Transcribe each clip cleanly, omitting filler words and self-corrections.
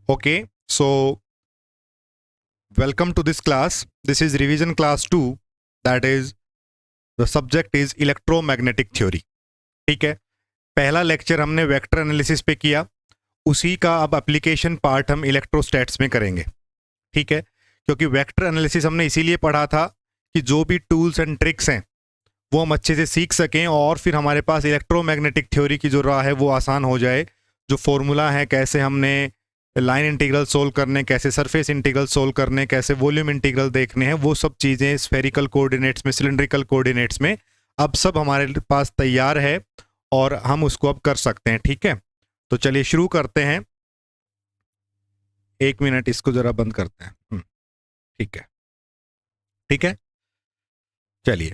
Okay, so welcome to this class. This is revision class 2. That is, the subject is electromagnetic theory. ठीक है, पहला lecture हमने vector analysis पे किया, उसी का अब एप्लीकेशन पार्ट हम इलेक्ट्रोस्टैट्स में करेंगे. ठीक है, क्योंकि वेक्टर एनालिसिस हमने इसीलिए पढ़ा था कि जो भी टूल्स एंड ट्रिक्स हैं वो हम अच्छे से सीख सकें और फिर हमारे पास इलेक्ट्रोमैग्नेटिक थ्योरी की जो राह है वो आसान हो जाए. जो फॉर्मूला है, कैसे हमने लाइन इंटीग्रल सोल्व करने, कैसे सरफेस इंटीग्रल सोल्व करने, कैसे वॉल्यूम इंटीग्रल देखने हैं, वो सब चीज़ें स्फेरिकल कोऑर्डिनेट्स में, सिलेंड्रिकल कोऑर्डिनेट्स में अब सब हमारे पास तैयार है और हम उसको अब कर सकते हैं. ठीक है, तो चलिए शुरू करते हैं. 1 मिनट, इसको जरा बंद करते हैं. ठीक है, ठीक है, चलिए.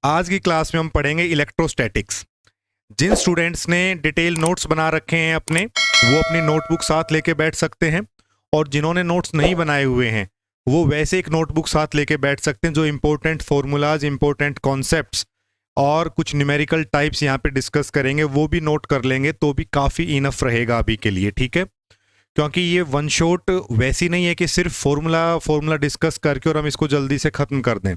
आज की क्लास में हम पढ़ेंगे इलेक्ट्रोस्टैटिक्स. जिन स्टूडेंट्स ने डिटेल नोट्स बना रखे हैं अपने, वो अपनी नोटबुक साथ लेके बैठ सकते हैं, और जिन्होंने नोट्स नहीं बनाए हुए हैं वो वैसे एक नोटबुक साथ लेके बैठ सकते हैं. जो इंपॉर्टेंट फॉर्मूलाज, इंपॉर्टेंट कॉन्सेप्ट्स और कुछ न्यूमेरिकल टाइप्स यहाँ पे डिस्कस करेंगे वो भी नोट कर लेंगे तो भी काफ़ी इनफ रहेगा अभी के लिए. ठीक है, क्योंकि ये वन शॉट वैसी नहीं है कि सिर्फ फॉर्मूला डिस्कस करके और हम इसको जल्दी से ख़त्म कर दें.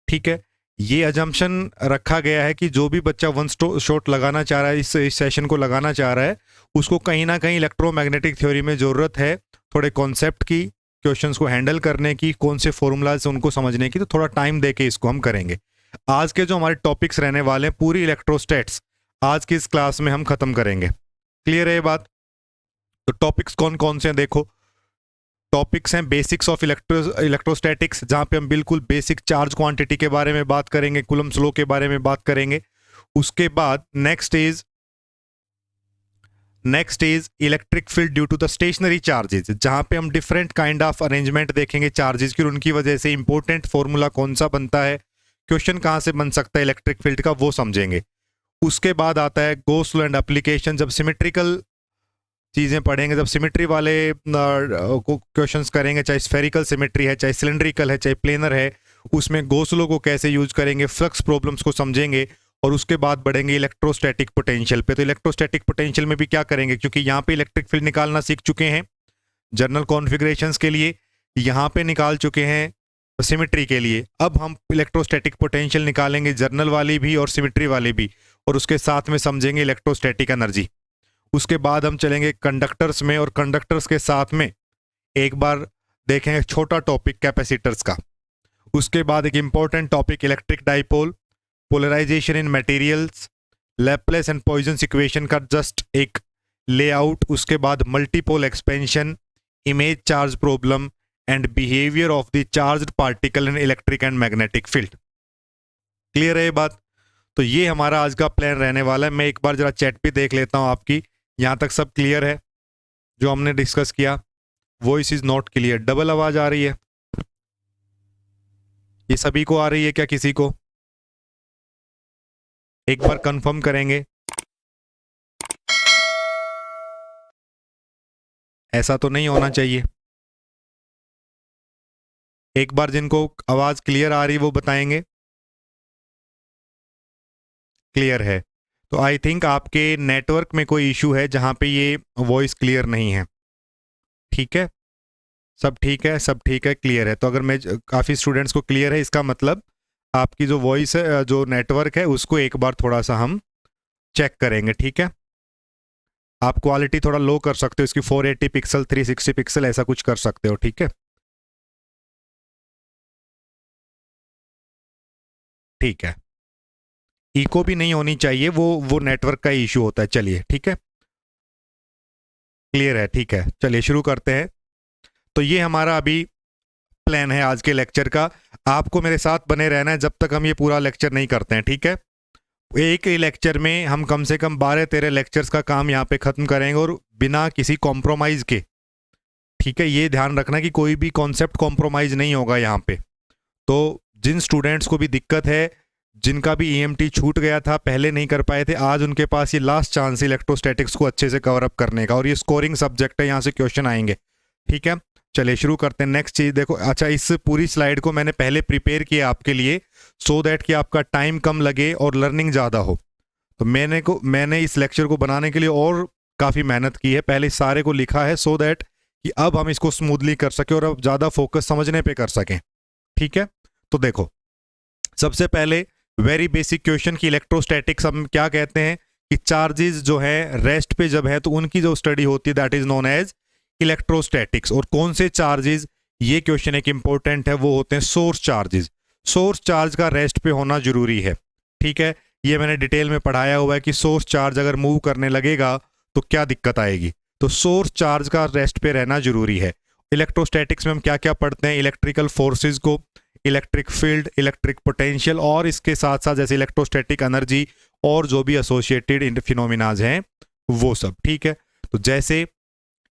ठीक है, ये अजम्पशन रखा गया है कि जो भी बच्चा वन शॉट लगाना चाह रहा है, इस सेशन को लगाना चाह रहा है, उसको कहीं ना कहीं इलेक्ट्रोमैग्नेटिक थ्योरी में ज़रूरत है थोड़े कॉन्सेप्ट की, क्वेश्चंस को हैंडल करने की, कौन से फॉर्मूलाज से उनको समझने की. तो थोड़ा टाइम दे के इसको हम करेंगे. आज के जो हमारे टॉपिक्स रहने वाले हैं, पूरी इलेक्ट्रोस्टैट्स आज की इस क्लास में हम ख़त्म करेंगे. क्लियर है ये बात? तो टॉपिक्स कौन कौन से हैं देखो. टॉपिक्स हैं बेसिक्स ऑफ इलेक्ट्रोस्टैटिक्स, जहां पे हम बिल्कुल बेसिक चार्ज क्वांटिटी के बारे में बात करेंगे, कूलम्ब्स लॉ के बारे में बात करेंगे. उसके बाद next is electric field due to the stationary charges, जहां पे हम डिफरेंट काइंड ऑफ अरेंजमेंट देखेंगे चार्जेस की, और उनकी वजह से इंपॉर्टेंट फॉर्मूला कौन सा बनता है, क्वेश्चन कहां से बन सकता है इलेक्ट्रिक फील्ड का, वो समझेंगे. उसके बाद आता है गॉस लॉ एंड एप्लीकेशन. जब सिमेट्रिकल चीज़ें पढ़ेंगे, जब सिमेट्री वाले क्वेश्चंस करेंगे, चाहे स्फेरिकल सिमेट्री है, चाहे सिलेंड्रिकल है, चाहे प्लेनर है, उसमें गॉस लॉ को कैसे यूज करेंगे, फ्लक्स प्रॉब्लम्स को समझेंगे. और उसके बाद बढ़ेंगे इलेक्ट्रोस्टैटिक पोटेंशियल पे. तो इलेक्ट्रोस्टैटिक पोटेंशियल में भी क्या करेंगे, क्योंकि यहाँ पे इलेक्ट्रिक फील्ड निकालना सीख चुके हैं जनरल कॉन्फ़िगरेशंस के लिए, यहाँ पे निकाल चुके हैं सिमेट्री के लिए. अब हम इलेक्ट्रोस्टैटिक पोटेंशियल निकालेंगे, जर्नल वाली भी और सिमेट्री वाली भी, और उसके साथ में समझेंगे इलेक्ट्रोस्टैटिक एनर्जी. उसके बाद हम चलेंगे कंडक्टर्स में, और कंडक्टर्स के साथ में एक बार देखेंगे छोटा टॉपिक कैपेसिटर्स का. उसके बाद एक important topic electric dipole, polarization in materials, Laplace and Poisson's equation का जस्ट एक लेआउट. उसके बाद multipole expansion, image charge problem and behaviour of the charged particle in electric and magnetic field. Clear है ये बात? तो ये हमारा आज का प्लान रहने वाला है. मैं एक बार जरा चैट भी देख लेता हूँ आपकी, यहाँ तक सब क्लियर है जो हमने डिस्कस किया. Voice is not clear, double आवाज आ रही है. ये सभी को आ रही है क्या, किसी को? एक बार कंफर्म करेंगे. ऐसा तो नहीं होना चाहिए. एक बार जिनको आवाज क्लियर आ रही है वो बताएंगे. क्लियर है. तो आई थिंक आपके नेटवर्क में कोई इशू है जहां पे ये वॉइस क्लियर नहीं है. ठीक है, सब ठीक है, सब ठीक है, क्लियर है. तो अगर मैं काफ़ी स्टूडेंट्स को क्लियर है, इसका मतलब आपकी जो वॉइस है, जो नेटवर्क है, उसको एक बार थोड़ा सा हम चेक करेंगे. ठीक है, आप क्वालिटी थोड़ा लो कर सकते हो इसकी, 480 पिक्सल, 360 पिक्सल, ऐसा कुछ कर सकते हो. ठीक है, ठीक है. इको भी नहीं होनी चाहिए, वो नेटवर्क का इशू होता है. चलिए, ठीक है, क्लियर है, ठीक है. चलिए शुरू करते हैं. तो ये हमारा अभी प्लान है आज के लेक्चर का. आपको मेरे साथ बने रहना है जब तक हम ये पूरा लेक्चर नहीं करते हैं. ठीक है, एक ही लेक्चर में हम कम से कम 12-13 लेक्चर्स का काम यहाँ पे ख़त्म करेंगे, और बिना किसी कॉम्प्रोमाइज़ के. ठीक है, ये ध्यान रखना कि कोई भी कॉन्सेप्ट कॉम्प्रोमाइज़ नहीं होगा यहाँ पे. तो जिन स्टूडेंट्स को भी दिक्कत है, जिनका भी ईएमटी छूट गया था, पहले नहीं कर पाए थे, आज उनके पास ये लास्ट चांस है इलेक्ट्रोस्टैटिक्स को अच्छे से कवर अप करने का, और ये स्कोरिंग सब्जेक्ट है, यहाँ से क्वेश्चन आएंगे. ठीक है, चलिए शुरू करते हैं. नेक्स्ट चीज़ देखो. अच्छा, इस पूरी स्लाइड को मैंने पहले प्रिपेयर किया आपके लिए, सो दैट कि आपका टाइम कम लगे और लर्निंग ज़्यादा हो. तो मैंने इस लेक्चर को बनाने के लिए और काफ़ी मेहनत की है, पहले सारे को लिखा है सो दैट कि अब हम इसको स्मूथली कर सकें और अब ज़्यादा फोकस समझने पे कर सकें। ठीक है, तो देखो सबसे पहले वेरी बेसिक क्वेश्चन की इलेक्ट्रोस्टैटिक्स हम क्या कहते हैं कि चार्जेस जो है रेस्ट पे जब है तो उनकी जो स्टडी होती है that is known as electrostatics. और कौन से चार्जेस, ये क्वेश्चन एक इंपॉर्टेंट है, वो होते हैं सोर्स चार्जेस। सोर्स चार्ज का रेस्ट पे होना जरूरी है। ठीक है, ये मैंने डिटेल में पढ़ाया हुआ है कि सोर्स चार्ज अगर मूव करने लगेगा तो क्या दिक्कत आएगी। तो सोर्स चार्ज का रेस्ट पे रहना जरूरी है। इलेक्ट्रोस्टैटिक्स में हम क्या क्या पढ़ते हैं, इलेक्ट्रिकल फोर्सेस को, इलेक्ट्रिक फील्ड, इलेक्ट्रिक पोटेंशियल और इसके साथ साथ जैसे इलेक्ट्रोस्टैटिक एनर्जी और जो भी एसोसिएटेड फिनोमिनाज हैं वो सब। ठीक है, तो जैसे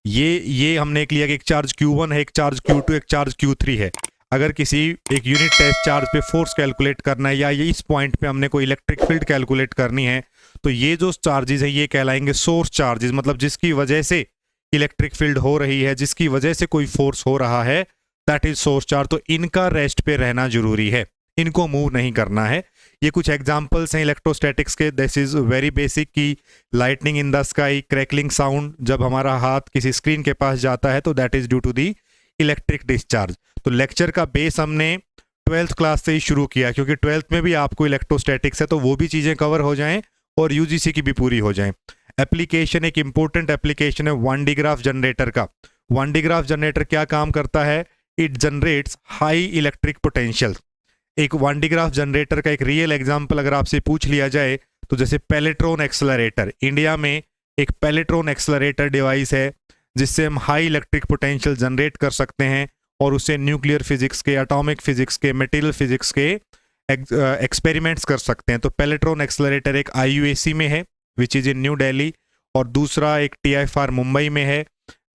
ये हमने एक लिया कि एक चार्ज Q1 है, एक चार्ज Q2, एक चार्ज Q3 है। अगर किसी एक यूनिट टेस्ट चार्ज पे फोर्स कैलकुलेट करना है या ये इस पॉइंट पे हमने कोई इलेक्ट्रिक फील्ड कैलकुलेट करनी है तो ये जो चार्जेस है ये कहलाएंगे सोर्स चार्जेस, मतलब जिसकी वजह से इलेक्ट्रिक फील्ड हो रही है, जिसकी वजह से कोई फोर्स हो रहा है, दैट इज सोर्स चार्ज। तो इनका रेस्ट पे रहना जरूरी है, इनको मूव नहीं करना है। ये कुछ एग्जांपल्स हैं इलेक्ट्रोस्टैटिक्स के। दिस इज वेरी बेसिक की lightning in the sky, crackling sound, जब हमारा हाथ किसी स्क्रीन के पास जाता है तो that is due to the electric discharge. तो लेक्चर का बेस हमने 12th क्लास से ही शुरू किया क्योंकि 12th में भी आपको इलेक्ट्रोस्टैटिक्स है तो वो भी चीज़ें कवर हो जाएं और यूजीसी की भी पूरी हो जाएं। एप्लीकेशन, एक इंपॉर्टेंट एप्लीकेशन है वन डी ग्राफ जनरेटर का। वन डी ग्राफ जनरेटर क्या काम करता है, it generates high electric potential. एक वन डी ग्राफ जनरेटर का एक रियल एग्जांपल अगर आपसे पूछ लिया जाए तो जैसे पेलेट्रॉन एक्सेलरेटर, इंडिया में एक पेलेट्रॉन एक्सेलरेटर डिवाइस है जिससे हम हाई इलेक्ट्रिक पोटेंशियल जनरेट कर सकते हैं और उससे न्यूक्लियर फिजिक्स के, एटॉमिक फिजिक्स के, मटेरियल फिजिक्स के एक्सपेरिमेंट्स कर सकते हैं। तो पेलेट्रॉन एक्सेलरेटर एक IUAC में है which is in new Delhi, और दूसरा एक TIFR मुंबई में है।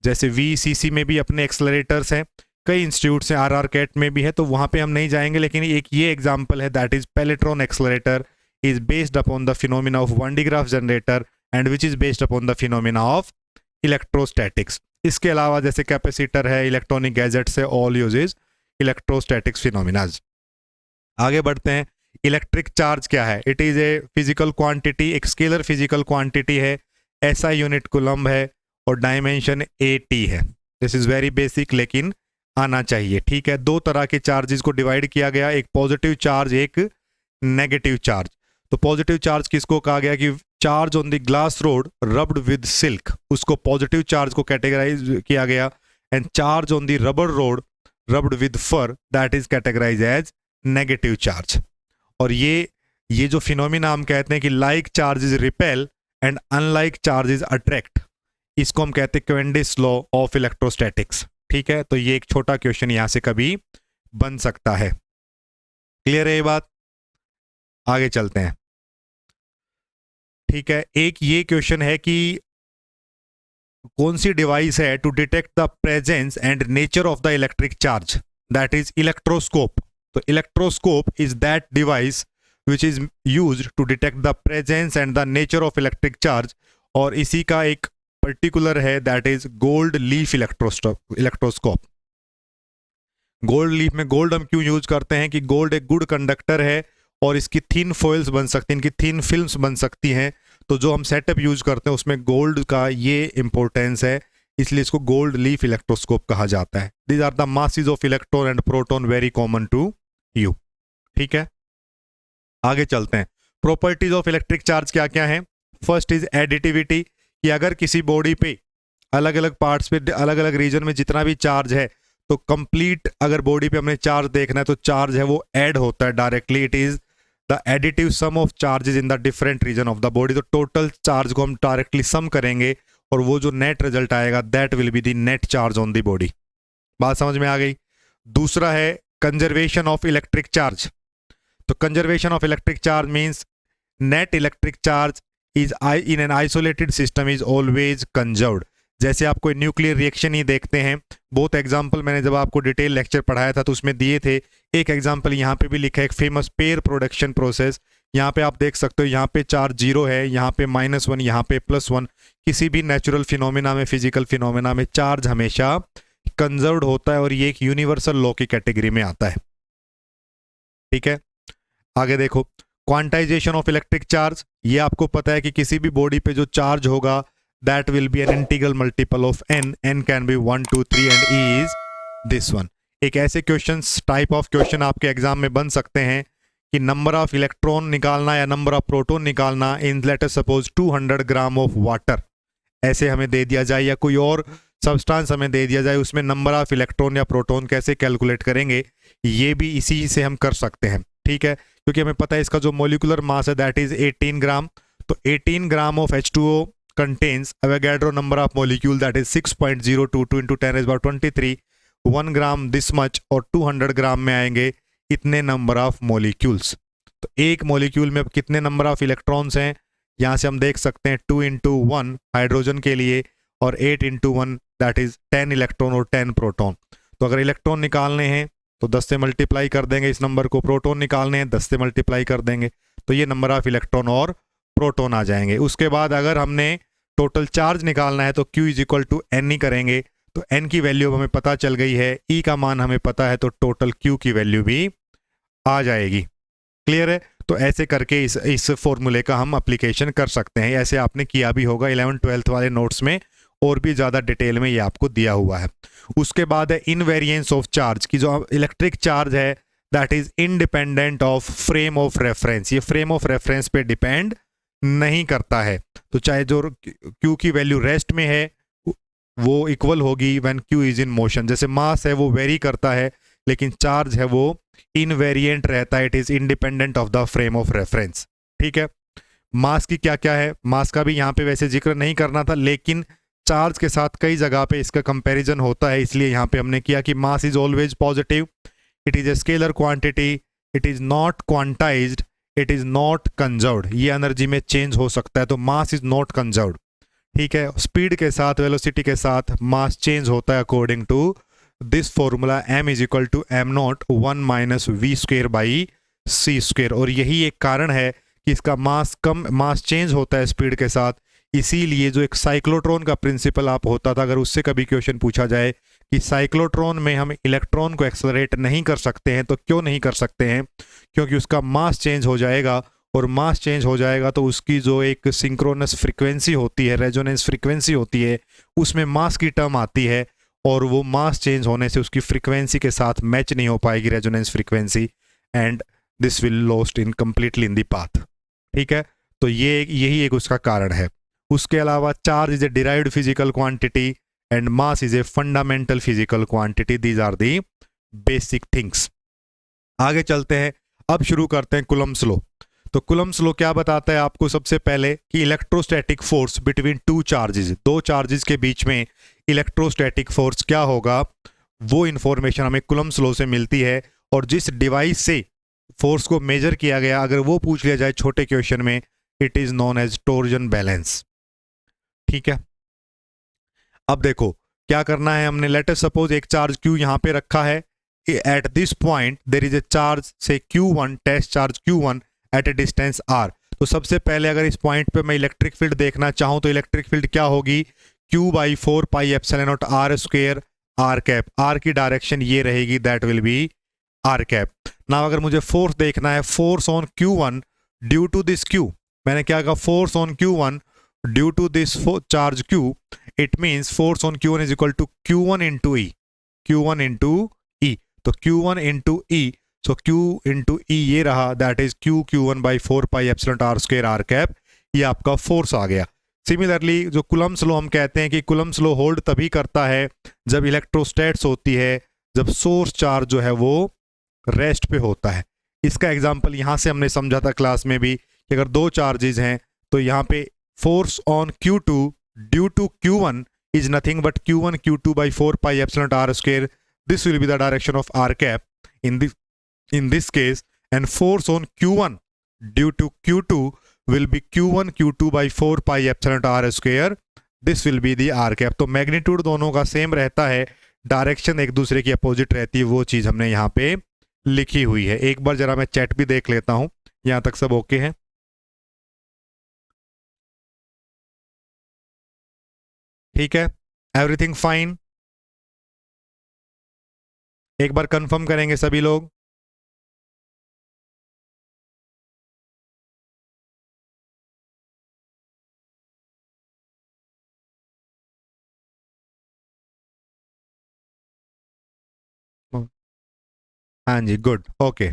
जैसे VCC में भी अपने एक्सेलरेटर्स हैं, कई इंस्टीट्यूट्स हैं, RR कैट में भी है, तो वहाँ पे हम नहीं जाएंगे, लेकिन एक ये एग्जांपल है that is pelletron accelerator is based upon the phenomena of Van de Graaff generator and which is based upon the phenomena of electrostatics. इसके अलावा जैसे कैपेसिटर है, इलेक्ट्रॉनिक गैजेट्स है, ऑल यूजेज इलेक्ट्रोस्टैटिक्स फिनोमिनाज। आगे बढ़ते हैं, electric charge क्या है। It is a physical quantity, एक स्केलर फिजिकल क्वांटिटी है, SI यूनिट कूलम्ब है और डायमेंशन AT है। दिस इज वेरी बेसिक लेकिन आना चाहिए। ठीक है, दो तरह के चार्जेस को डिवाइड किया गया, एक पॉजिटिव चार्ज, एक नेगेटिव चार्ज। तो पॉजिटिव चार्ज किसको कहा गया कि charge on the glass rod rubbed with silk, उसको पॉजिटिव चार्ज को कैटेगराइज किया गया। And charge on the rubber rod rubbed with fur that is categorize as negative charge. और ये जो फिनोमिना हम कहते हैं कि like charges repel and unlike charges attract, इसको हम कहते हैं क्वेंडिस लॉ ऑफ इलेक्ट्रोस्टैटिक्स। ठीक है, तो ये एक छोटा क्वेश्चन यहां से कभी बन सकता है। क्लियर है ये बात? आगे चलते हैं। ठीक है, एक ये क्वेश्चन है कि कौन सी डिवाइस है to detect the presence and nature of the electric charge, that is electroscope. तो electroscope is that device which is used to detect the presence and the nature of electric charge, और इसी का एक particular है that is gold leaf electroscope. Gold leaf में gold हम क्यों use करते हैं कि गोल्ड एक गुड कंडक्टर है और इसकी थिन फॉइल्स बन सकती हैं, इनकी थिन फिल्म्स बन सकती हैं। तो जो हम सेटअप यूज करते हैं उसमें गोल्ड का ये इंपॉर्टेंस है, इसलिए इसको गोल्ड लीफ इलेक्ट्रोस्कोप कहा जाता है। These are the masses of electron and proton very common to you. ठीक है, आगे चलते हैं। प्रॉपर्टीज ऑफ इलेक्ट्रिक चार्ज क्या क्या है। फर्स्ट इज एडिटिविटी, कि अगर किसी बॉडी पे अलग अलग पार्ट्स पे अलग अलग रीजन में जितना भी चार्ज है तो कंप्लीट अगर बॉडी पे हमने चार्ज देखना है तो चार्ज है वो ऐड होता है directly. It is the additive sum of charges in the different region of the body. तो टोटल चार्ज को हम डायरेक्टली सम करेंगे और वो जो नेट रिजल्ट आएगा that will be the net charge on the body. बात समझ में आ गई। दूसरा है कंजर्वेशन ऑफ इलेक्ट्रिक चार्ज। तो conservation of electric charge means net electric charge is in an isolated system is always conserved. जैसे आप कोई न्यूक्लियर रिएक्शन ही देखते हैं, बहुत एग्जांपल मैंने जब आपको डिटेल लेक्चर पढ़ाया था तो उसमें दिए थे। एक एग्जांपल यहाँ पे भी लिखा है, एक फेमस पेयर प्रोडक्शन प्रोसेस। यहाँ पे आप देख सकते हो, यहाँ पे चार्ज 0 है, यहाँ पे -1, यहाँ पे +1। किसी भी नेचुरल फिनोमिना में, फिजिकल फिनोमिना में चार्ज हमेशा कंजर्व्ड होता है और ये एक यूनिवर्सल लॉ की कैटेगरी में आता है। ठीक है, आगे देखो, क्वांटाइजेशन ऑफ इलेक्ट्रिक चार्ज। ये आपको पता है कि किसी भी बॉडी पे जो चार्ज होगा that will be an integral multiple of n. n can be 1 2 3 and e is this one. एक ऐसे क्वेश्चन टाइप ऑफ क्वेश्चन आपके एग्जाम में बन सकते हैं कि नंबर ऑफ इलेक्ट्रॉन निकालना या नंबर ऑफ प्रोटॉन निकालना in let us suppose 200 gram of water ऐसे हमें दे दिया जाए, या कोई और सब्सटेंस हमें दे दिया जाए, उसमें नंबर ऑफ इलेक्ट्रॉन या प्रोटॉन कैसे कैलकुलेट करेंगे, ये भी इसी से हम कर सकते हैं। ठीक है, क्योंकि हमें पता है इसका जो मोलिकुलर मास है दैट इज 18 ग्राम। तो 18 gram of H2O contains Avogadro number of molecule that is 6.022 into 10⁻23, 1 gram this much, और 200 ग्राम में आएंगे इतने नंबर ऑफ मोलिक्यूल्स। तो एक मोलिक्यूल में कितने नंबर ऑफ इलेक्ट्रॉन्स हैं, यहाँ से हम देख सकते हैं 2 इंटू 1 हाइड्रोजन के लिए और 8 इंटू 1 दैट इज 10 इलेक्ट्रॉन और 10 प्रोटॉन। तो अगर इलेक्ट्रॉन निकालने हैं तो 10 से मल्टीप्लाई कर देंगे इस नंबर को, प्रोटॉन निकालने हैं 10 से मल्टीप्लाई कर देंगे, तो ये नंबर ऑफ इलेक्ट्रॉन और प्रोटॉन आ जाएंगे। उसके बाद अगर हमने टोटल चार्ज निकालना है तो Q is equal to n ही करेंगे। तो n की वैल्यू हमें पता चल गई है, E का मान हमें पता है, तो टोटल Q की वैल्यू भी आ जाएगी। क्लियर है? तो ऐसे करके इस फॉर्मूले का हम अप्लीकेशन कर सकते हैं। ऐसे आपने किया भी होगा 11th-12th वाले नोट्स में, और भी ज़्यादा डिटेल में ये आपको दिया हुआ है। उसके बाद है इनवेरिएंस ऑफ चार्ज की, जो इलेक्ट्रिक चार्ज है that is independent of frame of reference. ये फ्रेम ऑफ रेफरेंस पे डिपेंड नहीं करता है। तो चाहे जो Q की वैल्यू रेस्ट में है वो इक्वल होगी when Q is in motion. जैसे मास है वो वेरी करता है, लेकिन चार्ज है वो इनवेरिएंट रहता है, it is independent of the frame of reference. ठीक है, मास की क्या क्या है, मास का भी यहाँ पे वैसे जिक्र नहीं करना था, लेकिन चार्ज के साथ कई जगह पे इसका कंपैरिजन होता है, इसलिए यहाँ पे हमने किया कि mass is always positive, it is a scalar quantity, it is not quantized, it is not conserved. ये एनर्जी में चेंज हो सकता है, तो मास इज नॉट कंजर्व्ड। ठीक है, स्पीड के साथ वेलोसिटी के साथ मास चेंज होता है according to this formula m is equal to m0 1 minus V square by C square. और यही एक कारण है कि इसका मास चेंज होता है स्पीड के साथ। इसीलिए जो एक साइक्लोट्रॉन का प्रिंसिपल आप होता था, अगर उससे कभी क्वेश्चन पूछा जाए कि साइक्लोट्रॉन में हम इलेक्ट्रॉन को एक्सेलरेट नहीं कर सकते हैं, तो क्यों नहीं कर सकते हैं, क्योंकि उसका मास चेंज हो जाएगा, और मास चेंज हो जाएगा तो उसकी जो एक सिंक्रोनस फ्रीक्वेंसी होती है, रेजोनेंस फ्रीक्वेंसी होती है, उसमें मास की टर्म आती है, और वो मास चेंज होने से उसकी फ्रीक्वेंसी के साथ मैच नहीं हो पाएगी resonance frequency, and this will lost in completely in the path. ठीक है, तो यही एक उसका कारण है। उसके अलावा charge is a derived physical quantity and mass is a fundamental physical quantity. These are the basic things. आगे चलते हैं, अब शुरू करते हैं कुलम्ब्स लॉ। तो कुलम्ब्स लॉ क्या बताता है आपको? सबसे पहले कि electrostatic force between two charges, दो चार्जेस के बीच में इलेक्ट्रोस्टैटिक फोर्स क्या होगा, वो इंफॉर्मेशन हमें कुलम्ब्स लॉ से मिलती है। और जिस डिवाइस से फोर्स को मेजर किया गया, अगर वो पूछ लिया जाए छोटे क्वेश्चन में, it is known as torsion balance. ठीक है, अब देखो क्या करना है हमने। लेट अस सपोज एक चार्ज Q यहाँ पे रखा है, at this point there is a charge say Q1, test charge Q1 at a distance R। तो सबसे पहले अगर इस पॉइंट पे मैं इलेक्ट्रिक फील्ड देखना चाहूँ तो इलेक्ट्रिक फील्ड क्या होगी, Q/4πε0 R square R cap. R की डायरेक्शन ये रहेगी, that will be R cap. ना अगर मुझे फोर्स देखना है, force on Q1 due to this Q, मैंने क्या कहा, force on Q1 due to this charge Q, it means force on Q1 is equal to Q1 into E, Q1 into E। तो Q1 into E, so Q into E ये रहा, that is Q1/4πε0 R square R cap. ये आपका force आ गया। Similarly जो कुलम्ब्स law हम कहते हैं कि कुलम्ब्स लॉ होल्ड तभी करता है जब इलेक्ट्रोस्टैट्स होती है, जब सोर्स चार्ज जो है वो रेस्ट पे होता है। इसका एग्जांपल यहाँ से हमने समझा था क्लास में भी कि अगर दो चार्जेस हैं तो यहाँ पे force on Q2 due to Q1 is nothing but Q1 Q2/4πε0 R square. This will be the direction of R cap in this case, and force on Q1 due to Q2 will be Q1 Q2/4πε0 R square. This will be the R cap। तो magnitude दोनों का same रहता है, direction एक दूसरे की opposite रहती है, वो चीज हमने यहाँ पे लिखी हुई है। एक बार जरा मैं चैट भी देख लेता हूं, यहां तक सब ओके है? ठीक है, एवरीथिंग फाइन? एक बार कंफर्म करेंगे सभी लोग। हाँ जी, गुड, ओके।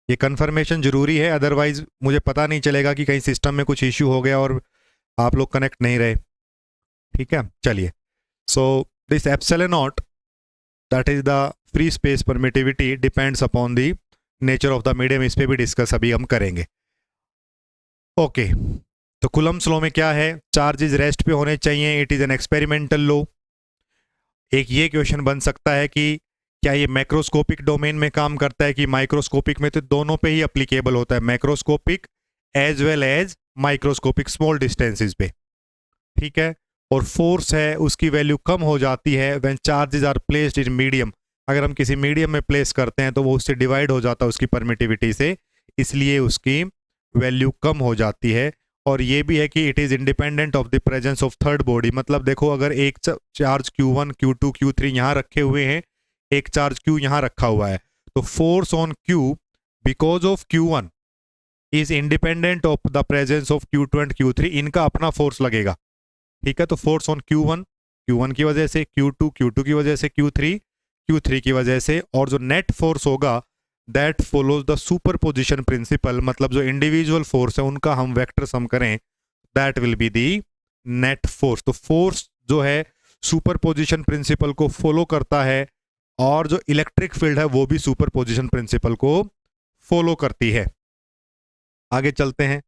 ये कंफर्मेशन जरूरी है, अदरवाइज मुझे पता नहीं चलेगा कि कहीं सिस्टम में कुछ इश्यू हो गया और आप लोग कनेक्ट नहीं रहे। ठीक है, चलिए। So this epsilon naught, that is the free space permittivity, depends upon the nature of the medium. इस पे भी डिस्कस अभी हम करेंगे। ओके, तो कूलम्ब्स लॉ में क्या है, चार्जेस रेस्ट पे होने चाहिए, it is an experimental law. एक ये क्वेश्चन बन सकता है कि क्या ये मैक्रोस्कोपिक डोमेन में काम करता है कि माइक्रोस्कोपिक में, तो दोनों पे ही अप्लीकेबल होता है, macroscopic as well as microscopic small distances पे। ठीक है, और फोर्स है उसकी वैल्यू कम हो जाती है when charges are placed in medium. अगर हम किसी मीडियम में प्लेस करते हैं तो वो उससे डिवाइड हो जाता है उसकी परमिटिविटी से, इसलिए उसकी वैल्यू कम हो जाती है। और ये भी है कि it is independent of the presence of third body. मतलब देखो, अगर एक चार्ज Q1 Q2 Q3 यहाँ रखे हुए हैं, एक चार्ज Q यहाँ रखा हुआ है, तो force on Q because of Q1 is independent of the presence of Q2 and Q3। इनका अपना फोर्स लगेगा। ठीक है, तो फोर्स ऑन Q1 की वजह से, Q2 की वजह से, Q3 की वजह से, और जो नेट फोर्स होगा that follows the superposition principle. मतलब जो इंडिविजुअल फोर्स है उनका हम वेक्टर सम करें, that will be the net force. तो फोर्स जो है सुपरपोजिशन प्रिंसिपल को फॉलो करता है, और जो इलेक्ट्रिक फील्ड है वो भी सुपरपोजिशन प्रिंसिपल को फॉलो करती है। आगे चलते हैं।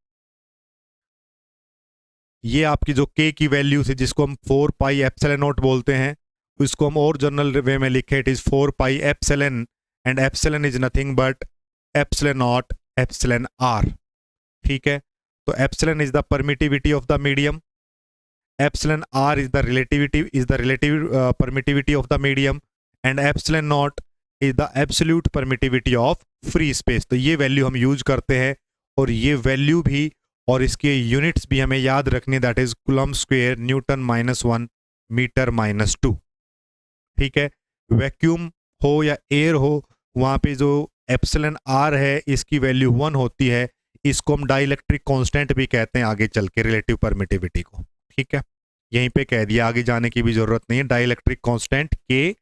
ये आपकी जो k की वैल्यू है, जिसको हम 4 पाई एप्सिलॉन नॉट बोलते हैं, इसको हम और जनरल वे में लिखे, it is 4 pi epsilon, and epsilon is nothing but epsilon naught epsilon r। ठीक है, तो epsilon is the permittivity of the medium, epsilon r is the relative permittivity of the medium, and epsilon not is the absolute permittivity of free space. तो ये value हम use करते हैं, और ये वैल्यू भी और इसके यूनिट्स भी हमें याद रखने, that is coulomb square newton -1 metre -2। ठीक है, वैक्यूम हो या एयर हो, वहां पे जो एप्सिलॉन r है इसकी वैल्यू 1 होती है। इसको हम डाइलेक्ट्रिक कांस्टेंट भी कहते हैं आगे चल के रिलेटिव परमिटिविटी को। ठीक है, यहीं पे कह दिया, आगे जाने की भी जरूरत नहीं है। डाइलेक्ट्रिक कांस्टेंट k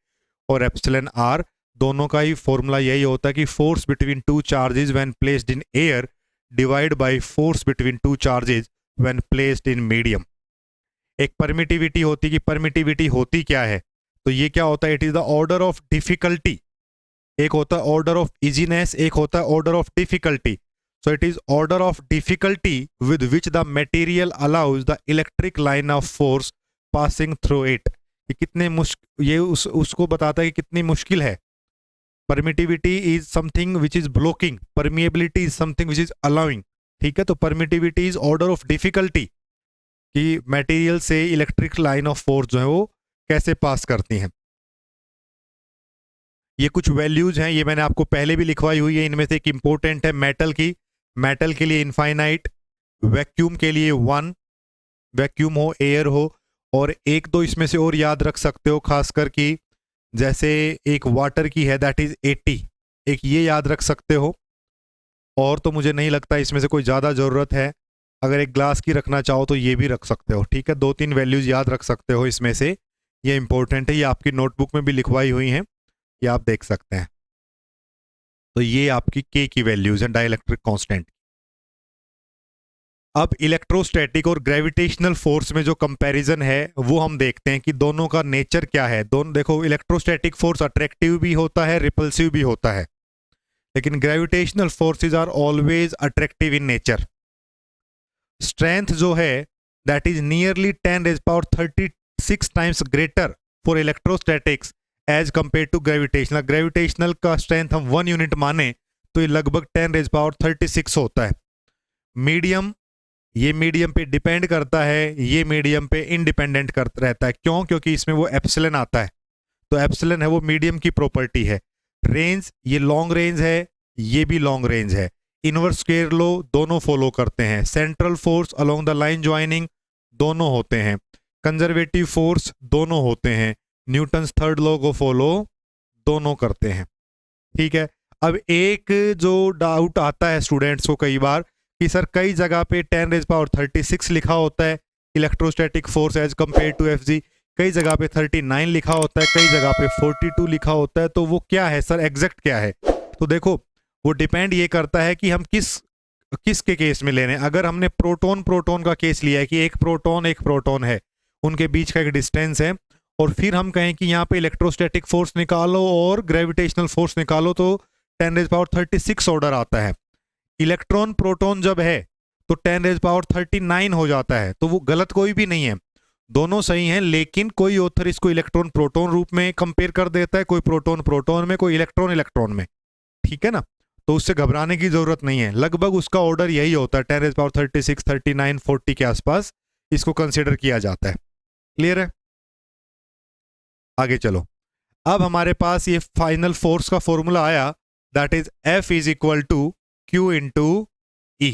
और एप्सिलॉन r दोनों का ही फॉर्मूला यही होता है कि force between two charges when placed in air divide by force between two charges when placed in medium. एक परमिटिविटी होती है कि परमिटिविटी होती क्या है, तो ये क्या होता है, it is the order of difficulty. एक होता है ऑर्डर ऑफ इजीनेस, एक होता है order of difficulty. So it is order of difficulty with which the material allows the electric line of force passing through it. ये कितने मुश्किल, ये उसको बताता है कि कितनी मुश्किल है। Permittivity is something which is blocking, permeability is something which is allowing. ठीक है, तो permittivity is order of difficulty कि मटेरियल से इलेक्ट्रिक लाइन ऑफ फोर्स जो है वो कैसे पास करती हैं। ये कुछ वैल्यूज हैं, ये मैंने आपको पहले भी लिखवाई हुई है। इनमें से एक इंपॉर्टेंट है मेटल की, मेटल के लिए इनफाइनाइट, वैक्यूम के लिए 1, वैक्यूम हो एयर हो, और एक दो इसमें से और याद रख सकते हो, खासकर कि जैसे एक वाटर की है दैट इज 80, एक ये याद रख सकते हो। और तो मुझे नहीं लगता इसमें से कोई ज़्यादा ज़रूरत है। अगर एक ग्लास की रखना चाहो तो ये भी रख सकते हो। ठीक है, 2-3 वैल्यूज याद रख सकते हो इसमें से, ये इंपॉर्टेंट है। ये आपकी नोटबुक में भी लिखवाई हुई हैं, ये आप देख सकते हैं। तो ये आपकी k की वैल्यूज हैं डाइलेक्ट्रिक कांस्टेंट। अब इलेक्ट्रोस्टैटिक और ग्रेविटेशनल फोर्स में जो कंपैरिजन है वो हम देखते हैं कि दोनों का नेचर क्या है। दोनों देखो, इलेक्ट्रोस्टैटिक फोर्स अट्रैक्टिव भी होता है, रिपल्सिव भी होता है, लेकिन gravitational forces are always attractive in nature. Strength जो है that is nearly 10⁻36 times greater for electrostatics as compare to gravitational. Gravitational का स्ट्रेंथ हम 1 यूनिट माने तो ये लगभग 10⁻36 होता है। मीडियम, ये मीडियम पे डिपेंड करता है, ये मीडियम पे इंडिपेंडेंट कर रहता है। क्यों? क्योंकि इसमें वो एप्सिलॉन आता है, तो एप्सिलॉन है वो मीडियम की प्रॉपर्टी है। रेंज, ये लॉन्ग रेंज है, ये भी लॉन्ग रेंज है। इनवर्स स्क्वायर लॉ दोनों फॉलो करते हैं। Central force along the line joining दोनों होते हैं। कंजर्वेटिव फोर्स दोनों होते हैं। न्यूटन्स थर्ड लॉ को फॉलो दोनों करते हैं। ठीक है, अब एक जो डाउट आता है स्टूडेंट्स को कई बार कि सर कई जगह पे 10⁻36 लिखा होता है electrostatic force as compare to F G, कई जगह पे 39 लिखा होता है, कई जगह पे 42 लिखा होता है। तो वो क्या है सर, एग्जैक्ट क्या है? तो देखो वो डिपेंड ये करता है कि हम किस के केस में ले रहे हैं। अगर हमने प्रोटॉन प्रोटॉन का केस लिया है कि एक प्रोटॉन है, उनके बीच का एक डिस्टेंस है, और फिर हम कहें कि यहाँ पे इलेक्ट्रोस्टैटिक फोर्स निकालो और ग्रेविटेशनल फोर्स निकालो, तो 10⁻36 ऑर्डर आता है। इलेक्ट्रॉन प्रोटॉन जब है तो 10⁻39 हो जाता है। तो वो गलत कोई भी नहीं है, दोनों सही हैं, लेकिन कोई ऑथर इसको इलेक्ट्रॉन प्रोटॉन रूप में कंपेयर कर देता है, कोई प्रोटॉन प्रोटॉन में, कोई इलेक्ट्रॉन इलेक्ट्रॉन में। ठीक है ना, तो उससे घबराने की जरूरत नहीं है। लगभग उसका ऑर्डर यही होता है, 10⁻36, 39, 40 के आसपास इसको कंसिडर किया जाता है। क्लियर है? आगे चलो। अब हमारे पास ये फाइनल फोर्स का फॉर्मूला आया, that is F is equal to Q into E.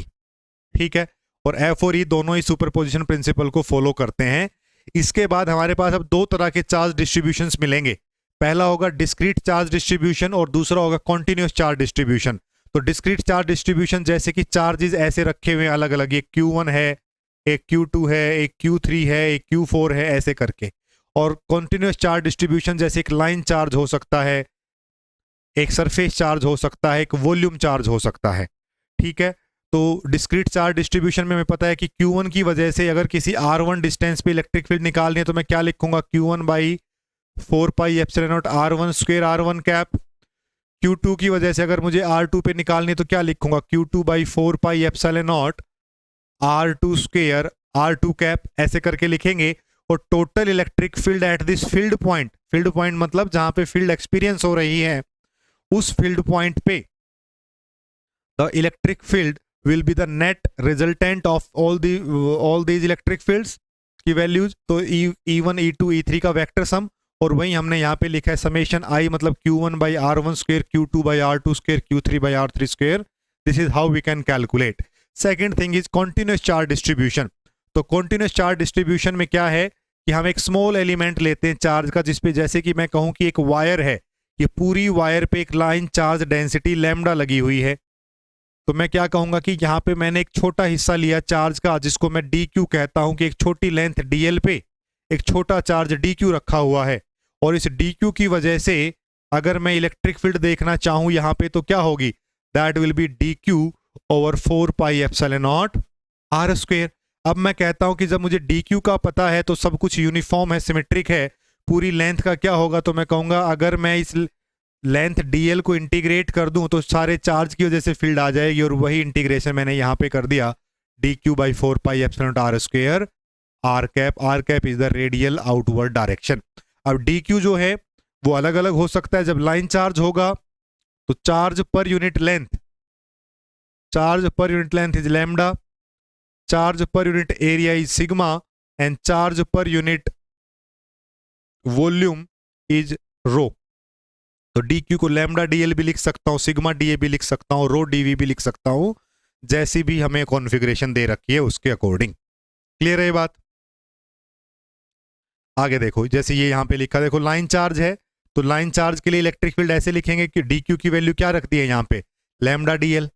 ठीक है, और F और E दोनों ही सुपरपोजिशन प्रिंसिपल को फॉलो करते हैं। इसके बाद हमारे पास अब दो तरह के चार्ज डिस्ट्रीब्यूशंस मिलेंगे। पहला होगा डिस्क्रीट चार्ज डिस्ट्रीब्यूशन और दूसरा होगा कॉन्टिन्यूस चार्ज डिस्ट्रीब्यूशन। तो डिस्क्रीट चार्ज डिस्ट्रीब्यूशन जैसे कि चार्जेस ऐसे रखे हुए हैं अलग अलग, एक Q1 है, एक Q2 है, एक Q3 है, एक Q4 है, ऐसे करके। और कॉन्टिन्यूस चार्ज डिस्ट्रीब्यूशन जैसे एक लाइन चार्ज हो सकता है, एक सरफेस चार्ज हो सकता है, एक वॉल्यूम चार्ज हो सकता है। ठीक है, तो डिस्क्रीट चार्ज डिस्ट्रीब्यूशन में हमें पता है कि Q1 की वजह से अगर किसी R1 डिस्टेंस पे इलेक्ट्रिक फील्ड निकालनी है तो मैं क्या लिखूंगा, Q1 by 4 pi epsilon naught R1 square R1 cap. Q2 की वजह से अगर मुझे R2 पे निकालनी है तो क्या लिखूंगा, Q2 by 4 pi epsilon not R2 square R2 cap, ऐसे करके लिखेंगे। और total electric field at this field point मतलब जहां पे फील्ड एक्सपीरियंस हो रही है, उस फील्ड पॉइंट पे the electric field will be the net resultant of all these electric fields की वैल्यूज। तो E1 E2 E3 का वेक्टर सम, और वही हमने यहाँ पे लिखा है समेशन I, मतलब Q1 by R1 square, Q2 by R2 square, Q3 by R3 square. This is how we can calculate. Second thing is continuous charge distribution. तो कॉन्टिन्यूस चार्ज डिस्ट्रीब्यूशन में क्या है कि हम एक स्मॉल एलिमेंट लेते हैं चार्ज का, जिसपे जैसे कि मैं कहूँ कि एक वायर है, ये पूरी वायर पे एक लाइन चार्ज डेंसिटी लैम्डा लगी हुई है। तो मैं क्या कहूंगा कि यहाँ पे मैंने एक छोटा हिस्सा लिया चार्ज का, जिसको मैं dq कहता हूं, कि एक छोटी लेंथ dl पे एक छोटा चार्ज dq रखा हुआ है। और इस dq की वजह से अगर मैं इलेक्ट्रिक फील्ड देखना चाहूं यहाँ पे तो क्या होगी, that will B dq over 4 pi epsilon not r square. अब मैं कहता हूं कि जब मुझे dq का पता है तो सब कुछ यूनिफॉर्म है, सिमेट्रिक है, पूरी लेंथ का क्या होगा, तो मैं कहूंगा अगर मैं इस लेंथ dl को इंटीग्रेट कर दूं तो सारे चार्ज की वजह से फील्ड आ जाएगी, और वही इंटीग्रेशन मैंने यहाँ पे कर दिया, dq by 4 pi epsilon not r square r cap is the radial outward direction. अब dq जो है वो अलग अलग हो सकता है। जब लाइन चार्ज होगा तो चार्ज पर unit length is lambda, charge पर unit area is sigma, and charge पर यूनिट वॉल्यूम इज रो। तो dq को लैम्डा dl भी लिख सकता हूं, सिग्मा dA भी लिख सकता हूं, रो dV भी लिख सकता हूं, जैसी भी हमें कॉन्फ़िगरेशन दे रखी है उसके अकॉर्डिंग। क्लियर है ये बात? आगे देखो, जैसे ये यहां पे लिखा, देखो लाइन चार्ज है, तो लाइन चार्ज के लिए इलेक्ट्रिक फील्ड ऐसे लिखेंगे कि dq की वैल्यू क्या रख दी है यहाँ पे, लैम्डा dl।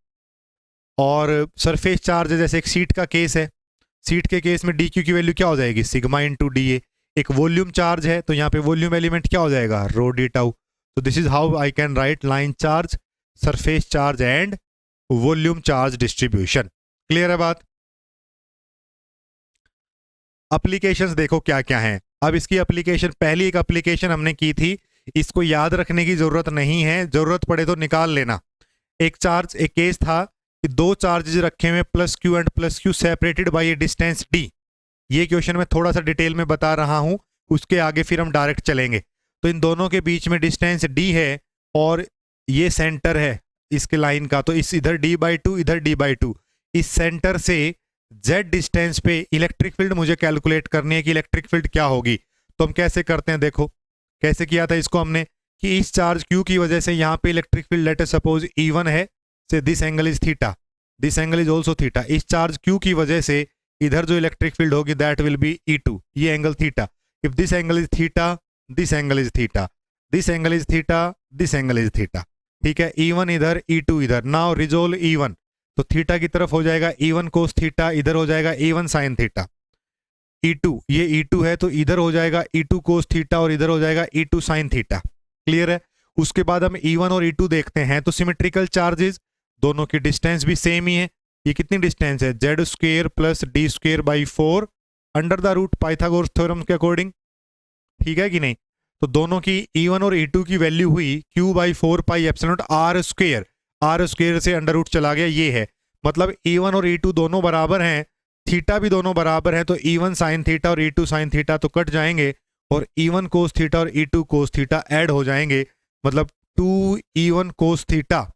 और सरफेस चार्ज है, जैसे एक सीट का केस है, सीट के केस में dq की वैल्यू क्या हो जाएगी, सिग्मा इंटू dA। एक वॉल्यूम चार्ज है तो यहाँ पे वॉल्यूम एलिमेंट क्या हो जाएगा, रो d tau. So this is how I can write line charge, surface charge and volume charge distribution. Clear है बात? एप्लीकेशंस देखो क्या क्या हैं। अब इसकी एप्लीकेशन, पहली एक एप्लीकेशन हमने की थी, इसको याद रखने की जरूरत नहीं है, जरूरत पड़े तो निकाल लेना। एक केस था कि दो चार्जेस रखे हुए plus Q and plus Q separated by A distance d। ये क्वेश्चन मैं थोड़ा सा डिटेल में बता रहा हूं, उसके आगे फिर हम डायरेक्ट चलेंगे। तो इन दोनों के बीच में डिस्टेंस d है और ये सेंटर है इसके लाइन का, तो इस इधर d/2 इधर d/2, इस सेंटर से z डिस्टेंस पे इलेक्ट्रिक फील्ड मुझे कैलकुलेट करनी है कि इलेक्ट्रिक फील्ड क्या होगी। तो हम कैसे करते हैं, देखो कैसे किया था इसको हमने, कि इस चार्ज q की वजह से यहाँ पे electric field late us suppose E1 है, से this angle is theta, this angle is also theta. इस चार्ज q की वजह से इधर जो इलेक्ट्रिक फील्ड होगी दैट विल बी E2, ये angle theta. If this angle is theta, this angle is theta, this angle is theta, this angle is theta. ठीक है, E1 इधर E2 इधर। नाउ रिजोल्व E1, तो थीटा की तरफ हो जाएगा E1 कोस थीटा, इधर हो जाएगा E1 साइन थीटा। E2, ये E2 है तो इधर हो जाएगा E2 कोस थीटा और इधर हो जाएगा E2 साइन थीटा। क्लियर है। उसके बाद हम E1 और E2 देखते हैं तो सिमेट्रिकल चार्जेस, दोनों की डिस्टेंस भी सेम ही है। ये कितनी डिस्टेंस है, Z square plus D square by 4 under the root Pythagoras theorem के अकॉर्डिंग। ठीक है कि नहीं। तो दोनों की E1 और E2 की वैल्यू हुई Q by 4 pi epsilon naught are square. R square से अंडर रूट चला गया, ये है मतलब E1 और E2 दोनों बराबर हैं, थीटा भी दोनों बराबर है, तो E1 साइन थीटा और E2 साइन थीटा तो कट जाएंगे और E1 कोस थीटा और E2 कोस थीटा ऐड हो जाएंगे, मतलब 2E1 कोस थीटा।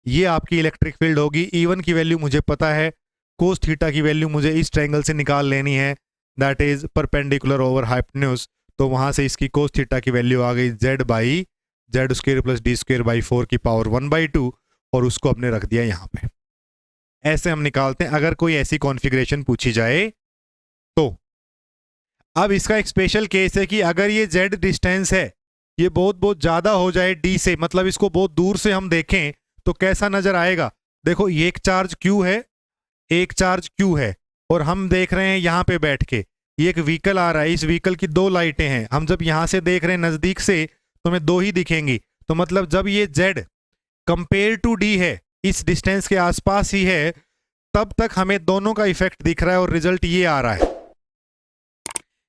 ये आपकी इलेक्ट्रिक फील्ड होगी। E1 की वैल्यू मुझे पता है, कोस थीटा की वैल्यू मुझे इस ट्रायंगल से निकाल लेनी है, that is perpendicular over hypotenuse. तो वहां से इसकी कोस थीटा की वैल्यू आ गई Z by Z square plus D square by 4 की पावर 1/2 और उसको हमने रख दिया यहाँ पे। ऐसे हम निकालते हैं अगर कोई ऐसी कॉन्फ़िगरेशन पूछी जाए तो। अब इसका एक स्पेशल केस है कि अगर ये जेड डिस्टेंस है, ये बहुत बहुत ज्यादा हो जाए डी से, मतलब इसको बहुत दूर से हम देखें तो कैसा नजर आएगा। देखो ये एक चार्ज Q है, एक चार्ज Q है और हम देख रहे हैं यहाँ पे बैठ के, ये एक व्हीकल आ रहा है, इस व्हीकल की दो लाइटें हैं, हम जब यहाँ से देख रहे हैं नजदीक से तो हमें दो ही दिखेंगी। तो मतलब जब ये Z कंपेयर टू D है, इस डिस्टेंस के आसपास ही है, तब तक हमें दोनों का इफेक्ट दिख रहा है और रिजल्ट ये आ रहा है।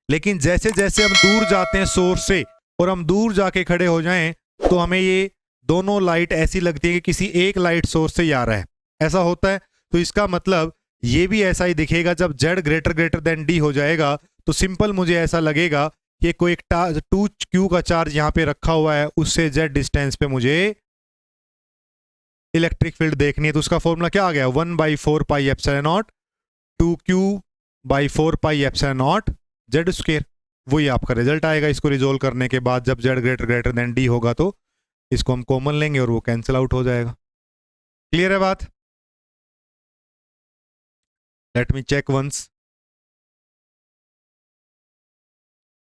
लेकिन जैसे जैसे हम दूर जाते हैं सोर्स से और हम दूर जाके खड़े हो जाएं तो हमें ये दोनों लाइट ऐसी लगती है कि किसी एक लाइट सोर्स से ही आ रहा है, ऐसा होता है। तो इसका मतलब ये भी ऐसा ही दिखेगा जब Z ग्रेटर देन D हो जाएगा। तो सिंपल मुझे ऐसा लगेगा कि कोई एक 2Q का चार्ज यहाँ पे रखा हुआ है, उससे Z डिस्टेंस पे मुझे इलेक्ट्रिक फील्ड देखनी है। तो उसका फॉर्मूला क्या आ गया, 1/4 pi epsilon not 2Q/4 pi epsilon not Z square. वही आपका रिजल्ट आएगा इसको रिजोल्व करने के बाद। जब Z ग्रेटर देन D होगा तो इसको हम कॉमन लेंगे और वो कैंसिल आउट हो जाएगा। क्लियर है बात। Let me check once.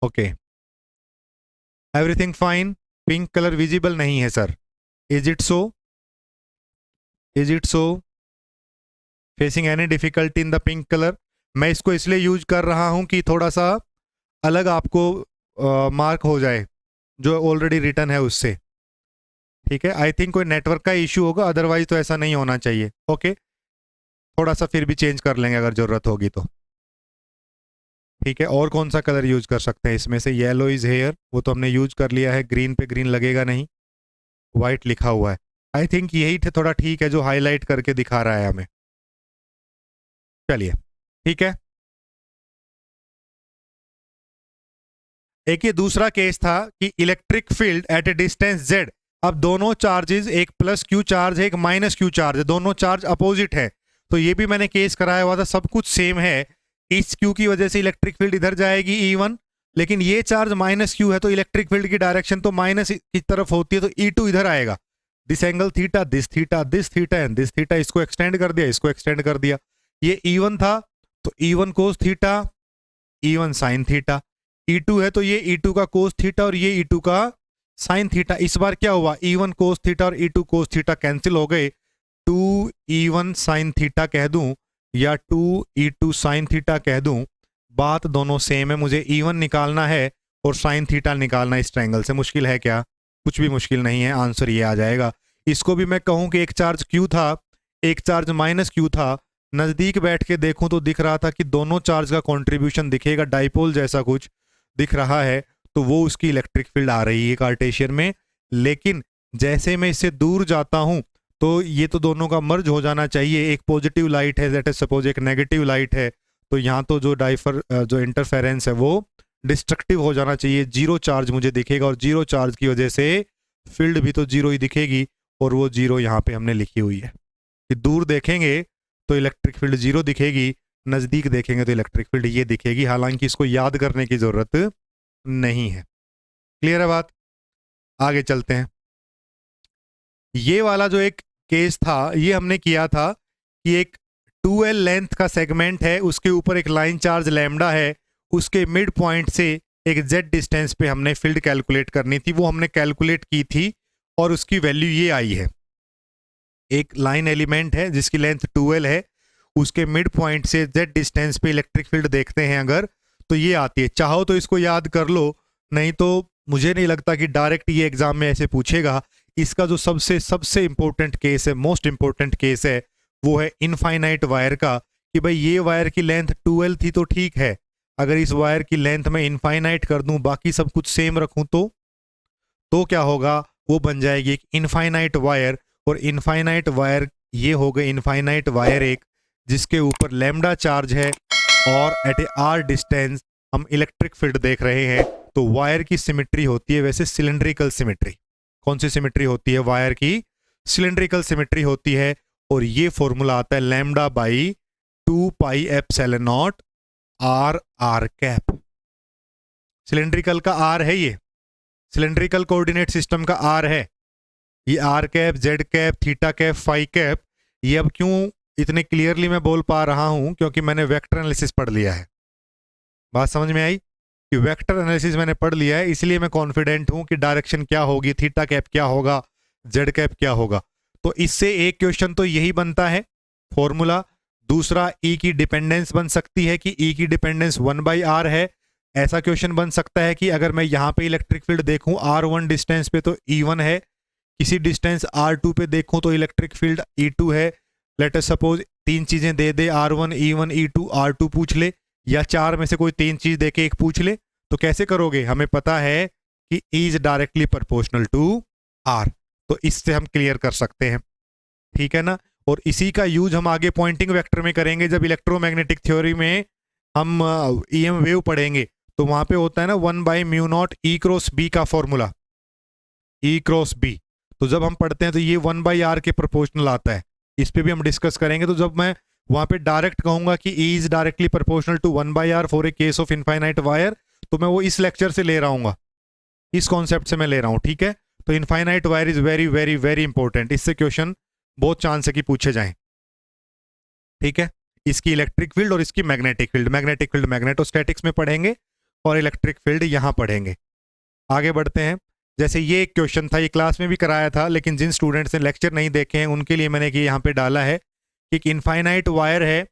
Okay, everything fine. Pink colour visible नहीं है sir, is it so, is it so, facing any difficulty in the pink colour. मैं इसको इसलिए यूज कर रहा हूं कि थोड़ा सा अलग आपको मार्क हो जाए जो ऑलरेडी रिटर्न है उससे। ठीक है, आई थिंक कोई नेटवर्क का इश्यू होगा, अदरवाइज तो ऐसा नहीं होना चाहिए। ओके, थोड़ा सा फिर भी चेंज कर लेंगे अगर जरूरत होगी तो। ठीक है, और कौन सा कलर यूज कर सकते हैं इसमें से, येलो इज हेयर, वो तो हमने यूज कर लिया है, ग्रीन पे ग्रीन लगेगा नहीं, व्हाइट लिखा हुआ है। आई थिंक यही थोड़ा ठीक है जो हाईलाइट करके दिखा रहा है हमें। चलिए ठीक है। एक ये दूसरा केस था कि electric field eight a distance Z, अब दोनों चार्जेस, एक प्लस Q चार्ज है एक माइनस Q चार्ज है, दोनों चार्ज अपोजिट है। तो ये भी मैंने केस कराया हुआ था, सब कुछ सेम है। इस Q की वजह से इलेक्ट्रिक फील्ड इधर जाएगी E1, लेकिन ये चार्ज माइनस Q है तो इलेक्ट्रिक फील्ड की डायरेक्शन तो माइनस की तरफ होती है, तो E2 इधर आएगा। This angle theta, this theta, this theta and this theta, इसको एक्सटेंड कर दिया, इसको एक्सटेंड कर दिया। ये E1 था तो E1 cos theta, E1 sine theta. E2 है तो ये E2 का कोस थीटा और ये E2 का साइन थीटा। इस बार क्या हुआ, E1 कोस थीटा और E2 कोस थीटा कैंसिल हो गए, 2E1 साइन थीटा कह दूं या 2E2 साइन थीटा कह दूं, बात दोनों सेम है। मुझे E1 निकालना है और साइन थीटा निकालना, इस ट्रायंगल से मुश्किल है क्या, कुछ भी मुश्किल नहीं है, आंसर ये आ जाएगा। इसको भी मैं कहूं कि एक चार्ज Q था, एक चार्ज माइनस Q था, नजदीक बैठ के देखूं तो दिख रहा था कि दोनों चार्ज का कंट्रीब्यूशन दिखेगा, डाइपोल जैसा कुछ दिख रहा है, तो वो उसकी इलेक्ट्रिक फील्ड आ रही है कार्टेशियन में। लेकिन जैसे मैं इससे दूर जाता हूं तो ये तो दोनों का मर्ज हो जाना चाहिए। एक पॉजिटिव लाइट है, दैट इज सपोज एक नेगेटिव लाइट है, तो यहाँ तो जो इंटरफेरेंस है वो डिस्ट्रक्टिव हो जाना चाहिए, जीरो चार्ज मुझे दिखेगा और जीरो चार्ज की वजह से फील्ड भी तो जीरो ही दिखेगी, और वो जीरो यहाँ पे हमने लिखी हुई है कि दूर देखेंगे तो इलेक्ट्रिक फील्ड जीरो दिखेगी, नजदीक देखेंगे तो इलेक्ट्रिक फील्ड ये दिखेगी। हालांकि इसको याद करने की जरूरत नहीं है। क्लियर है बात, आगे चलते हैं। ये वाला जो एक केस था ये हमने किया था कि एक 2L लेंथ का सेगमेंट है, उसके ऊपर एक लाइन चार्ज लैम्डा है, उसके मिड पॉइंट से एक Z डिस्टेंस पे हमने फील्ड कैलकुलेट करनी थी, वो हमने कैलकुलेट की थी और उसकी वैल्यू ये आई है। एक लाइन एलिमेंट है जिसकी लेंथ 2L है, उसके मिड पॉइंट से Z डिस्टेंस पे इलेक्ट्रिक फील्ड देखते हैं अगर, तो ये आती है। चाहो तो इसको याद कर लो, नहीं तो मुझे नहीं लगता कि डायरेक्ट ये एग्जाम में ऐसे पूछेगा। इसका जो सबसे सबसे इंपॉर्टेंट केस है, मोस्ट इंपॉर्टेंट केस है, वो है इनफाइनाइट वायर का। कि भाई ये वायर की लेंथ 12 थी तो ठीक है, अगर इस वायर की लेंथ में इनफाइनाइट कर दूं, बाकी सब कुछ सेम रखूं, तो क्या होगा, वो बन जाएगी एक इनफाइनाइट वायर। और इनफाइनाइट वायर ये हो गए इनफाइनाइट वायर एक जिसके ऊपर लैम्डा चार्ज है और एट ए आर डिस्टेंस हम इलेक्ट्रिक फील्ड देख रहे हैं। तो वायर की सिमेट्री होती है वैसे सिलेंड्रिकल सिमेट्री। कौन सी सिमेट्री होती है? वायर की सिलेंड्रिकल सिमेट्री होती है। और ये फॉर्मूला आता है lambda by 2 pi epsilon naught R are cap. Cylindrical का आर है, ये सिलेंड्रिकल कोऑर्डिनेट सिस्टम का आर है। ये R cap, Z cap, theta cap, phi cap. ये अब क्यों इतने क्लियरली मैं बोल पा रहा हूं? क्योंकि मैंने वेक्टर एनालिसिस पढ़ लिया है। बात समझ में आई कि वेक्टर एनालिसिस मैंने पढ़ लिया है, इसलिए मैं कॉन्फिडेंट हूं कि डायरेक्शन क्या होगी, थीटा कैप क्या होगा, जेड कैप क्या होगा। तो इससे एक क्वेश्चन तो यही बनता है फॉर्मूला। दूसरा, ई की डिपेंडेंस बन सकती है कि ई की डिपेंडेंस 1/r है। ऐसा क्वेश्चन बन सकता है कि अगर मैं यहां पे इलेक्ट्रिक फील्ड देखूं r1 डिस्टेंस पे तो E1 है, किसी डिस्टेंस r2 पे देखूं तो इलेक्ट्रिक फील्ड E2 है। लेट अस सपोज 3 चीजें दे दे, r1 E1 E2 r2 पूछ ले, या 4 में से कोई 3 चीज दे के एक पूछ ले, तो कैसे करोगे? हमें पता है कि E is directly proportional to R, तो इससे हम क्लियर कर सकते हैं, ठीक है ना। और इसी का यूज हम आगे पॉइंटिंग वेक्टर में करेंगे। जब इलेक्ट्रोमैग्नेटिक थ्योरी में हम EM वेव पढ़ेंगे तो वहां पे होता है ना 1/μ0 E क्रॉस B का फॉर्मूला, E क्रॉस B। तो जब हम पढ़ते हैं तो ये 1/r के प्रोपोर्शनल आता है, इस पे भी हम डिस्कस करेंगे। तो जब मैं वहां पे डायरेक्ट कहूंगा कि E is directly proportional to 1/r for a case of infinite wire, तो मैं वो इस लेक्चर से ले रहा हूँ, इस कॉन्सेप्ट से मैं ले रहा हूँ, ठीक है। तो infinite wire is very very very important, इससे क्वेश्चन बहुत चांस है कि पूछे जाएं, ठीक है। इसकी इलेक्ट्रिक फील्ड और इसकी magnetic field, magnetic field magnetostatics में पढ़ेंगे और इलेक्ट्रिक फील्ड यहां पढ़ेंगे। आगे बढ़ते हैं। जैसे ये एक क्वेश्चन था, ये क्लास में भी कराया था, लेकिन जिन स्टूडेंट्स ने लेक्चर नहीं देखे हैं उनके लिए मैंने यहाँ पे डाला है कि एक इनफाइनाइट वायर है,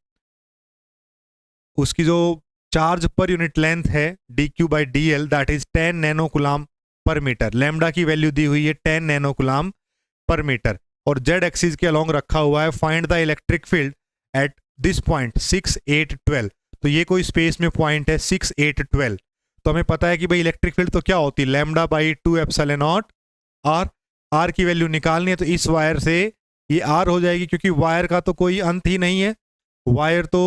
उसकी जो चार्ज पर यूनिट लेंथ है dq/dl that is 10 nano coulomb per metre. Lambda की वैल्यू दी हुई है 10 नैनो कूलम पर मीटर और जेड एक्सिस के अलोंग रखा हुआ है find the electric field at this point 6 8 12। तो ये कोई स्पेस में पॉइंट है 6 8 12। तो हमें पता है कि भाई इलेक्ट्रिक फील्ड तो क्या होती है, lambda by 2 epsilon naught R. R की वैल्यू निकालनी है तो इस वायर से ये आर हो जाएगी, क्योंकि वायर का तो कोई अंत ही नहीं है, वायर तो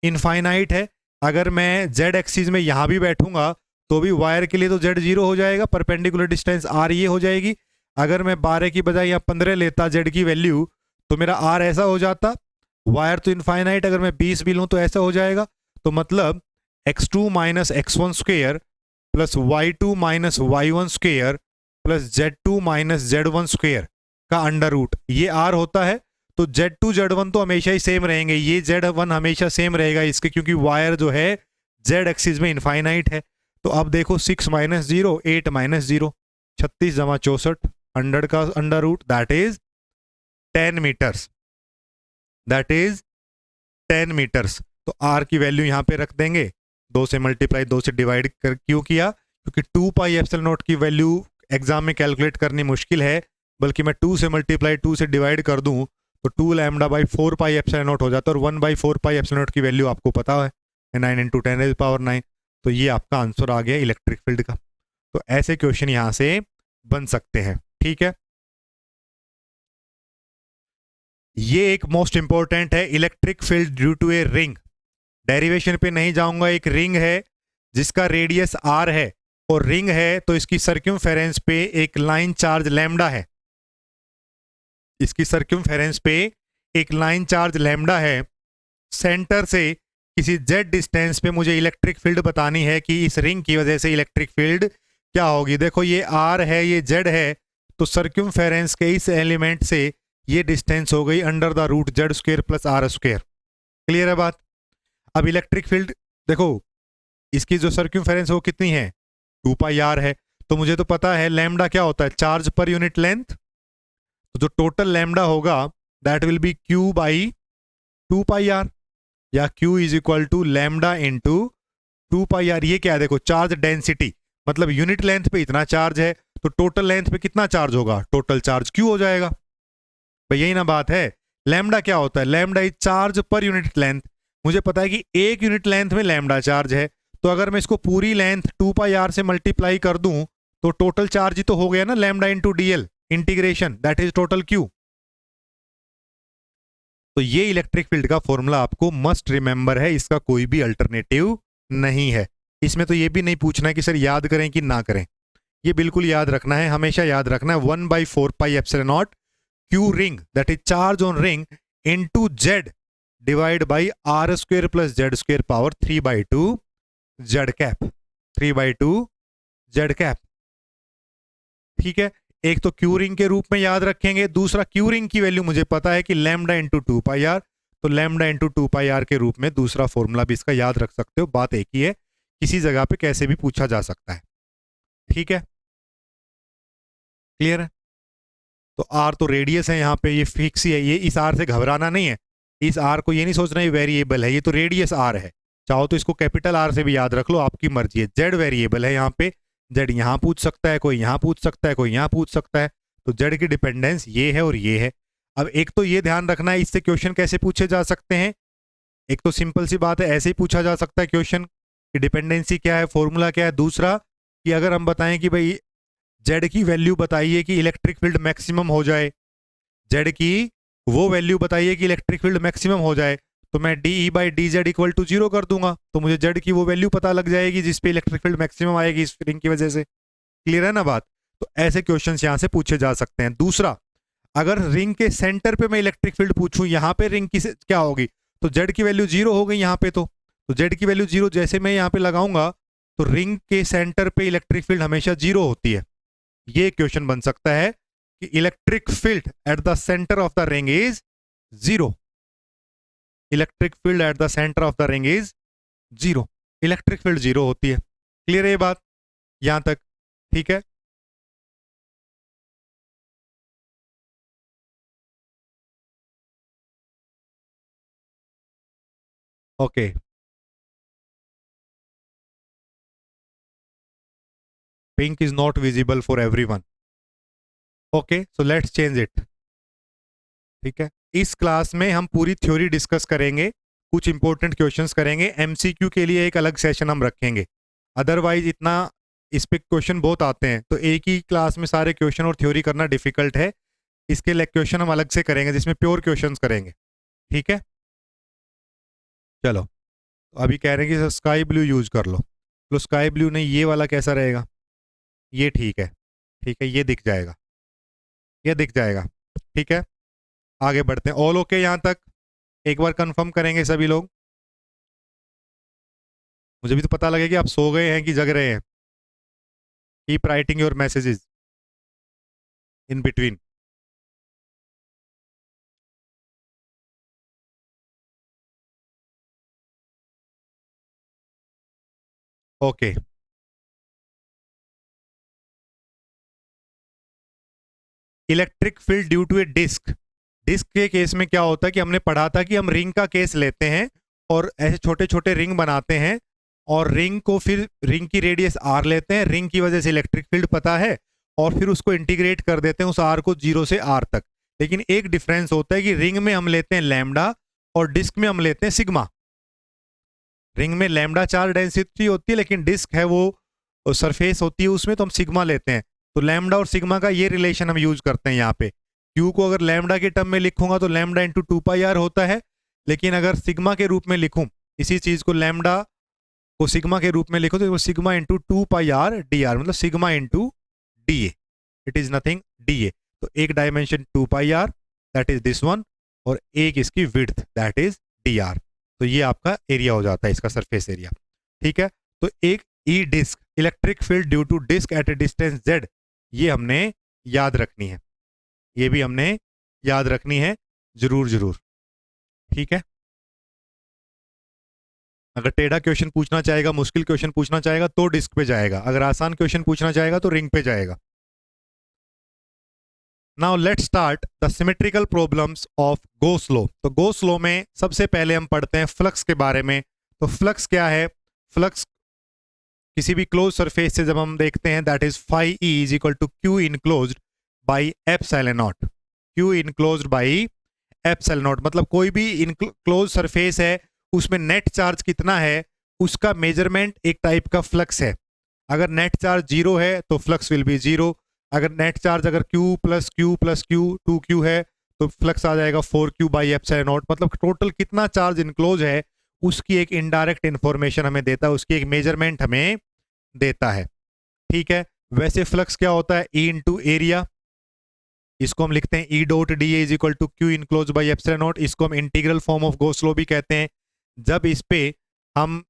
इनफाइनाइट है। अगर मैं जेड एक्सिस में यहां भी बैठूंगा तो भी वायर के लिए तो जेड 0 हो जाएगा, परपेंडिकुलर डिस्टेंस आर ये हो जाएगी। अगर मैं 12 की बजाय यहाँ 15 लेता जेड की वैल्यू तो मेरा आर ऐसा हो जाता, वायर तो इनफाइनाइट। अगर मैं 20 भी लूँ तो ऐसा हो जाएगा। तो मतलब x2 minus x1 square plus y2 minus y1 square plus z2 minus z1 square का अंडर रूट, ये r होता है। तो z2 z1 तो हमेशा ही सेम रहेंगे, ये z1 हमेशा सेम रहेगा इसके, क्योंकि वायर जो है z एक्सिस में इनफाइनाइट है। तो अब देखो 6 माइनस 0 8 माइनस 0 36 जमा 64, 100 का under root that is 10 metres, that is 10 metres. तो r की वैल्यू यहां पे रख देंगे, 2 से मल्टीप्लाई 2 से डिवाइड कर, क्यों किया? क्योंकि 2 पाई एप्सिलॉन नॉट की वैल्यू एग्जाम में कैलकुलेट करनी मुश्किल है, बल्कि मैं 2 से मल्टीप्लाई 2 से डिवाइड कर दूं तो 2 lambda by 4 pi epsilon not हो जाता है। और 1/4 पाई एप्सिलॉन नॉट की वैल्यू आपको पता है 9 × 10⁹ तो ये आपका आंसर आ गया इलेक्ट्रिक फील्ड का। तो ऐसे क्वेश्चन यहां से बन सकते हैं, ठीक है। ये एक मोस्ट इंपॉर्टेंट है, electric field due to a ring. Derivation पे नहीं जाऊंगा, एक रिंग है जिसका रेडियस r है और रिंग है तो इसकी सर्क्यूमफेरेंस पे एक लाइन चार्ज लैम्डा है, इसकी सर्क्यूमफेरेंस पे एक लाइन चार्ज लैम्डा है। सेंटर से किसी z डिस्टेंस पे मुझे इलेक्ट्रिक फील्ड बतानी है कि इस रिंग की वजह से इलेक्ट्रिक फील्ड क्या होगी। देखो ये r है, ये z है, तो सर्क्यूमफेरेंस के इस एलिमेंट से ये डिस्टेंस हो गई under the root Z square plus R square. Clear है बात? अब इलेक्ट्रिक फील्ड देखो, इसकी जो सर्क्यूमफेरेंस है वो कितनी है, 2 पाई r है। तो मुझे तो पता है लैम्डा क्या होता है, चार्ज पर यूनिट लेंथ। तो जो टोटल लैम्डा होगा that will be q by 2 pi r, या q is equal to lambda into two pi R, ये क्या है देखो, चार्ज डेंसिटी, मतलब यूनिट लेंथ पे इतना चार्ज है तो टोटल लेंथ पे कितना चार्ज होगा, टोटल चार्ज क्यू हो जाएगा। भाई यही ना बात है। लैम्डा क्या होता है, लैम्डा इज चार्ज पर यूनिट लेंथ। मुझे पता है कि एक यूनिट लेंथ में लैम्डा चार्ज है, तो अगर मैं इसको पूरी लेंथ 2 पाई आर से मल्टीप्लाई कर दूं तो टोटल चार्ज ही तो हो गया ना, lambda into DL integration, that is total Q. तो ये इलेक्ट्रिक फील्ड का फॉर्मूला आपको मस्ट रिमेंबर है, इसका कोई भी अल्टरनेटिव नहीं है। इसमें तो ये भी नहीं पूछना है कि सर याद करें कि ना करें, ये बिल्कुल याद रखना है, हमेशा याद रखना है 1/4 pi epsilon naught Q ring that is charge on ring into Z divide by R square plus Z square power 3/2 Z cap, 3/2 Z cap. ठीक है, एक तो क्यू रिंग के रूप में याद रखेंगे, दूसरा क्यू रिंग की वैल्यू मुझे पता है कि लैम्डा इंटू 2 पाई आर, तो लैम्डा इंटू 2 पाई आर के रूप में दूसरा फॉर्मूला भी इसका याद रख सकते हो। बात एक ही है, किसी जगह पे कैसे भी पूछा जा सकता है। ठीक है, क्लियर है। तो आर तो रेडियस है यहाँ पे, ये फिक्स ही है, ये इस आर से घबराना नहीं है, इस आर को ये नहीं सोचना ये वेरिएबल है, ये तो रेडियस आर है। चाहो तो इसको कैपिटल आर से भी याद रख लो, आपकी मर्जी है। जेड वेरिएबल है यहाँ पे, जेड यहाँ पूछ सकता है, कोई यहाँ पूछ सकता है, कोई यहाँ पूछ सकता है, तो जेड की डिपेंडेंस ये है और ये है। अब एक तो ये ध्यान रखना है, इससे क्वेश्चन कैसे पूछे जा सकते हैं। एक तो सिंपल सी बात है, ऐसे ही पूछा जा सकता है क्वेश्चन कि डिपेंडेंसी क्या है, फॉर्मूला क्या है। दूसरा कि अगर हम बताएं कि भाई जेड की वैल्यू बताइए कि इलेक्ट्रिक फील्ड मैक्सिमम हो जाए, जेड की वो वैल्यू बताइए कि इलेक्ट्रिक फील्ड मैक्सिमम हो जाए, तो मैं D E by D Z equal to 0 कर दूंगा, तो मुझे जेड की वो वैल्यू पता लग जाएगी जिसपे इलेक्ट्रिक फील्ड मैक्सिमम आएगी इस रिंग की वजह से। क्लियर है ना बात। तो ऐसे क्वेश्चन यहां से पूछे जा सकते हैं। दूसरा, अगर रिंग के सेंटर पे मैं इलेक्ट्रिक फील्ड पूछूं, यहां पे रिंग की क्या होगी, तो जेड की वैल्यू 0 हो गई यहाँ पे, तो जेड की वैल्यू 0 जैसे मैं यहाँ पे लगाऊंगा तो रिंग के सेंटर पे इलेक्ट्रिक फील्ड हमेशा 0 होती है। ये क्वेश्चन बन सकता है कि electric field at the centre of the ring is 0, electric field at the centre of the ring is 0, electric field 0 होती है। क्लियर है ये बात यहां तक, ठीक है। Okay, pink is not visible for everyone. Okay, so let's change it. ठीक है, इस क्लास में हम पूरी थ्योरी डिस्कस करेंगे, कुछ इंपॉर्टेंट क्वेश्चंस करेंगे, एमसीक्यू के लिए एक अलग सेशन हम रखेंगे। अदरवाइज इतना इस पे क्वेश्चन बहुत आते हैं, तो एक ही क्लास में सारे क्वेश्चन और थ्योरी करना डिफिकल्ट है। इसके लिए क्वेश्चन हम अलग से करेंगे जिसमें प्योर क्वेश्चंस करेंगे। ठीक है, चलो। तो अभी कह रहे हैं कि स्काई ब्लू यूज कर लो, तो स्काई ब्लू नहीं, ये वाला कैसा रहेगा, ये ठीक है, ठीक है, ये दिख जाएगा, ये दिख जाएगा। ठीक है, आगे बढ़ते हैं। ऑल ओके यहाँ तक, एक बार कंफर्म करेंगे सभी लोग। मुझे भी तो पता लगे कि आप सो गए हैं कि जग रहे हैं। Keep writing your messages in between. Okay, electric field due to a disc. Disc के केस में क्या होता है कि हमने पढ़ा था कि हम रिंग का केस लेते हैं और ऐसे छोटे छोटे रिंग बनाते हैं, और रिंग को फिर रिंग की रेडियस आर लेते हैं, रिंग की वजह से इलेक्ट्रिक फील्ड पता है, और फिर उसको इंटीग्रेट कर देते हैं उस आर को 0 से आर तक। लेकिन एक डिफरेंस होता है कि रिंग में हम लेते हैं लैम्डा और डिस्क में हम लेते हैं सिग्मा। रिंग में लैम्डा चार्ज डेंसिटी होती है, लेकिन डिस्क है वो सरफेस होती है उसमें, तो हम सिग्मा लेते हैं। तो लैम्डा और सिग्मा का ये रिलेशन हम यूज करते हैं यहाँ पे। क्यू को अगर लैम्डा के टर्म में लिखूंगा तो लैम्डा इंटू 2 पाई आर होता है, लेकिन अगर सिग्मा के रूप में लिखूं इसी चीज को, लैम्डा को सिग्मा के रूप में लिखो तो sigma into 2 pi R D R, मतलब sigma into D A, it is nothing D A. तो एक dimension 2 pi R that is this one, और एक इसकी width that is D R. तो ये आपका एरिया हो जाता है, इसका सरफेस एरिया। ठीक है, तो एक ई disc, electric field due to disc at a distance z, ये हमने याद रखनी है, ये भी हमने याद रखनी है जरूर जरूर। ठीक है, अगर टेढ़ा क्वेश्चन पूछना चाहेगा, मुश्किल क्वेश्चन पूछना चाहेगा तो डिस्क पे जाएगा, अगर आसान क्वेश्चन पूछना चाहेगा तो रिंग पे जाएगा। Now let's start the symmetrical problems of goes law. तो गोस लॉ में सबसे पहले हम पढ़ते हैं फ्लक्स के बारे में। तो फ्लक्स क्या है, फ्लक्स किसी भी क्लोज सरफेस से जब हम देखते हैं that is phi E is equal to Q enclosed by epsilon naught, Q enclosed by epsilon naught. मतलब कोई भी क्लोज सरफेस है उसमें नेट चार्ज कितना है उसका मेजरमेंट एक टाइप का फ्लक्स है। अगर नेट चार्ज जीरो है तो फ्लक्स विल बी जीरो, अगर नेट चार्ज अगर Q plus Q plus Q 2Q है तो फ्लक्स आ जाएगा 4Q बाई एप्सिलॉन नॉट। मतलब टोटल कितना चार्ज इनक्लोज है उसकी एक इनडायरेक्ट इंफॉर्मेशन हमें देता है, उसकी एक मेजरमेंट हमें देता है। ठीक है, वैसे फ्लक्स क्या होता है E इंटू एरिया, इसको हम लिखते हैं E dot D is equal to Q enclose by epsilon naught. इसको हम integral form of Gauss law भी कहते हैं। जब इस पे हम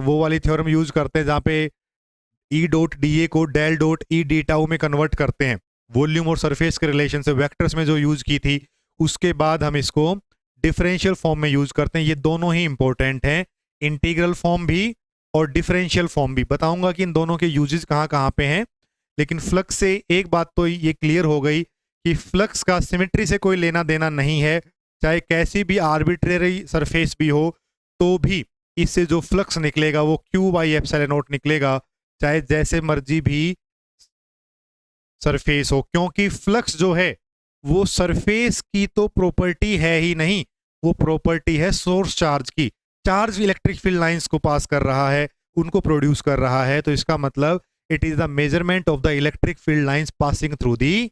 वो वाली थ्योरम यूज करते हैं जहां पे E डॉट डी ए को del dot E D tau में कन्वर्ट करते हैं, वॉल्यूम और सरफेस के रिलेशन से वेक्टर्स में जो यूज की थी, उसके बाद हम इसको डिफरेंशियल फॉर्म में यूज करते हैं। ये दोनों ही इंपॉर्टेंट हैं, इंटीग्रल फॉर्म भी और डिफरेंशियल फॉर्म भी। बताऊंगा कि इन दोनों के यूजेस कहाँ कहाँ पे हैं। लेकिन फ्लक्स से एक बात तो ये क्लियर हो गई कि फ्लक्स का सिमेट्री से कोई लेना देना नहीं है, चाहे कैसी भी आर्बिट्रेरी सरफेस भी हो तो भी इससे जो फ्लक्स निकलेगा वो क्यू बाई एप्सिलॉन नॉट निकलेगा, चाहे जैसे मर्जी भी सरफेस हो। क्योंकि फ्लक्स जो है वो सरफेस की तो प्रॉपर्टी है ही नहीं, वो प्रॉपर्टी है सोर्स चार्ज की। चार्ज इलेक्ट्रिक फील्ड लाइंस को पास कर रहा है, उनको प्रोड्यूस कर रहा है, तो इसका मतलब it is the measurement of the electric field lines passing through the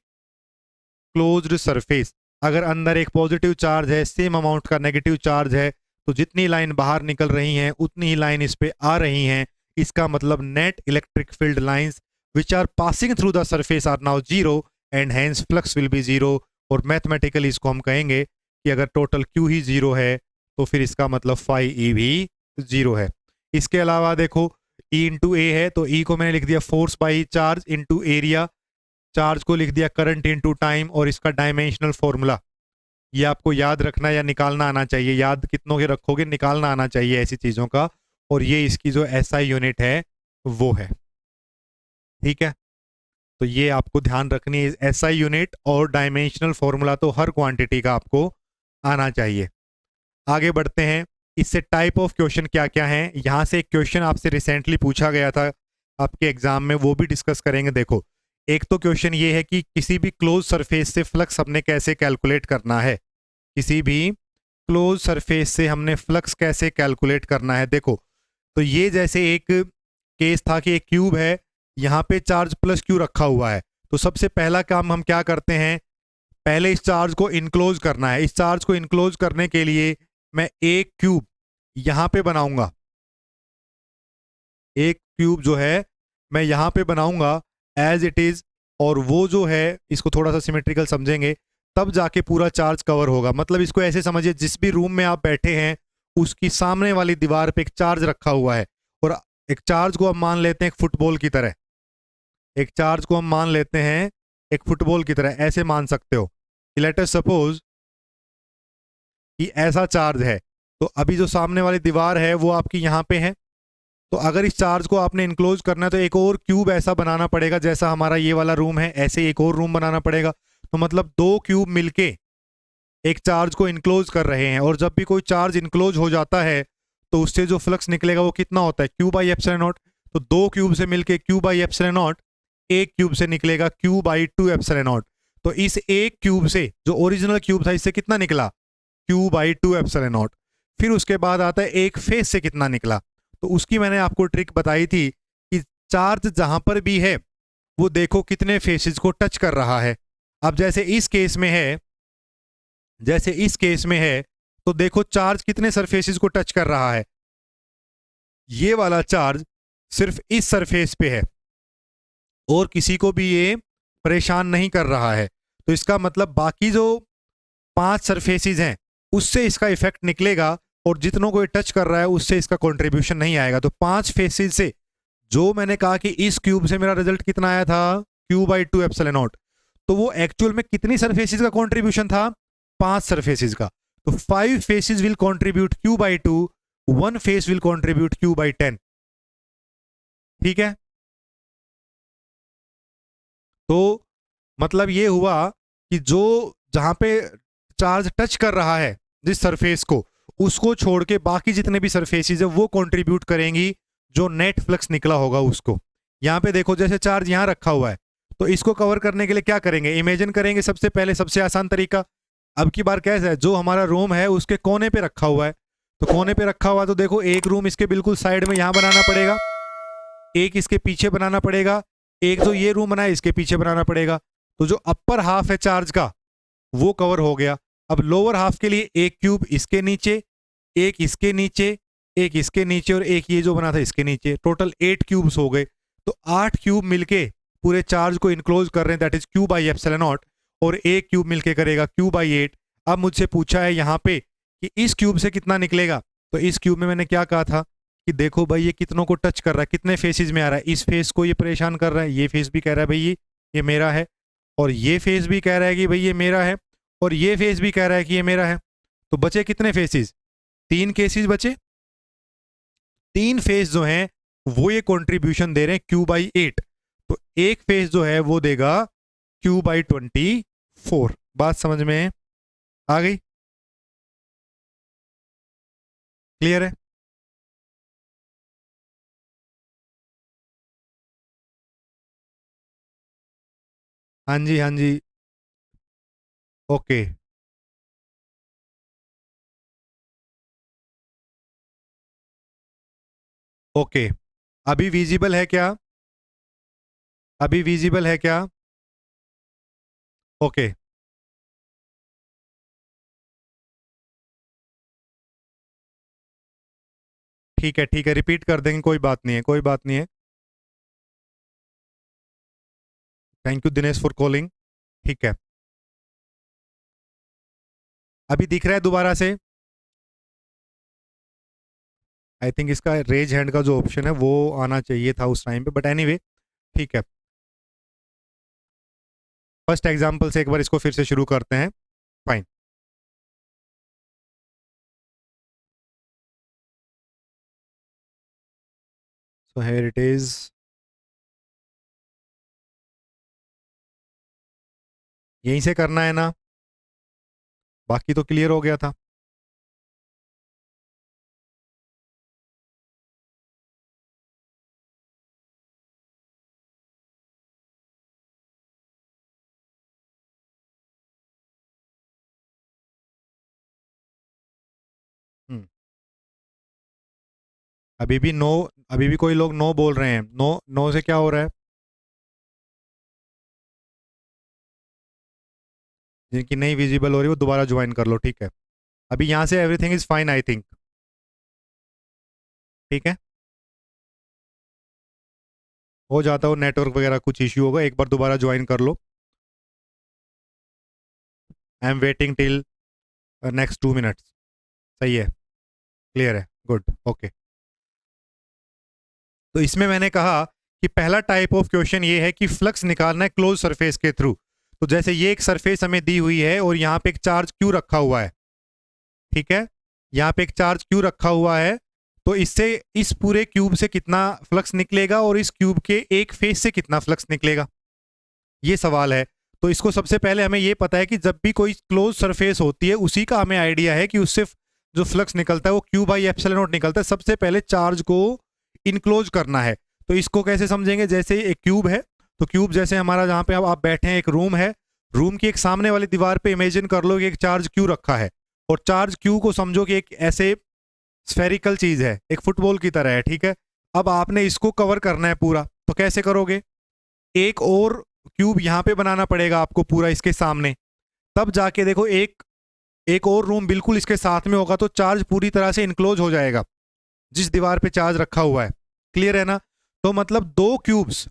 closed surface. अगर अंदर एक पॉजिटिव चार्ज है, सेम अमाउंट का नेगेटिव चार्ज है, तो जितनी लाइन बाहर निकल रही हैं उतनी ही लाइन इस पे आ रही हैं। इसका मतलब net electric field lines which are passing through the surface are now zero and hence flux will be zero। और मैथमेटिकली इसको हम कहेंगे कि अगर टोटल Q ही जीरो है तो फिर इसका मतलब फाई E भी जीरो है। इसके अलावा देखो E इंटू ए है तो E को मैंने लिख दिया force by charge into area, charge को लिख दिया करंट इंटू टाइम, और इसका डायमेंशनल फॉर्मूला ये आपको याद रखना या निकालना आना चाहिए। याद कितनों के रखोगे, निकालना आना चाहिए ऐसी चीज़ों का। और ये इसकी जो SI यूनिट है वो है। ठीक है, तो ये आपको ध्यान रखनी है, SI यूनिट और डायमेंशनल फॉर्मूला तो हर क्वांटिटी का आपको आना चाहिए। आगे बढ़ते हैं, इससे टाइप ऑफ क्वेश्चन क्या क्या हैं। यहाँ से एक क्वेश्चन आपसे रिसेंटली पूछा गया था आपके एग्जाम में, वो भी डिस्कस करेंगे। देखो, एक तो क्वेश्चन ये है कि किसी भी क्लोज सरफेस से फ्लक्स हमने कैसे कैलकुलेट करना है। किसी भी क्लोज सरफेस से हमने फ्लक्स कैसे कैलकुलेट करना है। देखो, तो ये जैसे एक केस था कि एक क्यूब है, यहाँ पे चार्ज प्लस क्यू रखा हुआ है, तो सबसे पहला काम हम क्या करते हैं, पहले इस चार्ज को इनक्लोज करना है। इस चार्ज को इनक्लोज करने के लिए मैं एक क्यूब यहाँ पे बनाऊंगा, एक क्यूब जो है मैं यहाँ पे बनाऊंगा एज इट इज, और वो जो है इसको थोड़ा सा सिमेट्रिकल समझेंगे तब जाके पूरा चार्ज कवर होगा। मतलब इसको ऐसे समझिए, जिस भी रूम में आप बैठे हैं उसकी सामने वाली दीवार पे एक चार्ज रखा हुआ है, और एक चार्ज को हम मान लेते हैं एक फुटबॉल की तरह, एक चार्ज को हम मान लेते हैं एक फुटबॉल की तरह, ऐसे मान सकते हो। लेट अस सपोज कि ऐसा चार्ज है, तो अभी जो सामने वाली दीवार है वो आपकी यहाँ पे है, तो अगर इस चार्ज को आपने इनक्लोज करना है तो एक और क्यूब ऐसा बनाना पड़ेगा, जैसा हमारा ये वाला रूम है ऐसे एक और रूम बनाना पड़ेगा। तो मतलब दो क्यूब मिलके एक चार्ज को इनक्लोज कर रहे हैं, और जब भी कोई चार्ज इनक्लोज हो जाता है तो उससे जो फ्लक्स निकलेगा वो कितना होता है, क्यू बाई एप्सिलॉन नॉट। तो दो क्यूब से मिलके क्यू बाई एप्सिलॉन नॉट, एक क्यूब से निकलेगा क्यू बाई 2 एप्सिलॉन नॉट। तो इस एक क्यूब से जो ओरिजिनल क्यूब था इससे कितना निकला, क्यू बाई 2 एप्सिलॉन नॉट। फिर उसके बाद आता है एक फेस से कितना निकला, तो उसकी मैंने आपको ट्रिक बताई थी कि चार्ज जहां पर भी है वो देखो कितने फेसेस को टच कर रहा है। अब जैसे इस केस में है, जैसे इस केस में है, तो देखो चार्ज कितने सरफेसेस को टच कर रहा है। ये वाला चार्ज सिर्फ इस सरफेस पे है और किसी को भी ये परेशान नहीं कर रहा है, तो इसका मतलब बाकी जो 5 सरफेसेस हैं उससे इसका इफेक्ट निकलेगा, और जितनों को ये टच कर रहा है उससे इसका कंट्रीब्यूशन नहीं आएगा। तो 5 फेसेस से, जो मैंने कहा कि इस क्यूब से मेरा रिजल्ट कितना आया था, क्यू बाई 2 एप्सिलॉन नॉट, तो वो एक्चुअल में कितनी सरफेसेस का कंट्रीब्यूशन था, 5 सरफेसेस का। तो 5 faces will contribute Q by 2, 1 face will contribute Q by 10। ठीक है, तो मतलब ये हुआ कि जो जहां पे चार्ज टच कर रहा है जिस सरफेस को, उसको छोड़ के बाकी जितने भी सरफेसेस है वो कंट्रीब्यूट करेंगी जो नेट फ्लक्स निकला होगा उसको। यहाँ पे देखो जैसे चार्ज यहाँ रखा हुआ है, तो इसको कवर करने के लिए क्या करेंगे, इमेजिन करेंगे सबसे पहले, सबसे आसान तरीका। अब की बार कैसा है, जो हमारा रूम है उसके कोने पे रखा हुआ है, तो कोने पे रखा हुआ तो देखो एक रूम इसके बिल्कुल साइड में यहाँ बनाना पड़ेगा, एक इसके पीछे बनाना पड़ेगा, एक जो ये रूम बना है इसके पीछे बनाना पड़ेगा। तो जो अपर हाफ है चार्ज का वो कवर हो गया। अब लोअर हाफ के लिए एक क्यूब इसके नीचे, एक इसके नीचे, एक इसके नीचे और एक ये जो बना था इसके नीचे, टोटल 8 क्यूब्स हो गए। तो 8 क्यूब मिलके पूरे चार्ज को इनक्लोज कर रहे हैं, that is Q by epsilon not, और एक क्यूब मिलके करेगा क्यू बाई 8। अब मुझसे पूछा है यहाँ पे कि इस क्यूब से कितना निकलेगा, तो इस क्यूब में मैंने क्या कहा था कि देखो भाई ये कितनों को टच कर रहा है, कितने फेसेस में आ रहा है, इस फेस को ये परेशान कर रहा है, ये फेस भी कह रहा है भाई ये मेरा है, और ये फेस भी कह रहा है कि भाई ये मेरा है, और ये फेस भी कह रहा है कि ये मेरा है। तो बचे कितने फेसेस, 3 केसेस बचे। 3 फेस जो हैं वो ये कंट्रीब्यूशन दे रहे हैं क्यू बाई 8, तो एक फेस जो है वो देगा क्यू बाई 24। बात समझ में आ गई, क्लियर है? हाँ जी, हाँ जी, ओके ओके। अभी विजिबल है क्या, अभी विजिबल है क्या? ओके, ठीक है ठीक है, रिपीट कर देंगे, कोई बात नहीं है, कोई बात नहीं है। Thank you Dinesh for calling. ठीक है, अभी दिख रहा है दोबारा से? आई थिंक इसका रेज हैंड का जो ऑप्शन है वो आना चाहिए था उस टाइम पे, बट एनीवे ठीक है। फर्स्ट एग्जांपल से एक बार इसको फिर से शुरू करते हैं। Fine, so here it is. यहीं से करना है ना, बाकी तो क्लियर हो गया था। हम्म, अभी भी नो, अभी भी कोई लोग नो बोल रहे हैं, नो नो से क्या हो रहा है? जिनकी नहीं विजिबल हो रही वो दोबारा ज्वाइन कर लो, ठीक है। अभी यहाँ से everything is fine I think, ठीक है। हो जाता हो नेटवर्क वगैरह कुछ इश्यू होगा, एक बार दोबारा ज्वाइन कर लो। I am waiting till next 2 minutes. सही है, क्लियर है, गुड, ओके। तो इसमें मैंने कहा कि पहला टाइप ऑफ क्वेश्चन ये है कि फ्लक्स निकालना है क्लोज सरफेस के थ्रू। तो जैसे ये एक सरफेस हमें दी हुई है और यहाँ पे एक चार्ज क्यू रखा हुआ है, ठीक है, यहाँ पे एक चार्ज क्यू रखा हुआ है, तो इससे इस पूरे क्यूब से कितना फ्लक्स निकलेगा और इस क्यूब के एक फेस से कितना फ्लक्स निकलेगा, ये सवाल है। तो इसको सबसे पहले हमें ये पता है कि जब भी कोई क्लोज सरफेस होती है उसी का हमें आइडिया है कि उससे जो फ्लक्स निकलता है वो क्यू बाई एप्सिलॉन नॉट निकलता है। सबसे पहले चार्ज को इनक्लोज करना है, तो इसको कैसे समझेंगे, जैसे एक क्यूब है, तो क्यूब जैसे हमारा जहाँ पे अब आप बैठे हैं एक रूम है, रूम की एक सामने वाली दीवार पे इमेजिन कर लो कि एक चार्ज क्यू रखा है, और चार्ज क्यू को समझो कि एक ऐसे स्फेरिकल चीज है, एक फुटबॉल की तरह है, ठीक है। अब आपने इसको कवर करना है पूरा, तो कैसे करोगे, एक और क्यूब यहाँ पे बनाना पड़ेगा आपको पूरा इसके सामने, तब जाके देखो एक एक और रूम बिल्कुल इसके साथ में होगा, तो चार्ज पूरी तरह से इनक्लोज हो जाएगा जिस दीवार पे चार्ज रखा हुआ है, क्लियर है ना? तो मतलब 2 क्यूब्स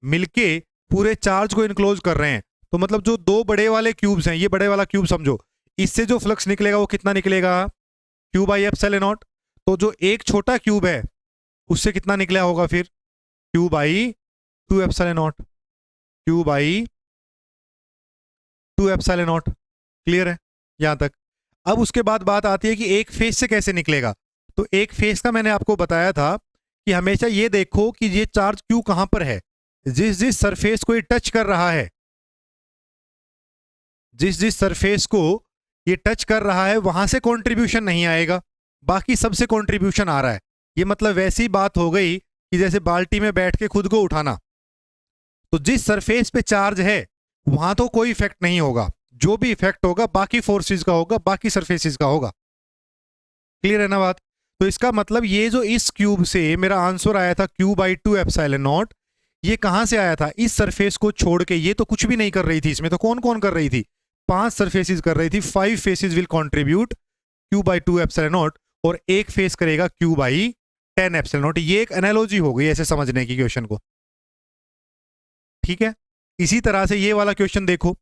मिलके पूरे चार्ज को इनक्लोज कर रहे हैं, तो मतलब जो 2 बड़े वाले क्यूब्स हैं, ये बड़े वाला क्यूब समझो, इससे जो फ्लक्स निकलेगा वो कितना निकलेगा, क्यू बाई एप्सिलॉन नॉट। तो जो एक छोटा क्यूब है उससे कितना निकला होगा फिर, Q by 2 epsilon naught, Q by 2 epsilon not, clear है यहां तक? अब उसके बाद बात आती है कि एक फेस से कैसे निकलेगा। तो एक फेस का मैंने आपको बताया था कि हमेशा ये देखो कि ये चार्ज क्यू कहां पर है, जिस जिस सरफेस को ये टच कर रहा है, जिस जिस सरफेस को ये टच कर रहा है वहां से कंट्रीब्यूशन नहीं आएगा, बाकी सबसे कंट्रीब्यूशन आ रहा है। ये मतलब वैसी बात हो गई कि जैसे बाल्टी में बैठ के खुद को उठाना। तो जिस सरफेस पे चार्ज है वहां तो कोई इफेक्ट नहीं होगा, जो भी इफेक्ट होगा बाकी फोर्सेस का होगा, बाकी सरफेसेस का होगा। क्लियर है ना बात? तो इसका मतलब ये जो इस क्यूब से मेरा आंसर आया था Q/2 एप्सिलॉन नॉट, ये कहां से आया था? इस सरफेस को छोड़ के। ये तो कुछ भी नहीं कर रही थी इसमें, तो कौन कौन कर रही थी? 5 सरफेसेस कर रही थी। 5 faces will contribute Q/2 epsilon not, और एक फेस करेगा Q/10 एप्सिलॉन नॉट। ये एक एनालॉजी हो गई ऐसे समझने की क्वेश्चन को, ठीक है। इसी तरह से ये वाला क्वेश्चन देखो,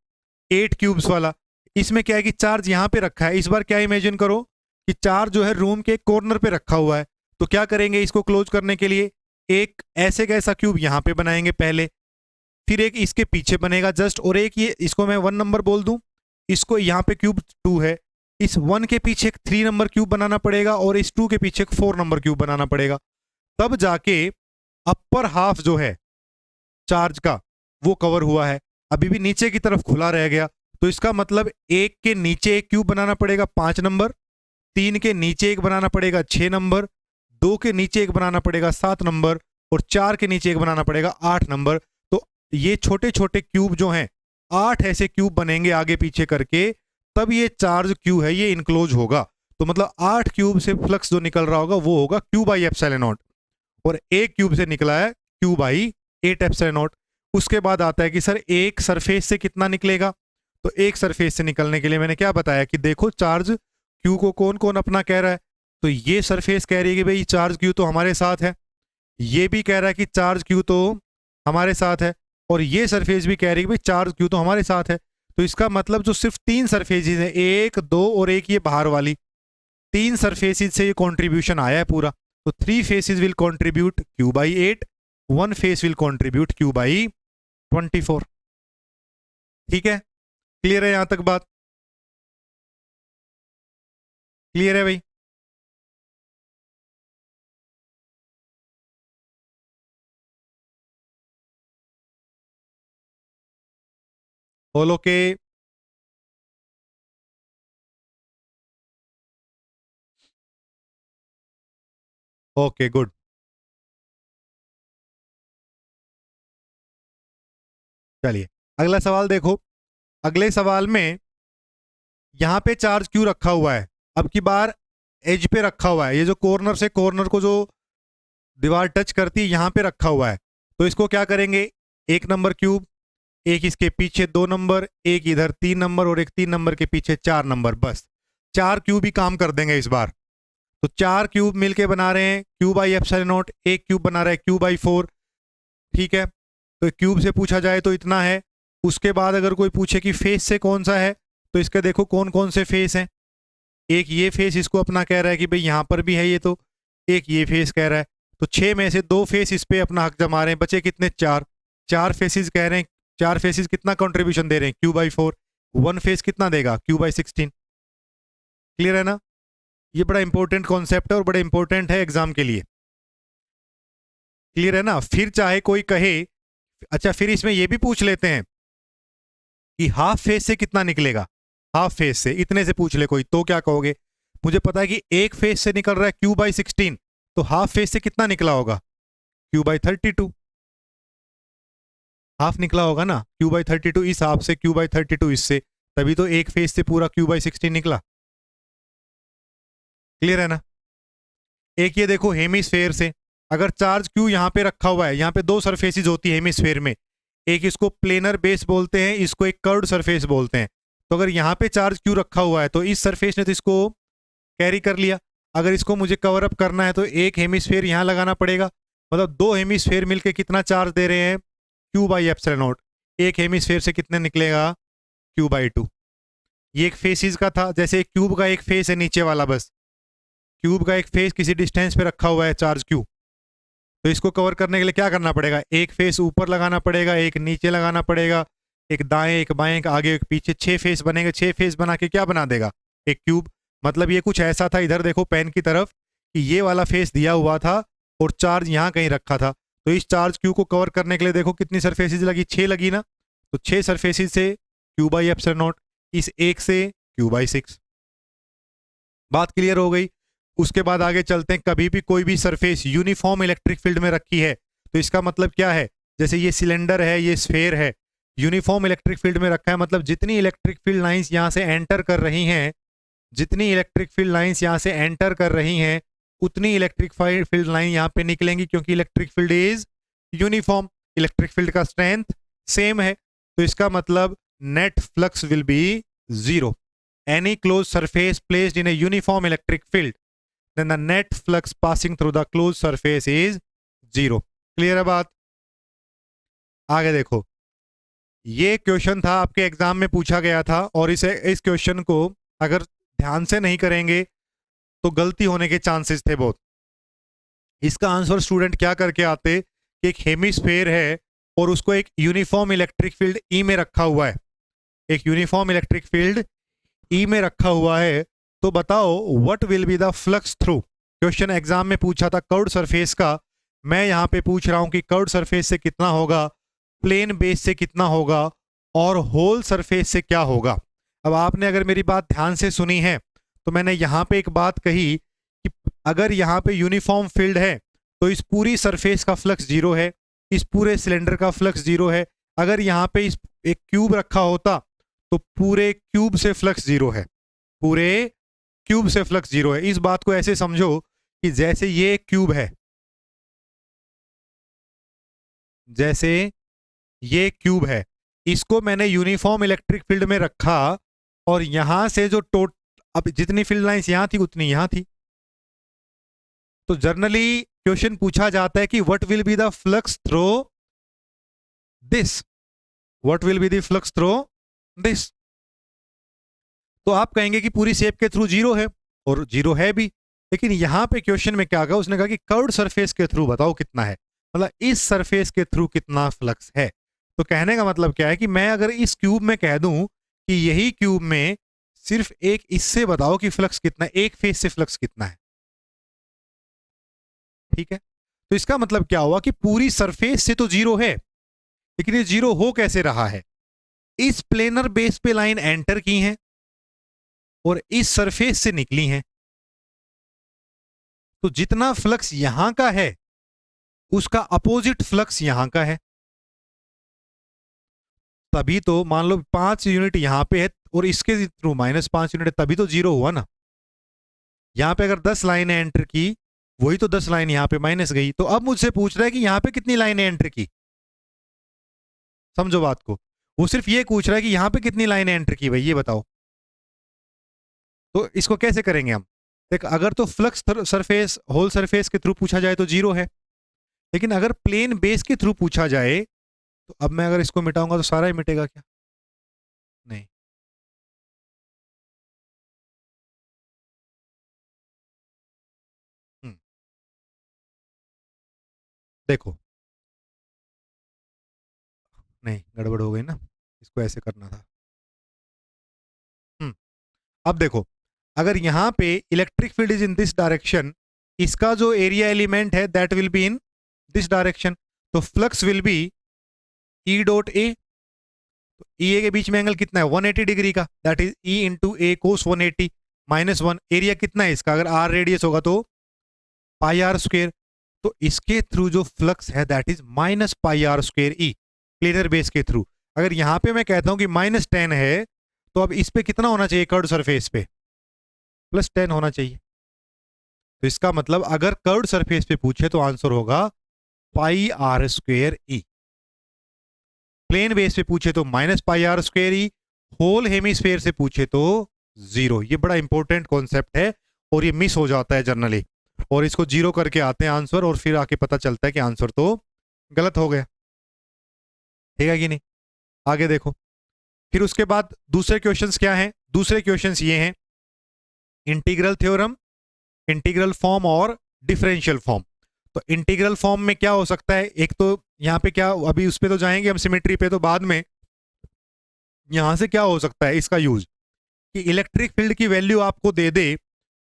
8 क्यूब्स वाला। इसमें क्या है कि चार्ज यहां पे रखा है। इस बार क्या इमेजिन करो कि चार्ज जो है रूम के कॉर्नर पे रखा हुआ है। तो क्या करेंगे इसको क्लोज करने के लिए? एक ऐसे का ऐसा क्यूब यहां पे बनाएंगे पहले, फिर एक इसके पीछे बनेगा जस्ट, और एक ये, इसको मैं 1 नंबर बोल दूं, इसको यहां पे क्यूब 2 है, इस 1 के पीछे एक 3 नंबर क्यूब बनाना पड़ेगा, और इस 2 के पीछे एक 4 नंबर क्यूब बनाना पड़ेगा। तब जाके अपर हाफ जो है चार्ज का वो कवर हुआ है। अभी भी नीचे की तरफ खुला रह गया। तो इसका मतलब एक के नीचे एक क्यूब बनाना पड़ेगा 5 नंबर, 3 के नीचे एक बनाना पड़ेगा 6 नंबर, 2 के नीचे एक बनाना पड़ेगा 7 नंबर, और 4 के नीचे एक बनाना पड़ेगा 8 नंबर। तो ये छोटे छोटे क्यूब जो हैं, 8 ऐसे क्यूब बनेंगे आगे पीछे करके, तब ये चार्ज क्यू है ये इनक्लोज होगा। तो मतलब 8 क्यूब से फ्लक्स जो निकल रहा होगा वो होगा Q/एप्सिलॉन नॉट, और एक क्यूब से निकला है Q/8 एप्सिलॉन नॉट। उसके बाद आता है कि सर एक सरफेस से कितना निकलेगा? तो एक सरफेस से निकलने के लिए मैंने क्या बताया कि देखो चार्ज क्यू को कौन कौन अपना कह रहा है। तो ये सरफेस कह रही है कि भाई चार्ज क्यू तो हमारे साथ है, ये भी कह रहा है कि चार्ज क्यू तो हमारे साथ है, और ये सरफेस भी कह रही है कि भाई चार्ज क्यू तो हमारे साथ है। तो इसका मतलब जो सिर्फ 3 सरफेसेस हैं, 1 2 और एक ये बाहर वाली, 3 सरफेसेस से ये कॉन्ट्रीब्यूशन आया है पूरा। तो 3 faces will contribute Q/8, 1 face will contribute Q/24। ठीक है, क्लियर है यहां तक बात? क्लियर है भाई? बोलो के ओके गुड। चलिए अगला सवाल देखो। अगले सवाल में यहां पे चार्ज क्यू रखा हुआ है, अब की बार एज पे रखा हुआ है। ये जो कॉर्नर से कॉर्नर को जो दीवार टच करती है यहां पे रखा हुआ है। तो इसको क्या करेंगे? 1 नंबर क्यूब, एक इसके पीछे 2 नंबर, एक इधर 3 नंबर, और एक 3 नंबर के पीछे 4 नंबर। बस 4 क्यूब ही काम कर देंगे इस बार। तो 4 क्यूब मिलके बना रहे हैं Q/एप्सिलॉन नॉट, एक क्यूब बना रहा है Q/4। ठीक है, तो क्यूब से पूछा जाए तो इतना है। उसके बाद अगर कोई पूछे कि फेस से कौन सा है, तो इसके देखो कौन कौन से फेस हैं। एक ये फेस इसको अपना कह रहा है कि भाई यहां पर भी है ये, तो एक ये फेस कह रहा है। तो 6 में से 2 फेस इस पे अपना हक जमा रहे हैं, बचे कितने? 4। 4 फेसिस कह रहे हैं, 4 फेसिस कितना कंट्रीब्यूशन दे रहे हैं? Q/4। 1 फेस कितना देगा? Q/16। क्लियर है ना? ये बड़ा इंपॉर्टेंट कॉन्सेप्ट है और बड़ा इंपॉर्टेंट है एग्जाम के लिए। क्लियर है ना? फिर चाहे कोई कहे, अच्छा फिर इसमें ये भी पूछ लेते हैं कि हाफ फेस से कितना निकलेगा? हाफ फेस से इतने से पूछ ले कोई, तो क्या कहोगे? मुझे पता है कि एक फेस से निकल रहा है Q/16, तो हाफ फेस से कितना निकला होगा? Q/32। हाफ निकला होगा ना Q/32, इस हाफ से Q/32 इससे, तभी तो एक फेस से पूरा Q/16 निकला। क्लियर है ना? एक ये देखो हेमिस्फेयर से, अगर चार्ज क्यू यहां पे रखा हुआ है, यहां पे 2 सरफेसेस होती है हेमिस्फेयर में, एक इसको प्लेनर बेस बोलते हैं, इसको एक कर्व्ड सरफेस बोलते हैं। तो अगर यहां पे चार्ज क्यू रखा हुआ है तो इस सरफेस ने तो इसको कैरी कर लिया। अगर इसको मुझे कवर अप करना है तो एक हेमिस्फेयर यहां लगाना पड़ेगा। मतलब 2 हेमिस्फेयर मिलके कितना चार्ज दे रहे हैं? Q/एप्सिलॉन नॉट। एक हेमिस्फेयर से कितने निकलेगा? Q/2। ये एक फेसिस का था, जैसे एक क्यूब का एक फेस है नीचे वाला, बस क्यूब का एक फेस किसी डिस्टेंस पे रखा हुआ है चार्ज क्यू। तो इसको कवर करने के लिए क्या करना पड़ेगा? एक फेस ऊपर लगाना पड़ेगा, एक नीचे लगाना पड़ेगा, एक दाएं एक बाएं एक आगे एक पीछे, 6 फेस बनेंगे। 6 फेस बना के क्या बना देगा? एक क्यूब। मतलब ये कुछ ऐसा था, इधर देखो पेन की तरफ, कि ये वाला फेस दिया हुआ था और चार्ज यहाँ कहीं रखा था। तो इस चार्ज क्यू को कवर करने के लिए देखो कितनी सरफेसेस लगी? 6 लगी ना। तो 6 सरफेसेस से Q/एप्सिलॉन नॉट, इस एक से Q/6। बात क्लियर हो गई? उसके बाद आगे चलते हैं, कभी भी कोई भी सरफेस यूनिफॉर्म इलेक्ट्रिक फील्ड में रखी है तो इसका मतलब क्या है, जैसे ये सिलेंडर है, ये स्फेयर है, यूनिफॉर्म इलेक्ट्रिक फील्ड में रखा है, मतलब जितनी इलेक्ट्रिक फील्ड लाइंस यहाँ से एंटर कर रही हैं, जितनी इलेक्ट्रिक फील्ड लाइंस यहाँ से एंटर कर रही हैं उतनी इलेक्ट्रिक फील्ड लाइन यहाँ पे निकलेंगी, क्योंकि electric field is uniform, electric field का स्ट्रेंथ सेम है। तो इसका मतलब net flux will be zero. Any close surface placed in a uniform electric field then the net flux passing through the close surface is zero. Clear है बात? आगे देखो, ये क्वेश्चन था आपके एग्जाम में पूछा गया था, और इस क्वेश्चन को अगर ध्यान से नहीं करेंगे तो गलती होने के चांसेस थे बहुत। इसका आंसर स्टूडेंट क्या करके आते कि एक हेमिस्फेयर है और उसको एक यूनिफॉर्म इलेक्ट्रिक फील्ड ई में रखा हुआ है, एक यूनिफॉर्म इलेक्ट्रिक फील्ड ई में रखा हुआ है, तो बताओ what will be the flux through. Question exam में पूछा था कर्व्ड सरफेस का, मैं यहां पे पूछ रहा हूं कि कर्व्ड सरफेस से कितना होगा, प्लेन बेस से कितना होगा, और होल सरफेस से क्या होगा। अब आपने अगर मेरी बात ध्यान से सुनी है तो मैंने यहाँ पे एक बात कही कि अगर यहाँ पे यूनिफॉर्म फील्ड है तो इस पूरी सरफेस का फ्लक्स जीरो है, इस पूरे सिलेंडर का फ्लक्स जीरो है। अगर यहाँ पे इस एक क्यूब रखा होता तो पूरे क्यूब से फ्लक्स जीरो है, पूरे क्यूब से फ्लक्स जीरो है। इस बात को ऐसे समझो कि जैसे ये क्यूब है, जैसे ये क्यूब है, इसको मैंने यूनिफॉर्म इलेक्ट्रिक फील्ड में रखा, और यहां से जो अब जितनी फील्ड लाइंस यहां थी उतनी यहां थी। तो जनरली क्वेश्चन पूछा जाता है कि what will be the flux through this, what will be the flux through this. तो आप कहेंगे कि पूरी शेप के थ्रू जीरो है, और जीरो है भी, लेकिन यहां पे क्वेश्चन में क्या कहा, उसने कहा कि कर्व्ड सरफेस के थ्रू बताओ कितना है, मतलब इस सरफेस के थ्रू कितना फ्लक्स है। तो कहने का मतलब क्या है कि मैं अगर इस क्यूब में कह दूं कि यही क्यूब में सिर्फ एक इससे बताओ कि फ्लक्स कितना है, एक फेस से फ्लक्स कितना है, ठीक है। तो इसका मतलब क्या हुआ कि पूरी सरफेस से तो जीरो है, लेकिन ये जीरो हो कैसे रहा है, इस प्लेनर बेस पे लाइन एंटर की है और इस सरफेस से निकली है। तो जितना फ्लक्स यहां का है उसका अपोजिट फ्लक्स यहां का है। तभी तो मान लो 5 यूनिट यहां पे है और इसके थ्रू -5 यूनिट है, तभी तो जीरो हुआ ना। यहां पे अगर 10 लाइनें एंटर की, वही तो 10 लाइन यहां पे माइनस गई। तो अब मुझसे पूछ रहा है कि यहां पे कितनी लाइनें एंटर की, समझो बात को। वो सिर्फ ये पूछ रहा है कि यहां पे कितनी लाइनें एंटर की, भाई ये बताओ। तो इसको कैसे करेंगे हम, देख अगर तो फ्लक्स सरफेस होल सरफेस के थ्रू पूछा जाए तो जीरो है, लेकिन अगर प्लेन बेस के थ्रू पूछा जाए तो अब मैं अगर इसको मिटाऊंगा तो सारा ही मिटेगा क्या, नहीं। हम्म, देखो, नहीं गड़बड़ हो गई ना, इसको ऐसे करना था। हम्म, अब देखो, अगर यहां पे electric field is in this direction, इसका जो एरिया एलिमेंट है that will be in this direction, तो flux will be E dot A. तो ई ए के बीच में एंगल कितना है, 180 डिग्री का, that is E into A cos 180 -1। Area कितना है इसका, अगर आर रेडियस होगा तो पाई आर स्क्वेयर। तो इसके थ्रू जो फ्लक्स है that is -πr² E, planar base के थ्रू। अगर यहां पे मैं कहता हूं कि -10 है, तो अब इस पे कितना होना चाहिए, कर्व्ड सरफेस पे +10 होना चाहिए। तो इसका मतलब अगर कर्व्ड सरफेस पे पूछे तो आंसर होगा πr² ई। प्लेन बेस पे पूछे तो -πr² ई, होल हेमिस्फेयर से पूछे तो जीरो। ये बड़ा इंपॉर्टेंट कॉन्सेप्ट है और ये मिस हो जाता है जनरली, और इसको जीरो करके आते हैं आंसर, और फिर आके पता चलता है कि आंसर तो गलत हो गया, ठीक है कि नहीं। आगे देखो, फिर उसके बाद दूसरे क्वेश्चंस क्या हैं, दूसरे क्वेश्चंस ये हैं इंटीग्रल थ्योरम, इंटीग्रल फॉर्म और डिफरेंशियल फॉर्म। तो इंटीग्रल फॉर्म में क्या हो सकता है, एक तो यहाँ पे क्या, अभी उस पे तो जाएंगे हम सिमेट्री पे, तो बाद में यहां से क्या हो सकता है इसका यूज, कि इलेक्ट्रिक फील्ड की वैल्यू आपको दे दे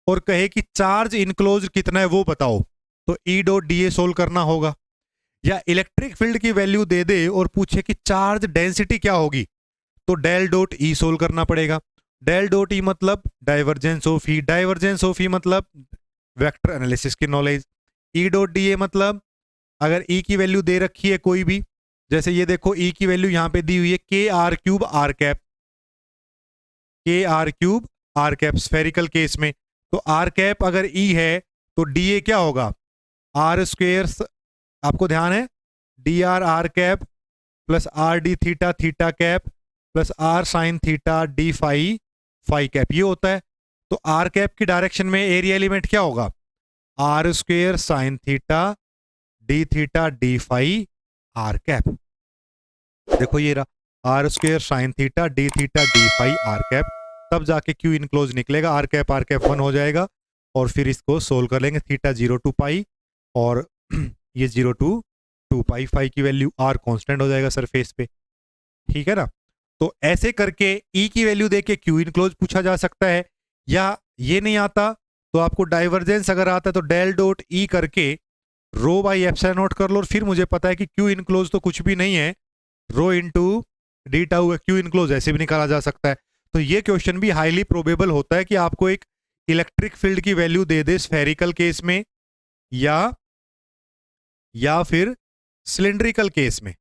और कहे कि चार्ज इनक्लोज कितना है वो बताओ, तो ई डॉट डी ए सोल्व करना होगा। या इलेक्ट्रिक फील्ड की वैल्यू दे दे और पूछे कि चार्ज डेंसिटी क्या होगी, तो डेल डॉट ई सोल्व करना पड़ेगा। डेल डॉट ई मतलब divergence of E, divergence of E मतलब वेक्टर एनालिसिस की knowledge. E dot D A मतलब अगर ई की वैल्यू दे रखी है कोई भी, जैसे ये देखो ई की वैल्यू यहां पे दी हुई है K are cube R cap, K are cube R cap spherical case में। तो आर कैप अगर ई है तो डी ए क्या होगा, आर स्क्वेयर, आपको ध्यान है, d r are cap plus r d theta theta cap plus r sine theta d phi phi cap, ये होता है। तो आर कैप की डायरेक्शन में एरिया एलिमेंट क्या होगा, r square sine theta d phi r cap. देखो ये रहा r square sine theta d phi r cap, तब जाके क्यू इनक्लोज निकलेगा, आर कैप 1 हो जाएगा। और फिर इसको सोल्व कर लेंगे, थीटा 0 टू पाई और ये 0 टू 2 पाई, फाई की वैल्यू आर कांस्टेंट हो जाएगा सरफेस पे, ठीक है ना। तो ऐसे करके ई की वैल्यू देके क्यू इनक्लोज पूछा जा सकता है। या ये नहीं आता तो आपको डाइवर्जेंस अगर आता है तो डेल डॉट ई करके रो बाई एप्सिलॉन नॉट कर लो, और फिर मुझे पता है कि क्यू इनक्लोज तो कुछ भी नहीं है, rho into d tau, q enclose ऐसे भी निकाला जा सकता है। तो ये क्वेश्चन भी हाईली प्रोबेबल होता है कि आपको एक इलेक्ट्रिक फील्ड की वैल्यू दे दे स्फेरिकल केस में या फिर सिलेंड्रिकल केस में,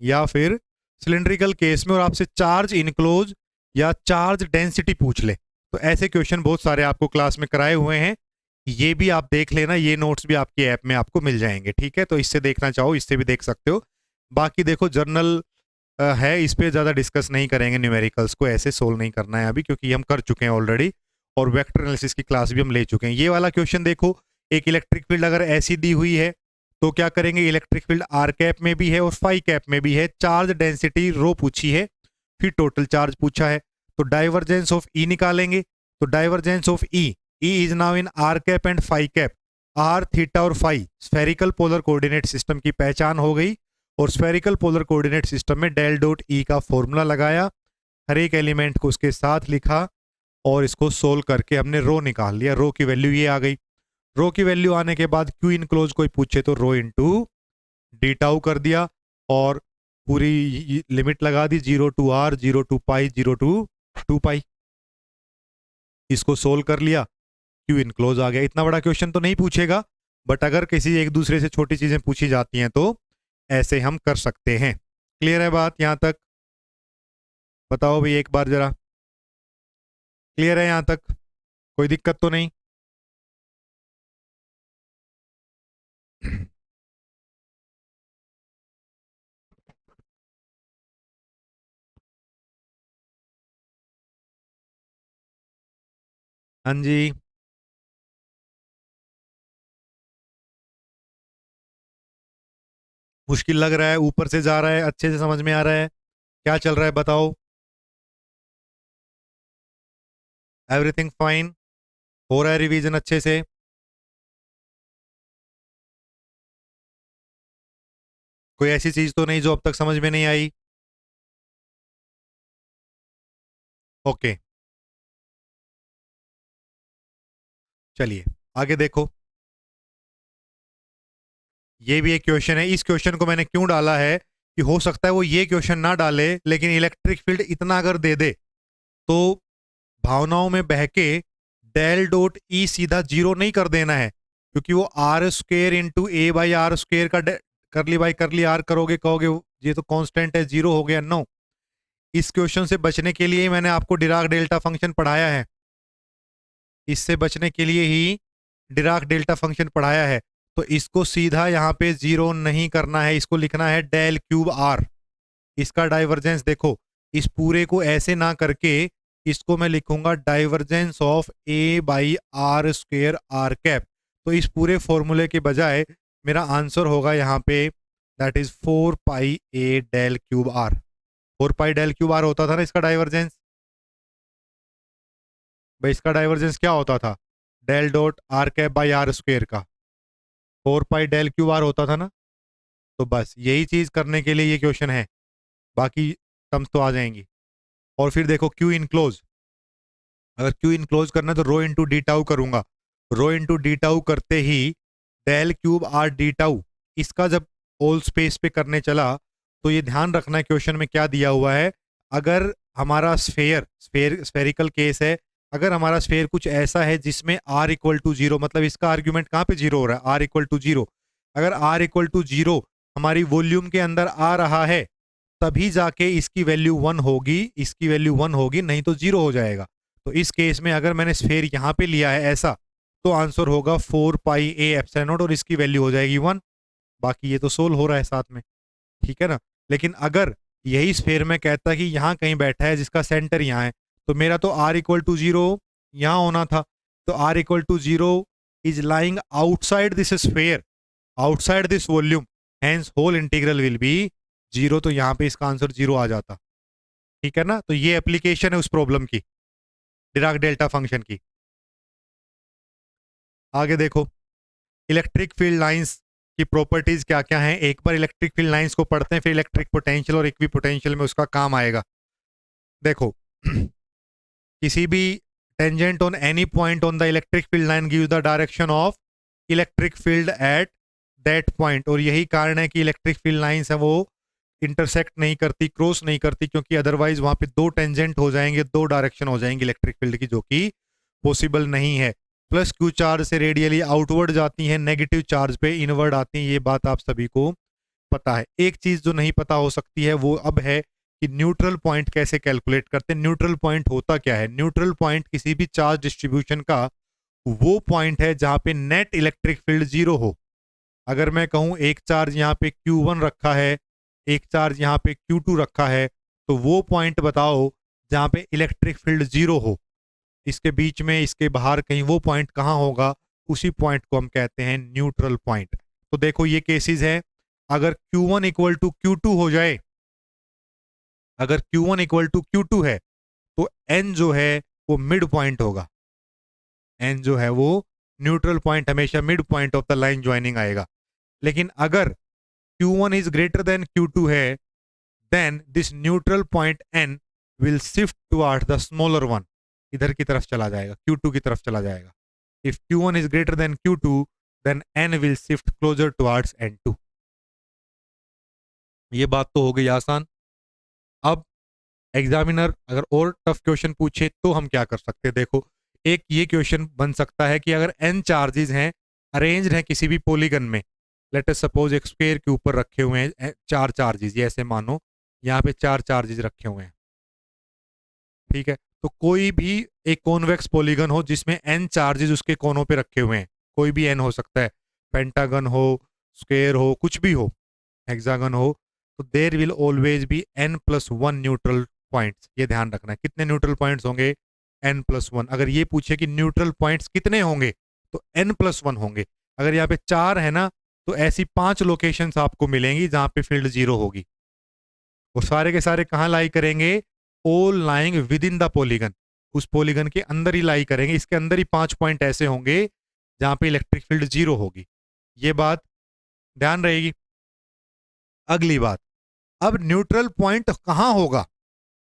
या फिर सिलेंड्रिकल केस में, और आपसे चार्ज इनक्लोज या चार्ज डेंसिटी पूछ ले। तो ऐसे क्वेश्चन बहुत सारे आपको क्लास में कराए हुए हैं, ये भी आप देख लेना, ये नोट्स भी आपकी ऐप में आपको मिल जाएंगे, ठीक है। तो इससे देखना चाहो इससे भी देख सकते हो। बाकी देखो जर्नल है, इस पे ज़्यादा डिस्कस नहीं करेंगे, न्यूमेरिकल्स को ऐसे सोल्व नहीं करना है अभी, क्योंकि हम कर चुके हैं ऑलरेडी, और वेक्टर एनालिसिस की क्लास भी हम ले चुके हैं। ये वाला क्वेश्चन देखो, एक इलेक्ट्रिक फील्ड अगर ऐसी दी हुई है तो क्या करेंगे, इलेक्ट्रिक फील्ड आर कैप में भी है और फाई कैप में भी है, चार्ज डेंसिटी रो पूछी है, फिर टोटल चार्ज पूछा है, तो डाइवर्जेंस ऑफ ई निकालेंगे। तो divergence of E is now in r cap and phi cap, r theta और phi spherical polar coordinate system की पहचान हो गई, और स्फेरिकल पोलर कोऑर्डिनेट सिस्टम में डेल डॉट ई का फॉर्मूला लगाया, हर एक एलिमेंट को उसके साथ लिखा, और इसको सोल्व करके हमने रो निकाल लिया, रो की वैल्यू ये आ गई। रो की वैल्यू आने के बाद क्यू इनक्लोज कोई पूछे तो रो इंटू डी टाउ कर दिया, और पूरी लिमिट लगा दी, 0 to r 0 to pi 0 to 2 pi, इसको सोल्व कर लिया, क्यू इनक्लोज आ गया। इतना बड़ा क्वेश्चन तो नहीं पूछेगा, बट अगर किसी एक दूसरे से छोटी चीजें पूछी जाती हैं तो ऐसे हम कर सकते हैं। क्लियर है बात यहां तक, बताओ भाई एक बार जरा, क्लियर है यहां तक, कोई दिक्कत तो नहीं। हाँ जी, मुश्किल लग रहा है, ऊपर से जा रहा है, अच्छे से समझ में आ रहा है, क्या चल रहा है बताओ। एवरीथिंग फाइन, हो रहा है रिवीजन अच्छे से। कोई ऐसी चीज तो नहीं जो अब तक समझ में नहीं आई। ओके, चलिए आगे देखो। ये भी एक क्वेश्चन है, इस क्वेश्चन को मैंने क्यों डाला है कि हो सकता है वो ये क्वेश्चन ना डाले, लेकिन इलेक्ट्रिक फील्ड इतना अगर दे दे तो भावनाओं में बहके डेल डॉट ई सीधा 0 नहीं कर देना है, क्योंकि वो r square into a by r square का करली बाई करली आर करोगे, कहोगे ये तो कांस्टेंट है, 0 हो गया, नो। इस क्वेश्चन से बचने के लिए ही मैंने आपको डिराक डेल्टा फंक्शन पढ़ाया है, इससे बचने के लिए ही डिराक डेल्टा फंक्शन पढ़ाया है। तो इसको सीधा यहाँ पे 0 नहीं करना है, इसको लिखना है डेल क्यूब आर। इसका डाइवर्जेंस देखो, इस पूरे को ऐसे ना करके इसको मैं लिखूंगा divergence of a by r square r cap. तो इस पूरे फॉर्मूले के बजाय मेरा आंसर होगा यहाँ पे, that is 4 pi a del cube r. 4 pi del cube r होता था ना इसका डाइवर्जेंस, भाई इसका डाइवर्जेंस क्या होता था, del dot r cap by r square का 4 पाई डेल क्यूब आर होता था ना। तो बस यही चीज करने के लिए ये क्वेश्चन है, बाकी टर्म्स तो आ जाएंगी। और फिर देखो क्यू इनक्लोज, अगर क्यू इनक्लोज करना है तो रो इंटू डी टाउ करूंगा, रो इंटू डी टाउ करते ही del cube r d tau, इसका जब होल स्पेस पे करने चला तो ये ध्यान रखना है क्वेश्चन में क्या दिया हुआ है, अगर हमारा स्फेरिकल केस है अगर हमारा स्फेयर कुछ ऐसा है जिसमें r इक्वल टू जीरो, मतलब इसका आर्ग्यूमेंट कहाँ पे जीरो हो रहा है, r इक्वल टू जीरो, अगर r इक्वल टू जीरो हमारी वॉल्यूम के अंदर आ रहा है तभी जाके इसकी वैल्यू 1 होगी, इसकी वैल्यू 1 होगी, नहीं तो जीरो हो जाएगा। तो इस केस में अगर मैंने स्फेयर यहाँ पे लिया है ऐसा, तो आंसर होगा 4 पाई ए एप्सिलॉन नॉट और इसकी वैल्यू हो जाएगी 1। बाकी ये तो सोल्व हो रहा है साथ में, ठीक है ना। लेकिन अगर यही स्फेयर में कहता कि यहाँ कहीं बैठा है जिसका सेंटर यहाँ है, तो मेरा तो r इक्वल टू जीरो यहाँ होना था। तो r equal to zero is lying outside this sphere, outside this volume, hence whole integral will be zero. तो यहाँ पे इसका आंसर जीरो आ जाता, ठीक है ना। तो ये एप्लीकेशन है उस प्रॉब्लम की, डिराक डेल्टा फंक्शन की। आगे देखो, इलेक्ट्रिक फील्ड लाइंस की प्रॉपर्टीज क्या क्या हैं। एक बार इलेक्ट्रिक फील्ड लाइंस को पढ़ते हैं, फिर इलेक्ट्रिक पोटेंशियल और इक्वी पोटेंशियल में उसका काम आएगा। देखो किसी भी tangent on any point on the electric field line gives the direction of electric field at that point. और यही कारण है कि इलेक्ट्रिक फील्ड लाइंस है वो इंटरसेक्ट नहीं करती, क्रॉस नहीं करती, क्योंकि अदरवाइज वहां पे दो टेंजेंट हो जाएंगे, दो डायरेक्शन हो जाएंगे इलेक्ट्रिक फील्ड की, जो कि पॉसिबल नहीं है। प्लस क्यू चार्ज से रेडियली आउटवर्ड जाती हैं, नेगेटिव चार्ज पे इनवर्ड आती हैं, ये बात आप सभी को पता है। एक चीज जो नहीं पता हो सकती है वो अब है कि न्यूट्रल पॉइंट कैसे कैलकुलेट करते हैं। न्यूट्रल पॉइंट होता क्या है? न्यूट्रल पॉइंट किसी भी चार्ज डिस्ट्रीब्यूशन का वो पॉइंट है जहां पे नेट इलेक्ट्रिक फील्ड जीरो हो। अगर मैं कहूं एक चार्ज यहाँ पे Q1 रखा है, एक चार्ज यहाँ पे Q2 रखा है, तो वो पॉइंट बताओ जहां पे इलेक्ट्रिक फील्ड जीरो हो। इसके बीच में, इसके बाहर कहीं वो पॉइंट कहाँ होगा, उसी पॉइंट को हम कहते हैं न्यूट्रल पॉइंट। तो देखो ये केसेस है, अगर Q1 इक्वल टू Q2 हो जाए, अगर Q1 इक्वल टू Q2 है तो N जो है वो मिड पॉइंट होगा। N जो है वो न्यूट्रल पॉइंट हमेशा mid point of the line joining आएगा। लेकिन अगर Q1 is greater than Q2 है, then this neutral point N will shift towards the smaller one, इधर की तरफ चला जाएगा, Q2 की तरफ चला जाएगा। If Q1 is greater than Q2 then N will shift closer towards N2। ये बात तो हो गई आसान। अब एग्जामिनर अगर और टफ क्वेश्चन पूछे तो हम क्या कर सकते हैं। देखो एक ये क्वेश्चन बन सकता है कि अगर n चार्जेस हैं, अरेंज्ड हैं किसी भी पॉलीगन में, लेट अस सपोज एक स्क्वायर के ऊपर रखे हुए हैं चार चार्जेस, ये ऐसे मानो यहाँ पे चार चार्जेस रखे हुए हैं, ठीक है। तो कोई भी एक कॉन्वेक्स पॉलीगन हो जिसमें n चार्जेस उसके कोनों पे रखे हुए हैं, कोई भी n हो सकता है, पेंटागन हो, स्क्वायर हो, कुछ भी हो, हेक्सागन हो, तो there will always be n+1 neutral points. ये ध्यान रखना है, कितने न्यूट्रल पॉइंट्स होंगे, n+1। अगर ये पूछे कि न्यूट्रल पॉइंट्स कितने होंगे तो n+1 होंगे। अगर यहाँ पे 4 है ना, तो ऐसी 5 लोकेशंस आपको मिलेंगी जहां पे फील्ड जीरो होगी। वो सारे के सारे कहाँ लाई करेंगे, all lying with in the polygon, उस पॉलीगन के अंदर ही लाई करेंगे। इसके अंदर ही 5 पॉइंट ऐसे होंगे जहां पे इलेक्ट्रिक फील्ड जीरो होगी। ये बात ध्यान रहेगी। अगली बात, अब न्यूट्रल पॉइंट कहां होगा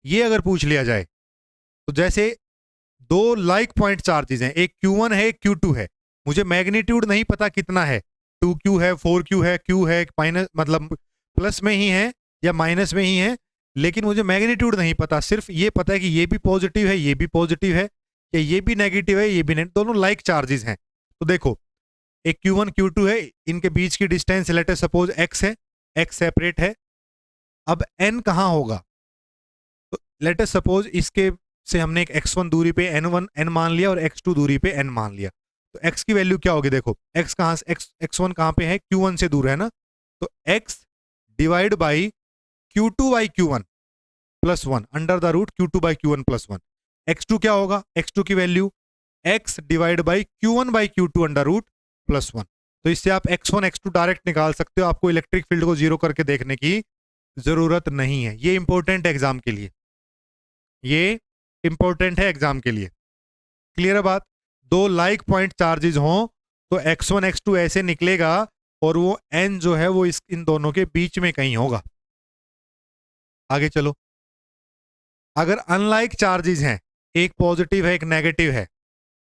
ये अगर पूछ लिया जाए, तो जैसे दो लाइक पॉइंट चार्जेस हैं, एक Q1 है एक Q2 है, मुझे मैग्नीट्यूड नहीं पता कितना है, 2Q है 4Q है, Q है माइनस, मतलब प्लस में ही है या माइनस में ही है, लेकिन मुझे मैग्नीट्यूड नहीं पता। सिर्फ ये पता है कि ये भी पॉजिटिव है, ये भी पॉजिटिव है, या ये भी नेगेटिव है, ये भी नेगेटिव, दोनों लाइक चार्जेस हैं। तो देखो एक Q1 Q2 है, इनके बीच की distance late us suppose x है, x सेपरेट है। अब n कहां होगा, तो लेट अस सपोज इसके से हमने एक x1 दूरी पे n मान लिया और x2 दूरी पे n मान लिया, तो x की वैल्यू क्या होगी। देखो x कहां से, x1 कहां पे है, Q1 से दूर है ना, तो x divide by Q2 by Q1 plus 1 under the root Q2 by Q1 plus 1। x2 क्या होगा, x2 की value x divide by Q1 by Q2 under root plus 1। तो इससे आप x1 x2 डायरेक्ट निकाल सकते हो, आपको इलेक्ट्रिक फील्ड को जीरो करके देखने की जरूरत नहीं है। ये इंपॉर्टेंट है एग्जाम के लिए, ये इंपॉर्टेंट है एग्जाम के लिए। क्लियर है बात। दो लाइक पॉइंट चार्जेस हों तो x1 x2 ऐसे निकलेगा और वो n जो है वो इन दोनों के बीच में कहीं होगा। आगे चलो, अगर अनलाइक चार्जेस हैं, एक पॉजिटिव है एक नेगेटिव है,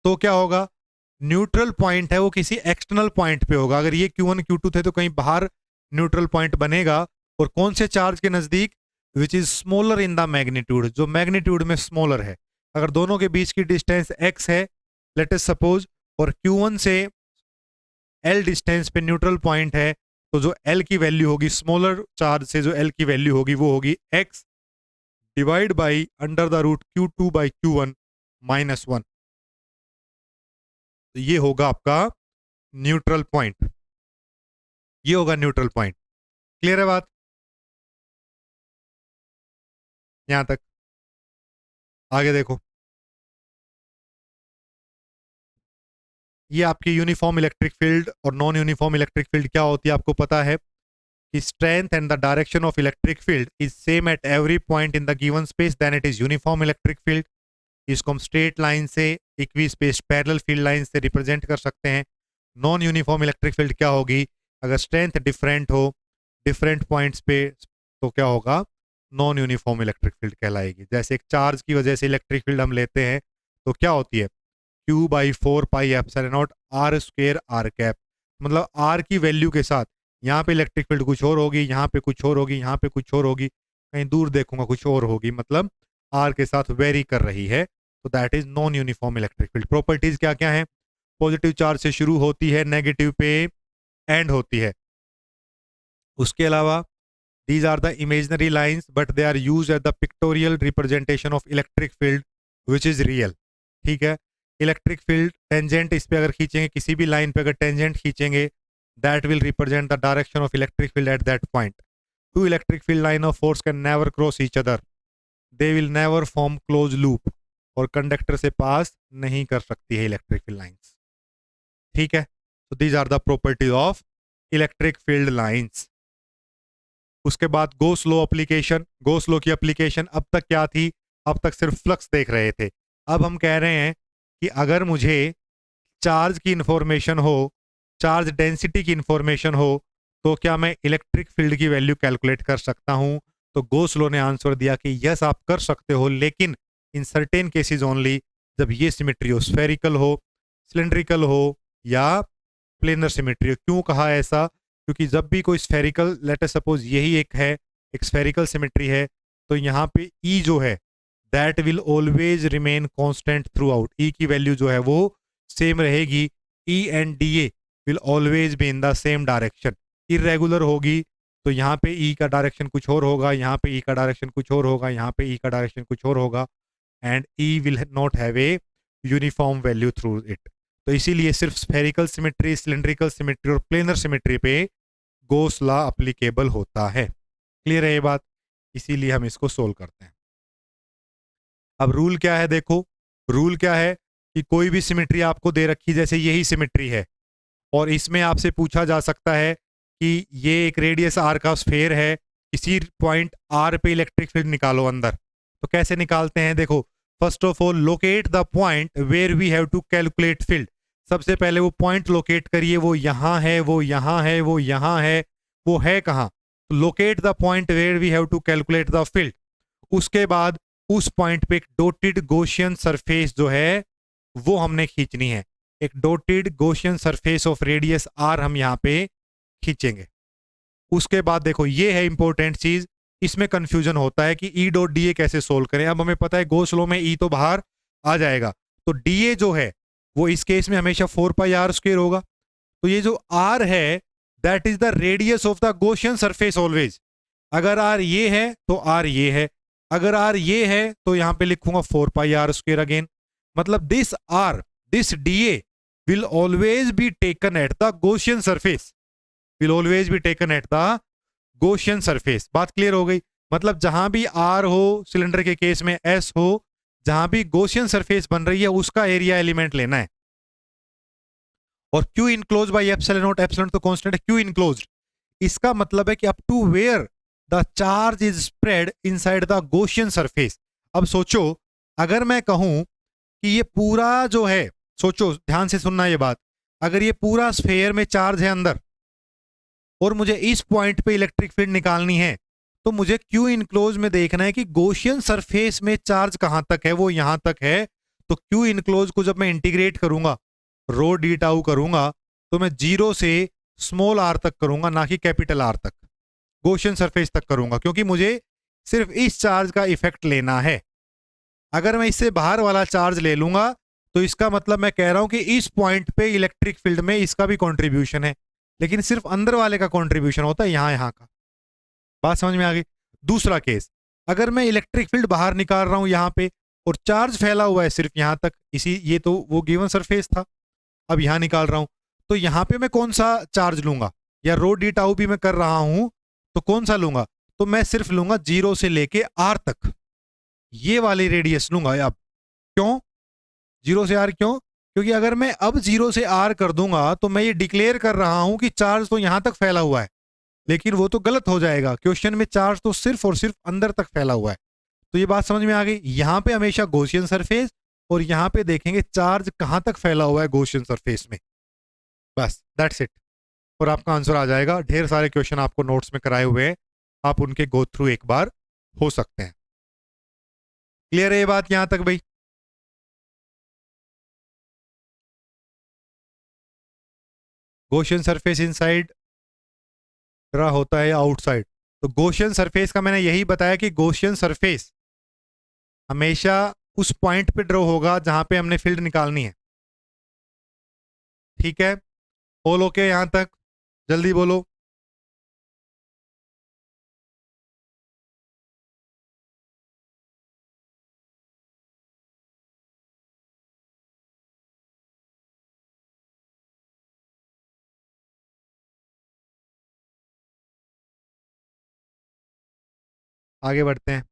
तो क्या होगा, न्यूट्रल पॉइंट है वो किसी एक्सटर्नल पॉइंट पे होगा। अगर ये Q1 Q2 थे तो कहीं बाहर न्यूट्रल पॉइंट बनेगा, और कौन से चार्ज के नजदीक, which is smaller in the magnitude, जो मैग्नीट्यूड में स्मॉलर है। अगर दोनों के बीच की डिस्टेंस x है लेट अस सपोज, और Q1 से L डिस्टेंस पे न्यूट्रल पॉइंट है, तो जो L की वैल्यू होगी, स्मॉलर चार्ज से जो L की वैल्यू होगी वो होगी x divide by under the root Q2 by Q1 -1। तो ये होगा आपका न्यूट्रल पॉइंट, ये होगा न्यूट्रल पॉइंट। क्लियर है बात यहां तक? आगे देखो, ये आपकी यूनिफॉर्म इलेक्ट्रिक फील्ड और नॉन यूनिफॉर्म इलेक्ट्रिक फील्ड क्या होती है आपको पता है कि strength and the direction of electric field is same at every point in the given space, then it is uniform electric field. इसको हम स्ट्रेट लाइन से, equispaced parallel field line से रिप्रेजेंट कर सकते हैं। नॉन यूनिफॉर्म इलेक्ट्रिक फील्ड क्या होगी? अगर स्ट्रेंथ डिफरेंट हो डिफरेंट पॉइंट्स पे तो क्या होगा? नॉन यूनिफॉर्म इलेक्ट्रिक फील्ड कहलाएगी। जैसे एक चार्ज की वजह से इलेक्ट्रिक फील्ड हम लेते हैं तो क्या होती है? Q/4πε0 r square r cap. मतलब आर की वैल्यू के साथ यहाँ पे इलेक्ट्रिक फील्ड कुछ और होगी, यहाँ पे कुछ और होगी, यहाँ पे कुछ और होगी, कहीं दूर देखूंगा कुछ और होगी, मतलब आर के साथ वेरी कर रही है, तो that is non uniform electric field. Properties क्या क्या है? पॉजिटिव चार्ज से शुरू होती है, नेगेटिव पे एंड होती है। उसके अलावा these are the imaginary lines but they are used as the pictorial representation of electric field which is real। ठीक है, इलेक्ट्रिक फील्ड टेंजेंट इस पे अगर खींचेंगे, किसी भी लाइन पे अगर टेंजेंट खींचेंगे, that will represent the direction of electric field at that point। Two electric field line of force can never cross each other, they will never form closed loop, और कंडक्टर से पास नहीं कर सकती है electric field lines. ठीक है, so these are the properties of electric field lines। उसके बाद गोस लॉ एप्लीकेशन। गोस लॉ की एप्लीकेशन अब तक क्या थी? अब तक सिर्फ फ्लक्स देख रहे थे। अब हम कह रहे हैं कि अगर मुझे चार्ज की इंफॉर्मेशन हो, चार्ज डेंसिटी की इंफॉर्मेशन हो, तो क्या मैं इलेक्ट्रिक फील्ड की वैल्यू कैलकुलेट कर सकता हूं? तो गोस लॉ ने आंसर दिया कि यस आप कर सकते हो, लेकिन इन सर्टेन केसेस ओनली, जब ये सिमेट्री हो, स्फेरिकल हो, सिलेंड्रिकल हो या प्लेनर सिमेट्री हो। क्यों कहा ऐसा? क्योंकि जब भी कोई स्फेरिकल, लेट अस सपोज यही एक है, एक स्फेरिकल सिमेट्री है, तो यहाँ पे E जो है that will always remain constant through out. E की वैल्यू जो है वो सेम रहेगी। E and DA will always be in the same direction. Irregular होगी तो यहाँ पे E का डायरेक्शन कुछ और होगा, यहाँ पे E का डायरेक्शन कुछ और होगा, यहाँ पे E का डायरेक्शन कुछ और होगा, and E will not have a uniform value through it. तो इसीलिए सिर्फ स्फेरिकल सिमेट्री, सिलेंड्रिकल सिमेट्री और प्लेनर सिमेट्री पे गोस लॉ अप्लीकेबल होता है। क्लियर है ये बात? इसीलिए हम इसको सोल्व करते हैं। अब रूल क्या है? देखो रूल क्या है कि कोई भी सिमेट्री आपको दे रखी, जैसे यही सिमेट्री है और इसमें आपसे पूछा जा सकता है कि ये एक रेडियस आर का स्फेयर है, इसी पॉइंट आर पे इलेक्ट्रिक फील्ड निकालो अंदर। तो कैसे निकालते हैं? देखो, first of all locate the point where we have to calculate field. सबसे पहले वो पॉइंट लोकेट करिए, वो यहां है, वो यहां है, वो यहां है, वो है कहां? Locate the point where we have to calculate the field. उसके बाद उस पॉइंट पे एक डॉटेड गॉसियन सरफेस जो है वो हमने खींचनी है। एक dotted Gaussian surface of radius r हम यहाँ पे खींचेंगे। उसके बाद देखो ये है इंपॉर्टेंट चीज, इसमें कंफ्यूजन होता है कि E डॉट डी ए कैसे सोल्व करें। अब हमें पता है गॉस लॉ में E तो बाहर आ जाएगा, तो DA जो है वो इस केस में हमेशा 4πr² होगा। तो ये जो R है that is the radius of the Gaussian surface always. अगर R ये है तो R ये है, अगर R ये है तो यहां पे लिखूंगा 4πr² अगेन। मतलब this R, this DA will always be taken at the Gaussian surface, will always be taken at the Gaussian surface। बात क्लियर हो गई? मतलब जहां भी R हो, सिलेंडर के केस में S हो, जहां भी Gaussian सरफेस बन रही है उसका एरिया एलिमेंट लेना है। और Q enclose by epsilon naught, epsilon तो कांस्टेंट है, Q इनक्लोज्ड, इसका मतलब है कि up to where the charge is spread inside the Gaussian surface. अब सोचो अगर मैं कहूं कि ये पूरा जो है, सोचो ध्यान से सुनना ये बात, अगर ये पूरा स्फेयर में चार्ज है अंदर और मुझे इस पॉइंट पे इलेक्ट्रिक फील्ड निकालनी है, तो मुझे Q इनक्लोज में देखना है कि Gaussian सरफेस में चार्ज कहां तक है, वो यहां तक है। तो Q इनक्लोज को जब मैं इंटीग्रेट करूंगा, रो डी टाउ करूंगा, तो मैं 0 से स्मॉल r तक करूंगा, ना कि कैपिटल R तक, Gaussian सरफेस तक करूंगा, क्योंकि मुझे सिर्फ इस चार्ज का इफेक्ट लेना है। अगर मैं इससे बाहर वाला चार्ज ले लूंगा तो इसका मतलब मैं कह रहा हूं कि इस पॉइंट पे इलेक्ट्रिक फील्ड में इसका भी कंट्रीब्यूशन है, लेकिन सिर्फ अंदर वाले का कंट्रीब्यूशन होता है, यहां का। बात समझ में आ गई। दूसरा केस, अगर मैं इलेक्ट्रिक फील्ड बाहर निकाल रहा हूं यहां पे और चार्ज फैला हुआ है सिर्फ यहां तक, इसी ये तो वो गिवन सरफेस था, अब यहां निकाल रहा हूं, तो यहां पे मैं कौन सा चार्ज लूंगा, या रो डी टाउ भी मैं कर रहा हूं तो कौन सा लूंगा, तो मैं सिर्फ लूंगा 0 से लेके आर तक, ये वाली रेडियस लूंगा। अब क्यों 0 से आर, क्यों? क्योंकि अगर मैं अब 0 से आर कर दूंगा तो मैं ये डिक्लेयर कर रहा हूं कि चार्ज तो यहां तक फैला हुआ है, लेकिन वो तो गलत हो जाएगा, क्वेश्चन में चार्ज तो सिर्फ और सिर्फ अंदर तक फैला हुआ है। तो ये बात समझ में आ गई। यहां पे हमेशा गॉसियन सरफेस, और यहां पे देखेंगे चार्ज कहां तक फैला हुआ है गॉसियन सरफेस में, बस दैट्स इट, और आपका आंसर आ जाएगा। ढेर सारे क्वेश्चन आपको नोट्स में कराए हुए हैं, आप उनके गो थ्रू एक बार हो सकते हैं। क्लियर है ये बात यहां तक भाई? गॉसियन सरफेस इनसाइड रहा होता है या आउटसाइड? तो गॉसियन सरफेस का मैंने यही बताया कि गॉसियन सरफेस हमेशा उस पॉइंट पे ड्रॉ होगा जहां पे हमने फील्ड निकालनी है। ठीक है, ऑल ओके यहां तक? जल्दी बोलो। आगे बढ़ते हैं।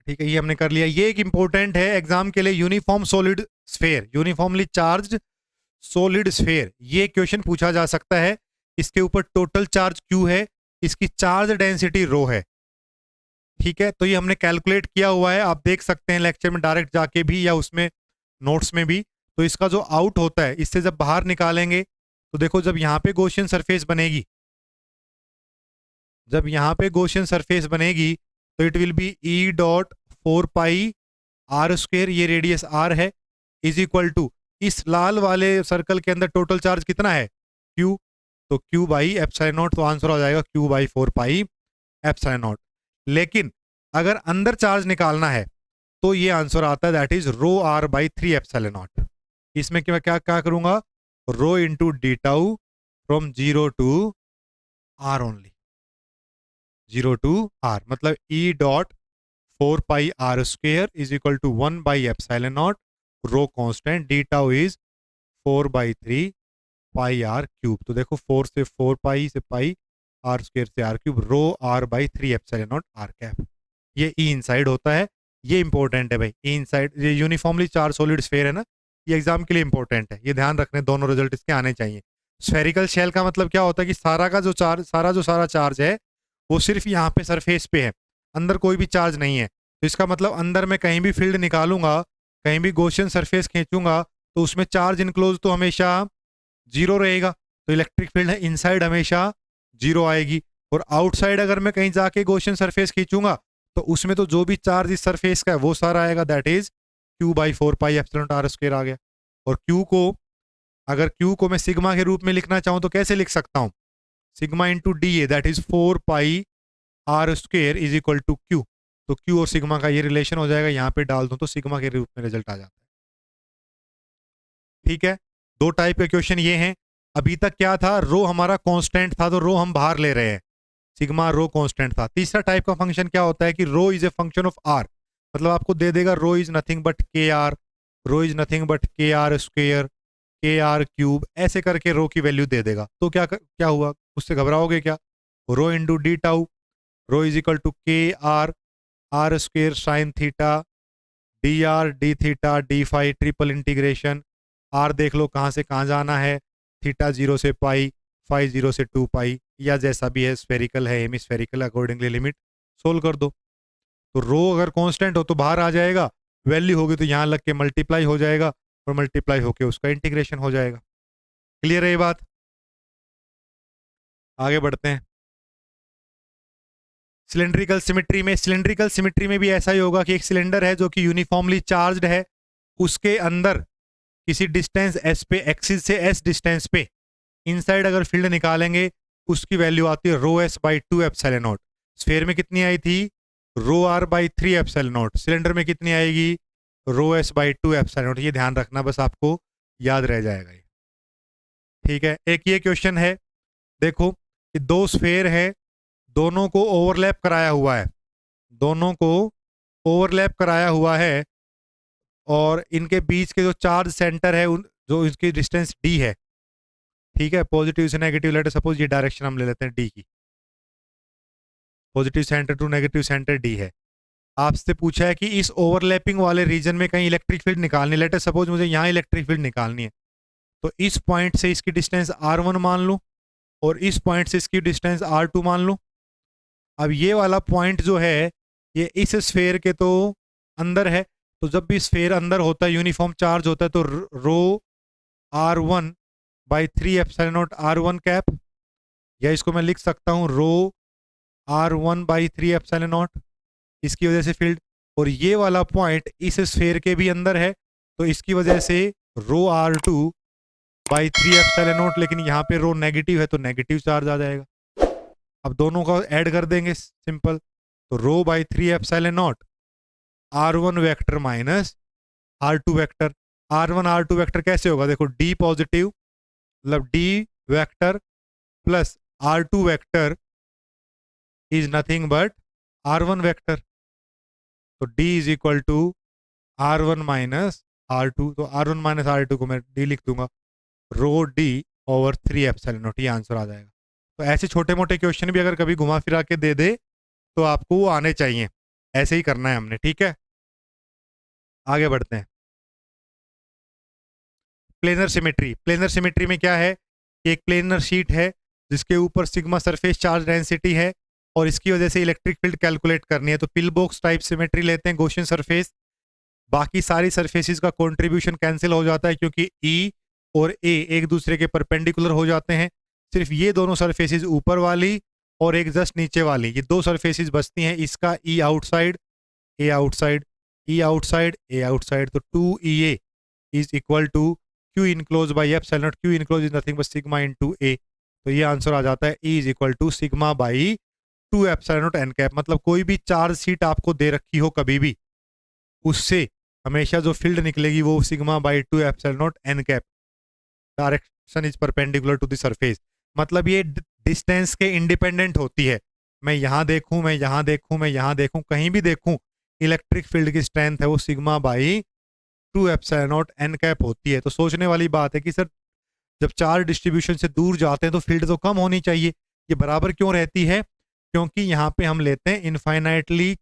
ठीक है, ये हमने कर लिया। ये एक इंपॉर्टेंट है एग्जाम के लिए, uniform solid sphere, uniformly charge solid sphere, ये क्वेश्चन पूछा जा सकता है। इसके ऊपर टोटल चार्ज क्यू है, इसकी चार्ज डेंसिटी रो है। ठीक है, तो ये हमने कैलकुलेट किया हुआ है, आप देख सकते हैं लेक्चर में डायरेक्ट जाके भी या उसमें नोट्स में भी। तो इसका जो आउट होता है, इससे जब बाहर निकालेंगे तो देखो, जब यहाँ पे गॉसियन सरफेस बनेगी, जब यहाँ पे गॉसियन सरफेस बनेगी तो it will be E dot 4 pi r square, ये रेडियस आर है, इज इक्वल टू इस लाल वाले सर्कल के अंदर टोटल चार्ज कितना है, क्यू, तो क्यू बाई एप्सिलॉन नॉट, तो आंसर हो जाएगा Q by 4 pi epsilon not. लेकिन अगर अंदर चार्ज निकालना है तो ये आंसर आता है that is rho r by 3 epsilon naught. इसमें क्या क्या क्या करूंगा, rho into d tau from 0 to r only, 0 to r, मतलब E dot 4 pi r square is equal to 1/एप्सिलॉन naught, rho constant, d tau is 4/3 pi r cube. तो देखो 4 से 4 पाई से पाई, आर स्क्वेयर से r cube, rho r by 3 epsilon naught are cap. ये ई inside होता है, ये इंपॉर्टेंट है भाई। ई इनसाइड, ये यूनिफॉर्मली चार्ज सॉलिड स्फेयर है ना, ये एग्जाम के लिए इंपॉर्टेंट है, ये ध्यान रखने, दोनों रिजल्ट इसके आने चाहिए। स्फेरिकल शेल का मतलब क्या होता है कि सारा का जो चार्ज, सारा चार्ज है वो सिर्फ यहाँ पे सरफेस पे है, अंदर कोई भी चार्ज नहीं है। तो इसका मतलब अंदर मैं कहीं भी फील्ड निकालूंगा, कहीं भी गॉसियन सरफेस खींचूंगा, तो उसमें चार्ज इनक्लोज तो हमेशा 0 रहेगा, तो इलेक्ट्रिक फील्ड है इनसाइड हमेशा 0 आएगी। और आउटसाइड अगर मैं कहीं जाके गॉसियन सरफेस खींचूंगा तो उसमें तो जो भी चार्ज इस सरफेस का है वो सारा आएगा, that is Q by 4 pi epsilon r square आ गया। और क्यू को, अगर क्यू को मैं सिग्मा के रूप में लिखना चाहूं तो कैसे लिख सकता हूं, sigma into D A, that is 4 pi r square is equal to Q. तो क्यू और सिग्मा का ये रिलेशन हो जाएगा, यहां पे डाल दूं तो सिग्मा के रूप में रिजल्ट आ जाता है। ठीक है, दो टाइप के क्वेश्चन ये हैं। अभी तक क्या था, रो हमारा कांस्टेंट था तो रो हम बाहर ले रहे हैं, सिग्मा रो कांस्टेंट था। तीसरा टाइप का फंक्शन क्या होता है कि rho is a function of r, मतलब आपको दे देगा rho is nothing but k r, rho is nothing but k r square, k are cube, ऐसे करके रो की वैल्यू दे देगा। तो क्या हुआ, उससे घबराओगे क्या? Rho into d tau, rho is equal to k r, r square sine theta, d r d theta d phi, triple integration, r देख लो कहाँ से कहाँ जाना है, थीटा 0 से पाई, फाई 0 से 2 पाई, या जैसा भी है, स्फेरिकल है हेमिस्फेरिकल, अकॉर्डिंगली लिमिट सोल्व कर दो। तो रो अगर कांस्टेंट हो तो बाहर आ जाएगा, वैल्यू होगी तो यहाँ लग के मल्टीप्लाई हो जाएगा, और मल्टीप्लाई होके उसका इंटीग्रेशन हो जाएगा। क्लियर है ये बात? आगे बढ़ते हैं। सिलेंड्रिकल सिमेट्री में भी ऐसा ही होगा कि एक सिलेंडर है जो कि यूनिफॉर्मली चार्ज्ड है, उसके अंदर किसी डिस्टेंस एस पे, एक्सिस से एस डिस्टेंस पे इनसाइड अगर फील्ड निकालेंगे, उसकी वैल्यू आती है rho s by 2 epsilon naught. Sphere में कितनी आई थी, rho r by 3 epsilon naught, cylinder में कितनी आएगी, rho s by 2 epsilon naught. ये ध्यान रखना, बस आपको याद रह जाएगा ये। ठीक है, एक ये क्वेश्चन है, देखो कि दो स्फेयर है, दोनों को ओवरलैप कराया हुआ है, दोनों को ओवरलैप कराया हुआ है, और इनके बीच के जो चार्ज सेंटर है जो इसकी डिस्टेंस डी है, ठीक है, पॉजिटिव से नेगेटिव, लेट सपोज ये डायरेक्शन हम ले लेते हैं डी की, positive centre to negative centre d है। आपसे पूछा है कि इस ओवरलैपिंग वाले रीजन में कहीं इलेक्ट्रिक फील्ड निकालनी, लेट सपोज मुझे यहाँ इलेक्ट्रिक फील्ड निकालनी है, तो इस पॉइंट से इसकी डिस्टेंस r1 मान लूँ और इस पॉइंट से इसकी डिस्टेंस r2 मान लूँ। अब ये वाला पॉइंट जो है ये इस स्फेयर के तो अंदर है, तो जब भी स्फेयर अंदर होता है, यूनिफॉर्म चार्ज होता है, तो रो r1 by 3 epsilon naught r1 cap, या इसको मैं लिख सकता हूँ रो r1 बाई 3 एप्सिलॉन नॉट, इसकी वजह से फील्ड। और ये वाला पॉइंट इस स्फेयर के भी अंदर है, तो इसकी वजह से रो r2 बाई 3 एप्सिलॉन नॉट, लेकिन यहाँ पे रो नेगेटिव है तो नेगेटिव चार्ज आ जाएगा। अब दोनों का ऐड कर देंगे, सिंपल, तो rho by 3 epsilon naught r1 vector minus r2 vector. r1 r2 vector कैसे होगा, देखो d पॉजिटिव मतलब d vector plus r2 vector is nothing but r1 vector, तो d is equal to r1 minus r2, तो r1 minus r2 को मैं d लिख दूंगा, रो d ओवर 3 एप्सिलॉन नॉट, ये आंसर आ जाएगा। तो ऐसे छोटे मोटे क्वेश्चन भी अगर कभी घुमा फिरा के दे दे तो आपको वो आने चाहिए, ऐसे ही करना है हमने। ठीक है, आगे बढ़ते हैं। प्लेनर सिमेट्री, प्लेनर सिमेट्री में क्या है, एक प्लेनर शीट है जिसके ऊपर सिग्मा सरफेस चार्ज डेंसिटी है, और इसकी वजह से इलेक्ट्रिक फील्ड कैलकुलेट करनी है। तो पिल बॉक्स टाइप सिमेट्री लेते हैं, गॉसियन सरफेस, बाकी सारी सरफेसेस का कंट्रीब्यूशन कैंसिल हो जाता है क्योंकि ई और ए एक दूसरे के परपेंडिकुलर हो जाते हैं। सिर्फ ये दोनों सरफेसेस ऊपर वाली और एक जस्ट नीचे वाली, ये दो सरफेसेस बचती हैं। इसका E outside, A outside, E outside, A outside, तो 2EA is equal to Q enclose by epsilon naught, q enclose is nothing but sigma into A. तो ये आंसर आ जाता है E is equal to sigma by 2 epsilon naught n cap. मतलब कोई भी charge sheet आपको दे रखी हो कभी भी, उससे हमेशा जो फील्ड निकलेगी वो sigma by 2 epsilon naught n cap, direction is perpendicular to the surface. मतलब ये डिस्टेंस के इंडिपेंडेंट होती है, मैं यहाँ देखूं, मैं यहाँ देखूं, मैं यहाँ देखूं, कहीं भी देखूं, इलेक्ट्रिक फील्ड की स्ट्रेंथ है वो sigma by 2 epsilon naught n cap होती है। तो सोचने वाली बात है कि सर जब चार्ज डिस्ट्रीब्यूशन से दूर जाते हैं तो फील्ड तो कम होनी चाहिए, ये बराबर क्यों रहती है, क्योंकि यहाँ पे हम लेते हैं इनफाइनाइटली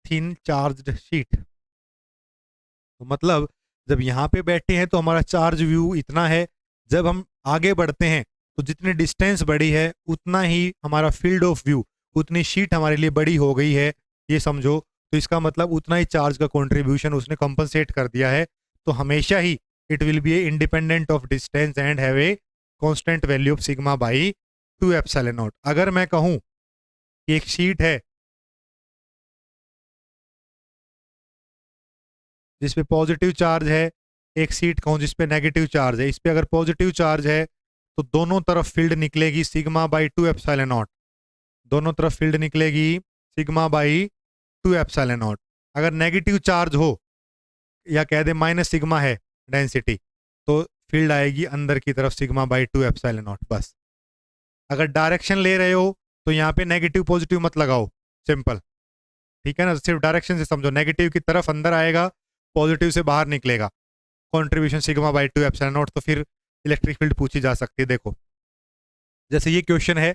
थिन चार्ज्ड शीट। तो मतलब जब यहाँ पे बैठे हैं तो हमारा चार्ज व्यू इतना है, जब हम आगे बढ़ते हैं तो जितनी डिस्टेंस बड़ी है उतना ही हमारा फील्ड ऑफ व्यू, उतनी शीट हमारे लिए बड़ी हो गई है, ये समझो। तो इसका मतलब उतना ही चार्ज का कंट्रीब्यूशन उसने कंपनसेट कर दिया है। तो हमेशा ही it will be independent of distance and have a constant value of sigma by 2 epsilon naught. अगर मैं कहूं कि एक शीट है जिसपे पॉजिटिव चार्ज है, एक सीट कहूँ जिसपे नेगेटिव चार्ज है, इस पे अगर पॉजिटिव चार्ज है तो दोनों तरफ फील्ड निकलेगी सिग्मा बाई 2 एप्सिलॉन नॉट, दोनों तरफ फील्ड निकलेगी सिग्मा बाई 2 एप्सिलॉन नॉट। अगर नेगेटिव चार्ज हो या कह दे माइनस सिग्मा है डेंसिटी, तो फील्ड आएगी अंदर की तरफ सिग्मा बाई 2 एप्सिलॉन नॉट, बस। अगर डायरेक्शन ले रहे हो तो यहाँ पे नेगेटिव पॉजिटिव मत लगाओ, सिंपल, ठीक है ना, सिर्फ डायरेक्शन से समझो, नेगेटिव की तरफ अंदर आएगा, पॉजिटिव से बाहर निकलेगा, contribution sigma by 2 epsilon not. तो फिर इलेक्ट्रिक फील्ड पूछी जा सकती है। देखो जैसे ये क्वेश्चन है,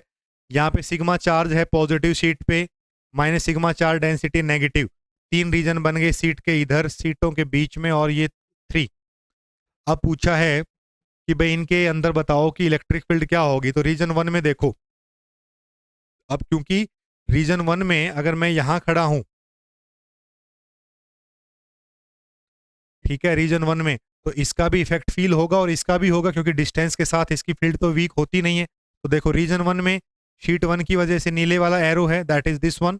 यहाँ पे सिग्मा चार्ज है पॉजिटिव सीट पे, minus sigma charge density negative, 3 region बन गए सीट के इधर, सीटों के बीच में, और ये 3। अब पूछा है कि भाई इनके अंदर बताओ कि इलेक्ट्रिक फील्ड क्या होगी। तो रीजन 1 में देखो, अब क्योंकि रीजन 1 में अगर मैं यहां खड़ा हूं, ठीक है, रीजन 1 में, तो इसका भी इफेक्ट फील होगा और इसका भी होगा, क्योंकि डिस्टेंस के साथ इसकी फील्ड तो वीक होती नहीं है। तो देखो रीजन 1 में शीट 1 की वजह से नीले वाला एरो है, दैट इज दिस वन,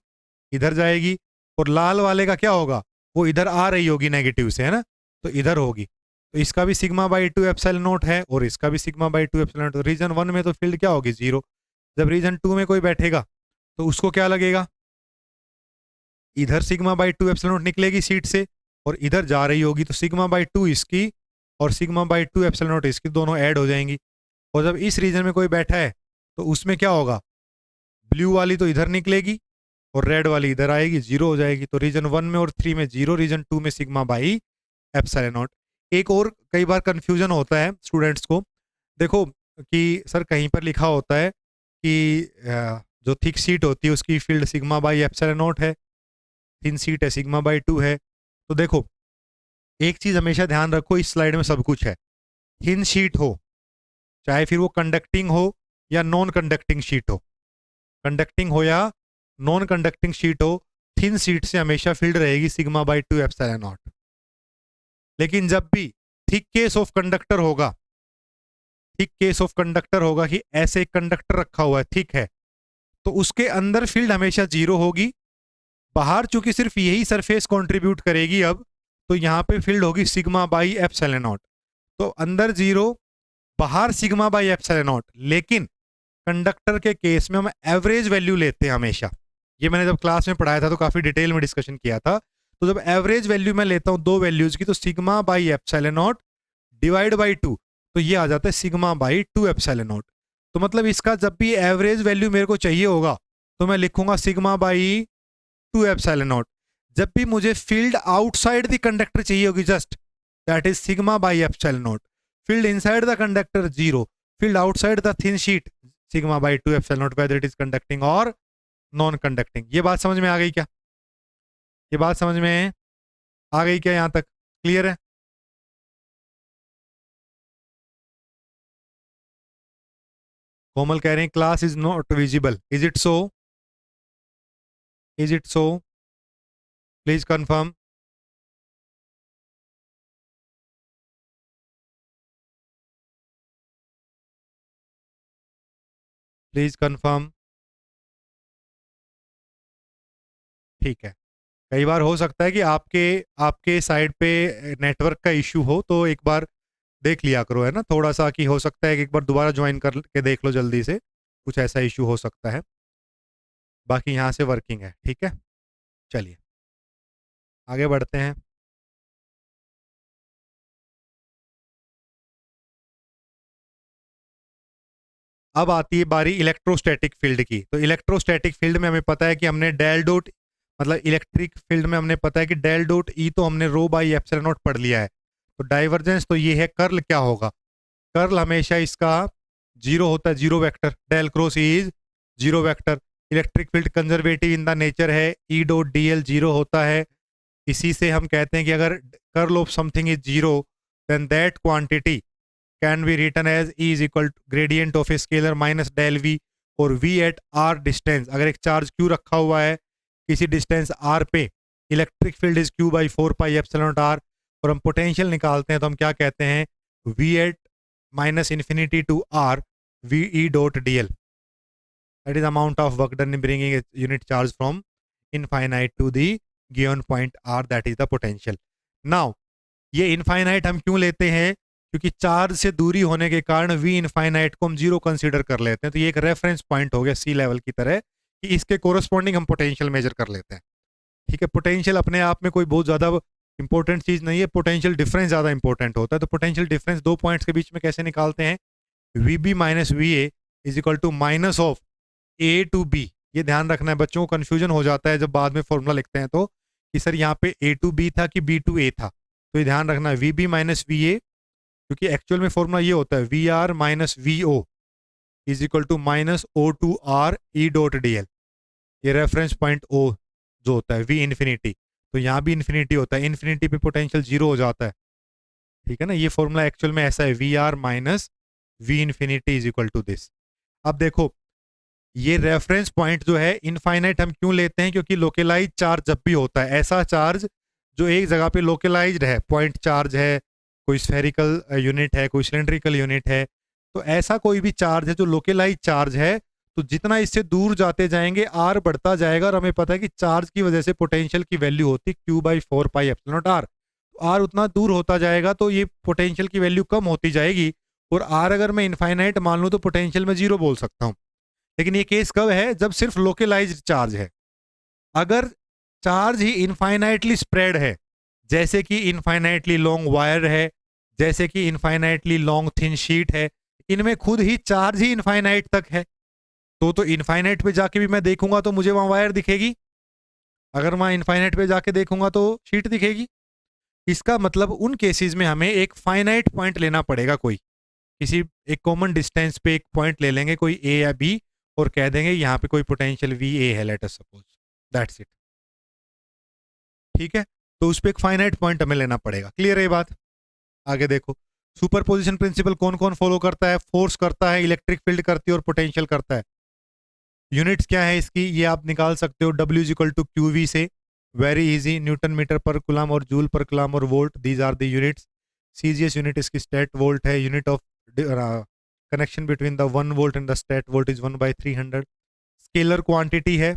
इधर जाएगी, और लाल वाले का क्या होगा, वो इधर आ रही होगी नेगेटिव से, है ना, तो इधर होगी। तो इसका भी सिग्मा बाई 2 एप्सिलॉन नॉट है और इसका भी सिग्मा बाई 2 एप्सिलॉन नॉट। तो रीजन 1 में तो फील्ड क्या होगी, 0। जब रीजन 2 में कोई बैठेगा तो उसको क्या लगेगा, इधर sigma by two epsilon not निकलेगी सीट से और इधर जा रही होगी, तो सिग्मा बाई टू इसकी और sigma by two epsilon not इसकी दोनों ऐड हो जाएंगी। और जब इस रीजन में कोई बैठा है तो उसमें क्या होगा, ब्लू वाली तो इधर निकलेगी और रेड वाली इधर आएगी, जीरो हो जाएगी। तो रीजन 1 में और 3 में जीरो, रीजन 2 में सिग्मा बाई एप्सिलॉन नॉट। एक और कई बार कंफ्यूजन होता है स्टूडेंट्स को, देखो कि सर कहीं पर लिखा होता है कि जो थिक शीट होती है उसकी field sigma by epsilon not है, थिन शीट है सिग्मा बाई टू है। तो देखो एक चीज हमेशा ध्यान रखो, इस स्लाइड में सब कुछ है। थिन शीट हो चाहे फिर वो कंडक्टिंग हो या नॉन कंडक्टिंग शीट हो, कंडक्टिंग हो या नॉन कंडक्टिंग शीट हो, थिन शीट से हमेशा फील्ड रहेगी sigma by two epsilon not. लेकिन जब भी थिक केस ऑफ कंडक्टर होगा, थिक केस ऑफ कंडक्टर होगा कि ऐसे एक कंडक्टर रखा हुआ है, थिक है, तो उसके अंदर फील्ड हमेशा जीरो होगी। बाहर चूंकि सिर्फ यही सरफेस कंट्रीब्यूट करेगी अब, तो यहां पे फील्ड होगी सिग्मा बाई एप्सिलॉन नॉट। तो अंदर जीरो, बाहर सिग्मा बाई एप्सिलॉन नॉट। लेकिन कंडक्टर के केस में हम एवरेज वैल्यू लेते हैं हमेशा। ये मैंने जब क्लास में पढ़ाया था तो काफी डिटेल में डिस्कशन किया था। तो जब एवरेज वैल्यू मैं लेता हूं दो वैल्यूज की, तो sigma by epsilon not divide by two, तो ये आ जाता है sigma by two epsilon not. तो मतलब इसका जब भी एवरेज वैल्यू मेरे को चाहिए होगा तो मैं लिखूंगा sigma by two epsilon not. जब भी मुझे फील्ड आउटसाइड द कंडक्टर चाहिए होगी just, that is sigma by epsilon not. Field inside the conductor zero, field outside the thin sheet sigma by two epsilon not, whether it is conducting और non conducting. ये बात समझ में आ गई क्या, ये बात समझ में आ गई क्या, यहां तक क्लियर है? कोमल कह रहे हैं class is not visible, is it so, is it so, please confirm. Please confirm. ठीक है, कई बार हो सकता है कि आपके आपके साइड पे नेटवर्क का इशू हो, तो एक बार देख लिया करो, है ना, थोड़ा सा कि हो सकता है कि एक बार दोबारा ज्वाइन कर के देख लो जल्दी से, कुछ ऐसा इशू हो सकता है। बाकी यहाँ से वर्किंग है, ठीक है। चलिए आगे बढ़ते हैं। अब आती है बारी इलेक्ट्रोस्टैटिक फील्ड की। तो इलेक्ट्रोस्टैटिक फील्ड में हमें पता है कि हमने डेल डॉट, मतलब इलेक्ट्रिक फील्ड में हमने पता है कि डेल डॉट ई तो हमने रो बाई एप्सिलॉन नॉट पढ़ लिया है। तो डाइवर्जेंस तो ये है, कर्ल क्या होगा, कर्ल हमेशा इसका जीरो होता है, zero vector, del cross E is zero vector. Electric field conservative in the nature है, E dot d l zero होता है। इसी से हम कहते हैं कि अगर curl of something is zero then that quantity can be written as E is equal to gradient of a scalar minus del V और वी एट आर डिस्टेंस। अगर एक चार्ज क्यू रखा हुआ है किसी डिस्टेंस आर पे, electric field is Q by four pi epsilon naught r, और हम पोटेंशियल निकालते हैं तो हम क्या कहते हैं, V at minus infinity to r V E dot d l, that is amount of work done in bringing a unit charge from infinite to the given point r, that is the potential. Now ये infinite हम क्यों लेते हैं, क्योंकि charge से दूरी होने के कारण वी इनफाइनाइट को हम जीरो कंसीडर कर लेते हैं। तो ये एक रेफरेंस पॉइंट हो गया सी लेवल की तरह कि इसके कोरस्पॉन्डिंग हम पोटेंशियल मेजर कर लेते हैं। ठीक है, पोटेंशियल अपने आप में कोई बहुत ज्यादा इंपॉर्टेंट चीज नहीं है, पोटेंशियल डिफरेंस ज्यादा इंपॉर्टेंट होता है। तो पोटेंशियल डिफरेंस दो पॉइंट्स के बीच में कैसे निकालते हैं, V B minus V A is equal to minus of A to B. ये ध्यान रखना है, बच्चों को कंफ्यूजन हो जाता है जब बाद में फॉर्मूला लिखते हैं तो कि सर यहाँ पे ए टू बी था कि बी टू ए था। तो ये ध्यान रखना है V B minus V A, क्योंकि एक्चुअल में फॉर्मूला ये होता है V r minus V O is equal to minus O to r E dot d l. ये रेफरेंस पॉइंट ओ जो होता है वी इन्फिनिटी, तो यहाँ भी इन्फिनिटी होता है, इन्फिनिटी पे पोटेंशियल जीरो हो जाता है। ठीक है ना, ये फॉर्मूला एक्चुअल में ऐसा है V r minus V infinity is equal to this. अब देखो ये रेफरेंस पॉइंट जो है इनफाइनाइट हम क्यों लेते हैं, क्योंकि लोकेलाइज चार्ज जब भी होता है, ऐसा चार्ज जो एक जगह पे लोकेलाइज्ड है, पॉइंट चार्ज है, कोई स्फेरिकल यूनिट है, कोई सिलेंड्रिकल यूनिट है, तो ऐसा कोई भी चार्ज है जो लोकेलाइज चार्ज है, तो जितना इससे दूर जाते जाएंगे आर बढ़ता जाएगा। और हमें पता है कि चार्ज की वजह से पोटेंशियल की वैल्यू होती है Q by four pi epsilon naught r. तो आर उतना दूर होता जाएगा तो ये पोटेंशियल की वैल्यू कम होती जाएगी, और आर अगर मैं इनफाइनाइट मान लूँ तो पोटेंशियल में जीरो बोल सकता हूँ। लेकिन ये केस कब है, जब सिर्फ लोकलाइज्ड चार्ज है। अगर चार्ज ही इनफाइनाइटली स्प्रेड है, जैसे कि इनफाइनाइटली लॉन्ग वायर है, जैसे कि इनफाइनाइटली लॉन्ग थिन शीट है, इनमें खुद ही चार्ज ही इनफाइनाइट तक है, तो इनफाइनाइट पे जाके भी मैं देखूंगा तो मुझे वहां वायर दिखेगी, अगर वहां इनफाइनाइट पे जाके देखूंगा तो शीट दिखेगी। इसका मतलब उन केसेस में हमें एक फाइनाइट पॉइंट लेना पड़ेगा, कोई किसी एक कॉमन डिस्टेंस पे एक पॉइंट ले लेंगे, कोई ए या बी, और कह देंगे यहाँ पे कोई पोटेंशियल वी ए है, late us suppose, that's it. ठीक है, तो उस पर एक फाइनाइट पॉइंट हमें लेना पड़ेगा। क्लियर है ये बात? आगे देखो, सुपरपोजिशन प्रिंसिपल कौन कौन फॉलो करता है? फोर्स करता है, इलेक्ट्रिक फील्ड करती है, और पोटेंशियल करता है। यूनिट्स क्या है इसकी, ये आप निकाल सकते हो, W is equal to Q V से, very easy, newton metre per coulomb और जूल पर कुलम और volt, these are the units. CGS unit इसकी स्टेट वोल्ट है, unit of connection between the 1 volt and the stat volt is 1/300। Scalar quantity है,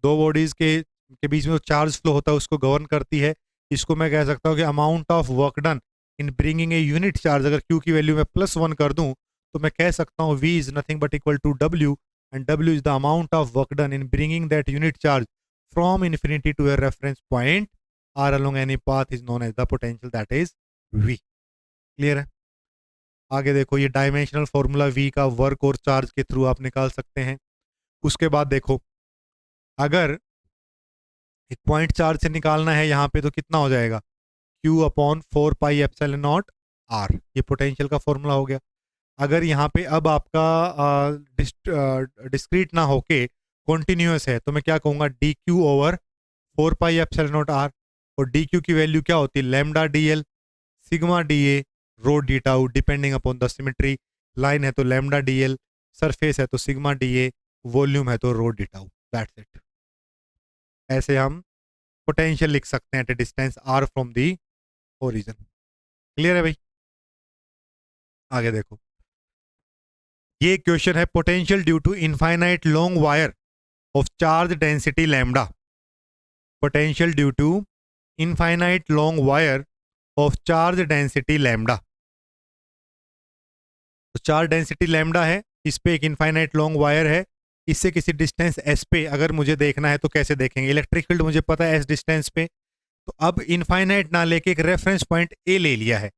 दो bodies के बीच में जो charge flow होता है उसको गवर्न करती है। इसको मैं कह सकता हूँ कि amount of work done in bringing a unit charge, अगर क्यू की वैल्यू में +1 कर दूं तो मैं कह सकता हूँ V is nothing but equal to W, and W is the amount of work done in bringing that unit charge from infinity to a reference point or along any path is known as the potential, that is V। Clear है? आगे देखो, ये dimensional formula V का work और charge के through आप निकाल सकते हैं। उसके बाद देखो, अगर एक पॉइंट चार्ज से निकालना है यहाँ पे तो कितना हो जाएगा, Q/4πε0r, ये पोटेंशियल का फॉर्मूला हो गया। अगर यहाँ पे अब आपका डिस्क्रीट ना होके कॉन्टिन्यूस है तो मैं क्या कहूँगा, dQ/4πε0r, और dQ की वैल्यू क्या होती है, lambda DL, sigma DA, rho d tau, depending upon the symmetry. Line है तो लैम्डा DL, सरफेस है तो सिग्मा DA, वॉल्यूम है तो rho d tau, that's it. ऐसे हम पोटेंशियल लिख सकते हैं at a distance r from the origin. Clear है भाई? आगे देखो, ये क्वेश्चन है, potential due to infinite long wire of charge density lambda, potential due to infinite long wire of charge density lambda. तो चार्ज डेंसिटी लैम्डा है, इस पे एक इनफाइनाइट लॉन्ग वायर है, इससे किसी डिस्टेंस s पे अगर मुझे देखना है तो कैसे देखेंगे, इलेक्ट्रिक फील्ड मुझे पता है s डिस्टेंस पे, तो अब इनफाइनाइट ना लेके एक रेफरेंस पॉइंट a ले लिया है,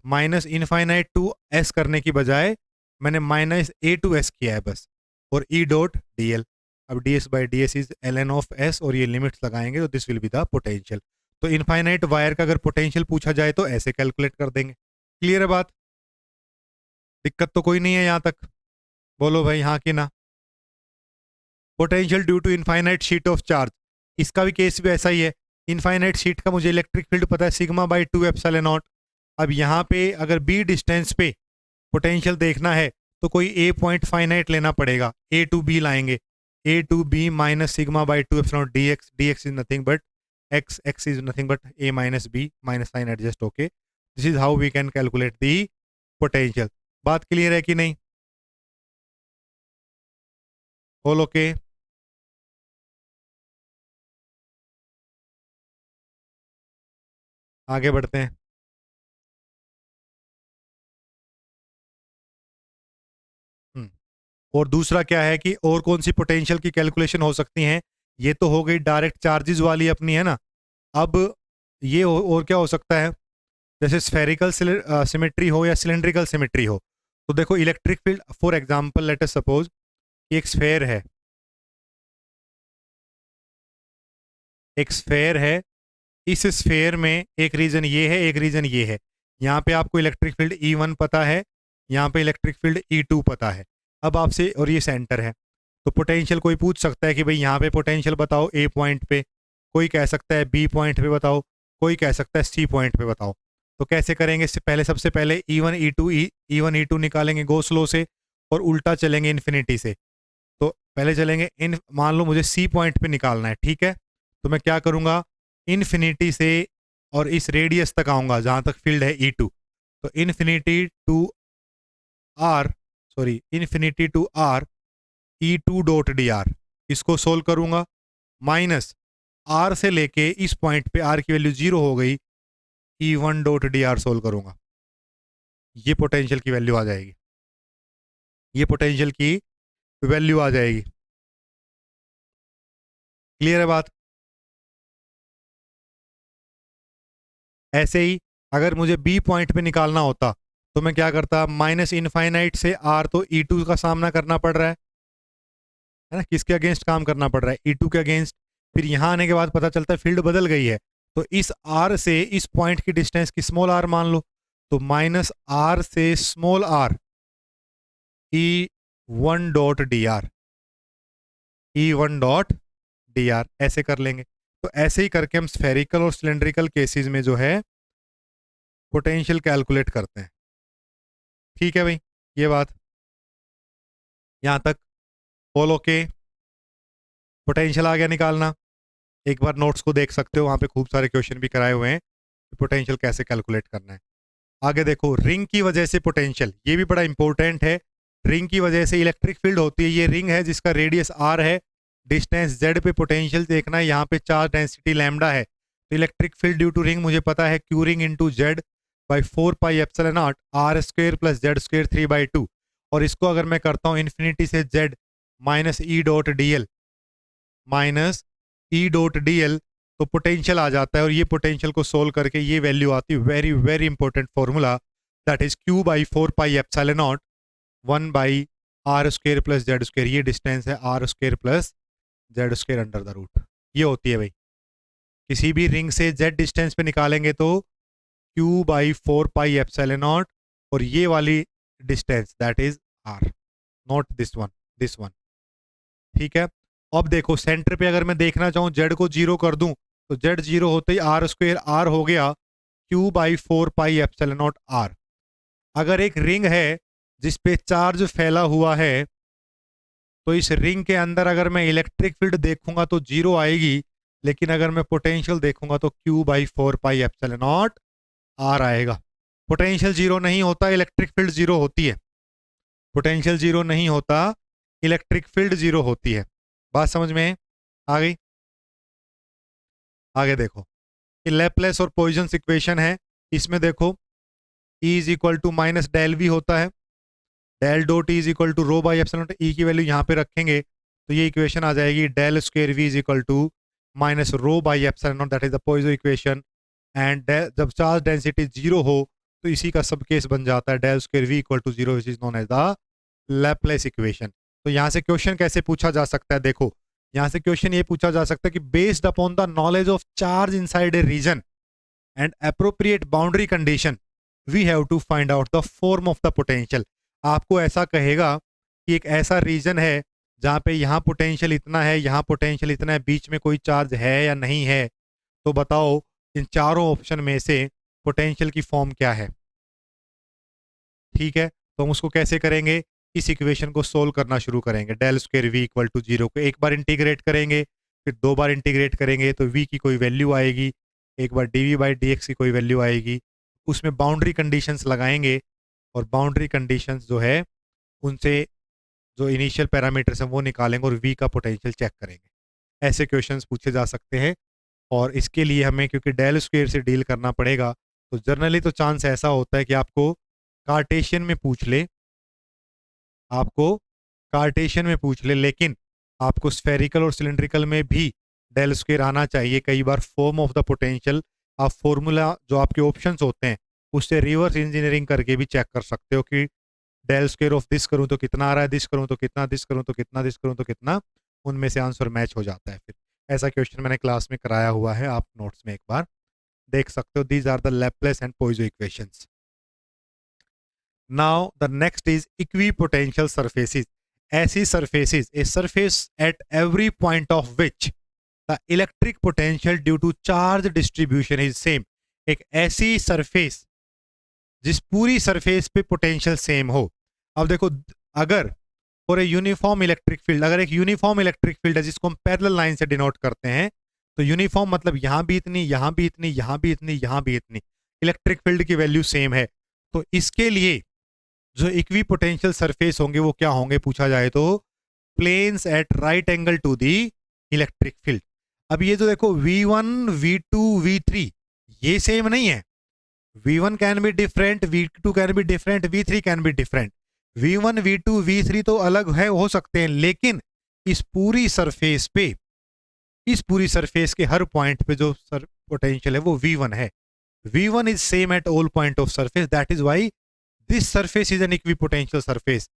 माइनस इनफाइनाइट टू s करने की बजाय मैंने -a टू s किया है बस, और E डॉट dl। अब ds/ds is ln of s, और ये लिमिट्स लगाएंगे तो this will be the potential. तो इनफाइनाइट वायर का अगर पोटेंशियल पूछा जाए तो ऐसे कैलकुलेट कर देंगे। क्लियर है बात? दिक्कत तो कोई नहीं है यहाँ तक? बोलो भाई हाँ कि ना। Potential due to infinite sheet of charge, इसका भी केस भी ऐसा ही है। इनफाइनाइट शीट का मुझे इलेक्ट्रिक फील्ड पता है, σ/2ε0। अब यहाँ पे अगर b डिस्टेंस पे पोटेंशियल देखना है तो कोई a पॉइंट फाइनाइट लेना पड़ेगा, a टू b लाएंगे, a to b minus σ/2ε0 dx, dx is nothing but x, x is nothing but a minus b, minus sign adjust होके, this is how we can calculate the potential. बात clear है कि नहीं? All okay? आगे बढ़ते हैं। और दूसरा क्या है कि और कौन सी पोटेंशियल की कैलकुलेशन हो सकती हैं, ये तो हो गई डायरेक्ट चार्जेस वाली अपनी, है ना। अब ये और क्या हो सकता है, जैसे स्फेरिकल सिमेट्री हो या सिलेंड्रिकल सिमेट्री हो। तो देखो, electric field for example let us suppose एक स्फेयर है, एक स्फेयर है, इस स्फेयर में एक रीजन ये है, एक रीजन ये है। यहाँ पे आपको इलेक्ट्रिक फील्ड E1 पता है, यहाँ पे इलेक्ट्रिक फील्ड E2 पता है। अब आपसे, और ये सेंटर है, तो पोटेंशियल कोई पूछ सकता है कि भाई यहाँ पे पोटेंशियल बताओ A पॉइंट पे, कोई कह सकता है B पॉइंट पे बताओ, कोई कह सकता है C पॉइंट पे बताओ। तो कैसे करेंगे, पहले सबसे पहले E1 E2 निकालेंगे गो स्लो से, और उल्टा चलेंगे इन्फिनिटी से। तो पहले चलेंगे मान लो मुझे C पॉइंट पे निकालना है, ठीक है, तो मैं क्या करूँगा, इन्फिनिटी से और इस रेडियस तक आऊँगा जहाँ तक फील्ड है E2, तो infinity to R E2 dot dr, इसको सोल्व करूंगा, माइनस R से लेके इस पॉइंट पे R की वैल्यू 0 हो गई, E1 डॉट dr सोल्व करूंगा, ये पोटेंशियल की वैल्यू आ जाएगी। ये पोटेंशियल की वैल्यू आ जाएगी। क्लियर है बात? ऐसे ही अगर मुझे बी पॉइंट पे निकालना होता तो मैं क्या करता, माइनस इनफाइनाइट से आर, तो ई टू का सामना करना पड़ रहा है ना, किसके अगेंस्ट काम करना पड़ रहा है, ई टू के अगेंस्ट। फिर यहां आने के बाद पता चलता है फील्ड बदल गई है, तो इस आर से इस पॉइंट की डिस्टेंस की स्मॉल आर मान लो, तो माइनस आर से small R E one dot D R, E one dot D R, ऐसे कर लेंगे। तो ऐसे ही करके हम स्फेरिकल और सिलेंड्रिकल केसेस में जो है पोटेंशियल कैलकुलेट करते हैं। ठीक है भाई, ये बात यहां तक फॉलो के। पोटेंशियल आ गया निकालना, एक बार नोट्स को देख सकते हो, वहां पे खूब सारे क्वेश्चन भी कराए हुए हैं पोटेंशियल कैसे कैलकुलेट करना है। आगे देखो, रिंग की वजह से पोटेंशियल, ये भी बड़ा इंपॉर्टेंट है। रिंग की वजह से इलेक्ट्रिक फील्ड होती है, ये रिंग है जिसका रेडियस आर है, डिस्टेंस जेड पे पोटेंशियल देखना है, यहाँ पे चार्ज डेंसिटी लैम्डा है, तो electric field due to ring मुझे पता है Q ring into z by 4 pi epsilon naught are square plus z square 3/2। और इसको अगर मैं करता हूँ इन्फिनिटी से z minus E dot d l, minus E dot d l, तो पोटेंशियल आ जाता है। और ये पोटेंशियल को सोल्व करके ये वैल्यू आती है, very very important formula, that is Q by 4 pi epsilon naught 1/r² plus z square, ये डिस्टेंस है r² plus z square under the root, ये होती है भाई। किसी भी रिंग से जेड डिस्टेंस पे निकालेंगे तो q/4 पाई एप्सिलॉन नॉट, और ये वाली distance that is r, not this one, this one. ठीक है, अब देखो सेंटर पे अगर मैं देखना चाहूँ जेड को जीरो कर दूं, तो जेड जीरो होते ही r² r हो गया q/4 pi epsilon not r। अगर एक रिंग है जिसपे चार्ज फैला हुआ है, तो इस रिंग के अंदर अगर मैं इलेक्ट्रिक फील्ड देखूंगा तो जीरो आएगी, लेकिन अगर मैं पोटेंशियल देखूंगा तो q/4 pi epsilon not r आएगा। पोटेंशियल जीरो नहीं होता, इलेक्ट्रिक फील्ड जीरो होती है। पोटेंशियल जीरो नहीं होता, इलेक्ट्रिक फील्ड जीरो होती है। बात समझ में आ गई? आगे देखो, ये लैपलेस और पॉइजन्स इक्वेशन है। इसमें देखो E is equal to minus del V होता है, del dot E is equal to rho by epsilon naught, E की वैल्यू यहाँ पे रखेंगे तो ये इक्वेशन आ जाएगी del square V is equal to minus rho by epsilon naught, that is the Poisson equation. And जब चार्ज डेंसिटी जीरो हो तो इसी का सब केस बन जाता है del square V equal to zero, which is known as the Laplace equation. तो यहाँ से क्वेश्चन कैसे पूछा जा सकता है, देखो यहाँ से क्वेश्चन ये पूछा जा सकता है कि based upon the knowledge of charge inside a region and appropriate boundary condition we have to find out the form of the potential. आपको ऐसा कहेगा कि एक ऐसा रीजन है जहाँ पे यहाँ पोटेंशियल इतना है, यहाँ पोटेंशियल इतना है, बीच में कोई चार्ज है या नहीं है, तो बताओ इन चारों ऑप्शन में से पोटेंशियल की फॉर्म क्या है। ठीक है, तो हम उसको कैसे करेंगे, इस इक्वेशन को सोल्व करना शुरू करेंगे। Del square V equal to zero को एक बार इंटीग्रेट करेंगे, फिर दो बार इंटीग्रेट करेंगे तो वी की कोई वैल्यू आएगी, एक बार d V by d x की कोई वैल्यू आएगी, उसमें बाउंड्री कंडीशंस लगाएंगे और बाउंड्री कंडीशंस जो है उनसे जो इनिशियल पैरामीटर्स हैं वो निकालेंगे और वी का पोटेंशियल चेक करेंगे। ऐसे क्वेश्चंस पूछे जा सकते हैं। और इसके लिए हमें क्योंकि डेल स्क्वेयर से डील करना पड़ेगा, तो जनरली तो चांस ऐसा होता है कि आपको कार्टेशियन में पूछ ले, आपको कार्टेशियन में पूछ ले, लेकिन आपको स्फेरिकल और सिलेंड्रिकल में भी डेल स्क्वेयर आना चाहिए। कई बार फॉर्म ऑफ द पोटेंशियल आप फॉर्मूला जो आपके ऑप्शंस होते हैं उससे रिवर्स इंजीनियरिंग करके भी चेक कर सकते हो कि डेल स्क्वेयर ऑफ दिस करूं तो कितना आ रहा है, दिस करूं तो कितना, दिस करूं तो कितना, दिस करूं तो कितना, उनमें से आंसर मैच हो जाता है। फिर ऐसा क्वेश्चन मैंने क्लास में कराया हुआ है, आप नोट्स में एक बार देख सकते हो। These are the Laplace and Poisson equations. Now the next is equipotential surfaces. ऐसी surfaces, a surface at every point of which the electric potential due to charge distribution is same. एक ऐसी surface जिस पूरी surface पे potential same हो। अब देखो, अगर for a uniform electric field, अगर एक यूनिफॉर्म इलेक्ट्रिक फील्ड है जिसको हम पैरेलल लाइन से डिनोट करते हैं, तो यूनिफॉर्म मतलब यहां भी इतनी, यहां भी इतनी, यहां भी इतनी, यहां भी इतनी, इलेक्ट्रिक फील्ड की वैल्यू सेम है, तो इसके लिए जो इक्वी पोटेंशियल सरफेस होंगे वो क्या होंगे पूछा जाए तो planes at right angle to the electric field. अब ये जो देखो V1, V2, V3 ये सेम नहीं है। V1 can be different, V2 can be different, V3 can be different, V1 V2 V3 तो अलग है, हो सकते हैं, लेकिन इस पूरी सरफेस पे, इस पूरी सरफेस के हर पॉइंट पे जो सर पोटेंशियल है वो V1 है. V1 is same at all point of surface. That is why this surface is an equipotential surface.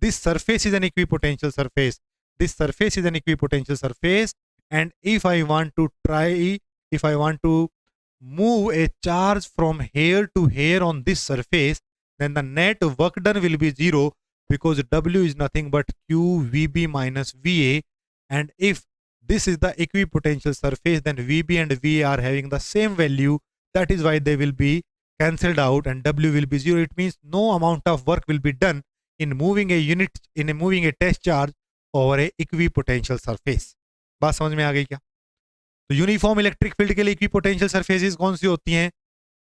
This surface is an equipotential surface. This surface is an equipotential surface. And if I want to try, if I want to move a charge from here to here on this surface, then the net work done will be 0 because W is nothing but Q VB minus VA. And if this is the equipotential surface, then VB and VA are having the same value. That is why they will be cancelled out and W will be 0. It means no amount of work will be done in moving a unit, in moving a test charge over a equipotential surface. बात समझ में आ गई क्या? तो uniform electric field के लिए equipotential surfaces कौन सी होती हैं?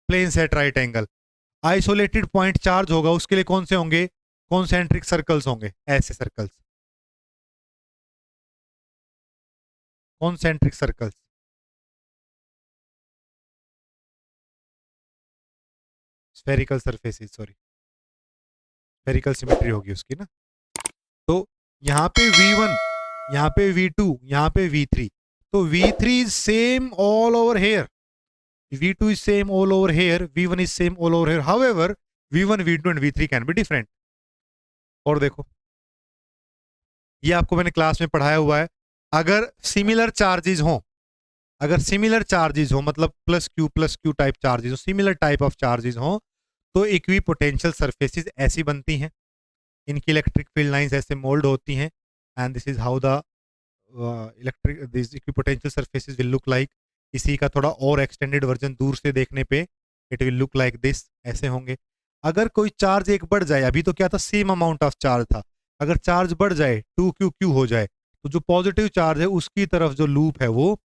Planes at right angle. Isolated point charge होगा, उसके लिए कौन से होंगे? कॉन्सेंट्रिक सर्कल्स होंगे, ऐसे circles, concentric circles. Spherical surfaces, sorry, spherical symmetry होगी उसकी ना. तो यहाँ पे V1, यहाँ पे V2, यहाँ पे V3. तो V3 is same all over here. V2 is same all over here. V1 is same all over here. However, V1, V2 and V3 can be different. और देखो, ये आपको मैंने क्लास में पढ़ाया हुआ है. अगर सिमिलर चार्जेस हो, अगर सिमिलर चार्जेस हो, मतलब प्लस क्यू टाइप चार्जेस हो, सिमिलर टाइप ऑफ चार्जेस हो, तो इक्विपोटेंशियल सरफेसेस ऐसी बनती हैं. इनकी इलेक्ट्रिक फील्ड लाइंस ऐसे मोल्ड होती हैं. And this is how the electric this equipotential surfaces will look like. इसी का थोड़ा और एक्सटेंडेड वर्जन दूर से देखने पे it will look like this, ऐसे होंगे. अगर कोई चार्ज एक बढ़ जाए, अभी तो क्या था, सेम अमाउंट ऑफ चार्ज था, अगर चार्ज बढ़ जाए 2q हो जाए, तो जो पॉजिटिव चार्ज है उसकी तरफ जो लूप है वो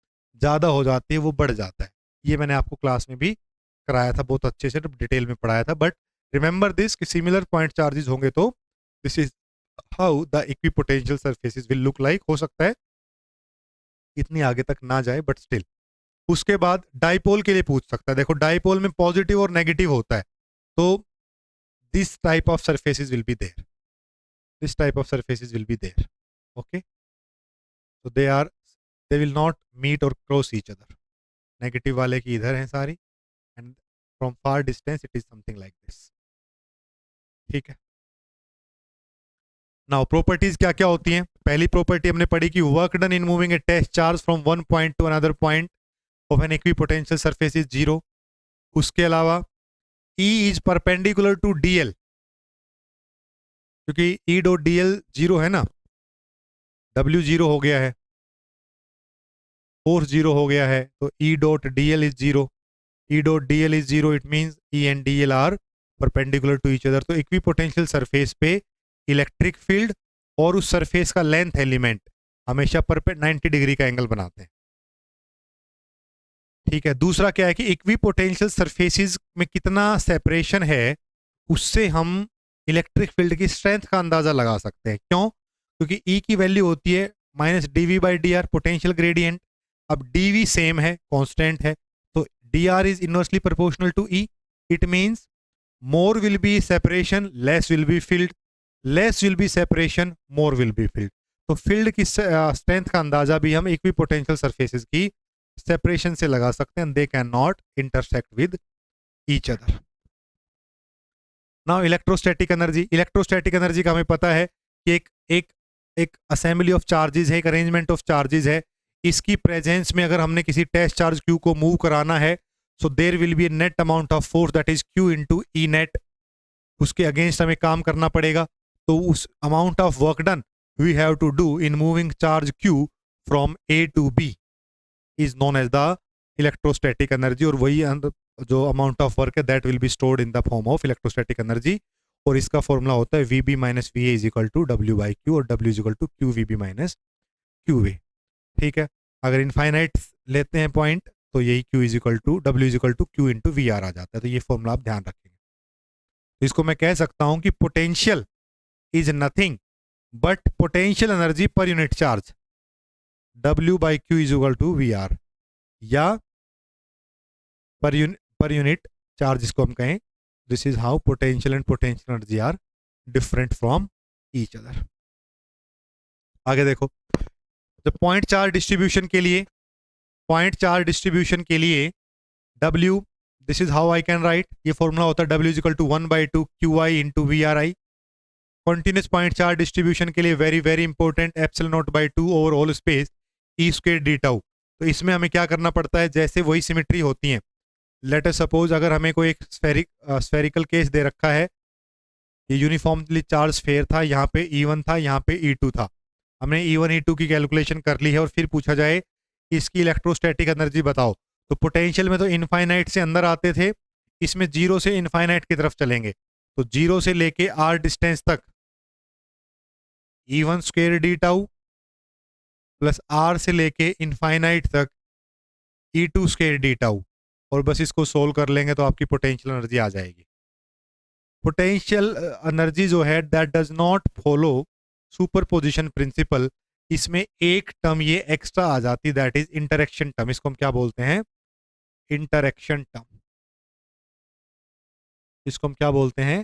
ज़्यादा हो जाती है, वो बढ़ जाता है. ये मैंने आपको क्लास में भी कराया था, बहुत अच्छे से डिटेल में पढ़ाया था. बट रिमेंबर दिस कि सिमिलर पॉइंट चार्जेस होंगे तो this is how the equipotential surfaces will look like. हो सकता है इतनी आगे तक ना जाए, बट स्टिल. उसके बाद डाइपोल के लिए पूछ सकता है. देखो, डाइपोल में पॉजिटिव और नेगेटिव होता है, तो this type of surfaces will be there, this type of surfaces will be there. Okay, तो दे विल नॉट मीट और क्रॉस ईच अदर. नेगेटिव वाले की इधर हैं सारी, and from far distance it is something like this. ठीक है. Now properties क्या क्या होती हैं? पहली प्रॉपर्टी हमने पढ़ी कि work done in moving a test charge from one point to another point of an equipotential surface is 0. उसके अलावा E is perpendicular to DL, क्योंकि E डॉट DL 0 है ना, W 0 हो गया है, फोर्स 0 हो गया है, तो E dot DL is 0. E dot DL is 0, it means E and DL are perpendicular to each other. तो इक्विपोटेंशियल सरफेस पे इलेक्ट्रिक फील्ड और उस सरफेस का लेंथ एलिमेंट हमेशा 90 डिग्री का एंगल बनाते हैं. ठीक है. दूसरा क्या है कि इक्विपोटेंशियल सरफेसेस में कितना सेपरेशन है, उससे हम इलेक्ट्रिक फील्ड की स्ट्रेंथ का अंदाजा लगा सकते हैं. क्यों? क्योंकि E की वैल्यू होती है -dV/dr, पोटेंशियल ग्रेडियंट. अब dV सेम है, कांस्टेंट है, तो dr is inversely proportional to E. It means more will be separation, less will be field, less will be separation, more will be field. तो field की strength का अंदाजा भी हम इक्विपोटेंशियल सरफेसेस की सेपरेशन से लगा सकते हैं. They can not intersect with each other. Now electrostatic energy. Electrostatic energy का हमें पता है कि एक असेंबली ऑफ चार्जेस है, एक अरेंजमेंट ऑफ चार्जेस है. इसकी प्रेजेंस में अगर हमने किसी टेस्ट चार्ज Q को मूव कराना है, so there will be a net amount of force that is Q into E net. उसके अगेंस्ट हमें काम करना पड़ेगा. तो उस amount of work done we have to do in moving charge Q from A to B is known as the electrostatic energy. और वही जो अमाउंट ऑफ वर्क है that will be stored in the form of electrostatic energy. और इसका formula होता है VB minus VA is equal to W/Q, और W is equal to QVB minus QA. ठीक है. अगर इनफाइनाइट लेते हैं पॉइंट, तो यही Q is equal to W is equal to Q into VR आ जाता है. तो ये फॉर्मूला आप ध्यान रखेंगे. तो इसको मैं कह सकता हूं कि potential is nothing but potential energy per unit charge, W/Q is equal to VR, या पर यूनिट चार्ज इसको हम कहें. This is how potential and potential energy are different from each other. आगे देखो, तो पॉइंट चार्ज डिस्ट्रीब्यूशन के लिए, W, this is how I can write, ये फॉर्मूला होता है W is equal to 1/2 QI into VRI। Continuous point charge distribution के लिए very very important, epsilon not by 2 over all space E square D tau. तो इसमें हमें क्या करना पड़ता है, जैसे वही सिमेट्री होती है। लेट अस सपोज अगर हमें कोई एक स्फेरिकल केस दे रखा है, ये यूनिफॉर्मली चार्ज स्फेयर था, यहाँ पे E1 था, यहाँ पे E2 था। हमने E1 E2 की कैलकुलेशन कर ली है और फिर पूछा जाए इसकी इलेक्ट्रोस्टैटिक एनर्जी बताओ। तो पोटेंशियल में तो इनफाइनाइट से अंदर आते थे, इसमें जीरो से इनफाइनाइट की तरफ चलेंगे। तो जीरो से लेके R डिस्टेंस तक E1 square D tau plus R से लेके इनफाइनाइट तक E2 स्क्वायर डी टाउ, और बस इसको सोल्व कर लेंगे तो आपकी पोटेंशियल एनर्जी आ जाएगी। पोटेंशियल एनर्जी जो है that does not follow superposition principle, इसमें एक टर्म ये एक्स्ट्रा आ जाती, दैट इज इंटरेक्शन टर्म। इसको हम क्या बोलते हैं, इंटरेक्शन टर्म। इसको हम क्या बोलते हैं,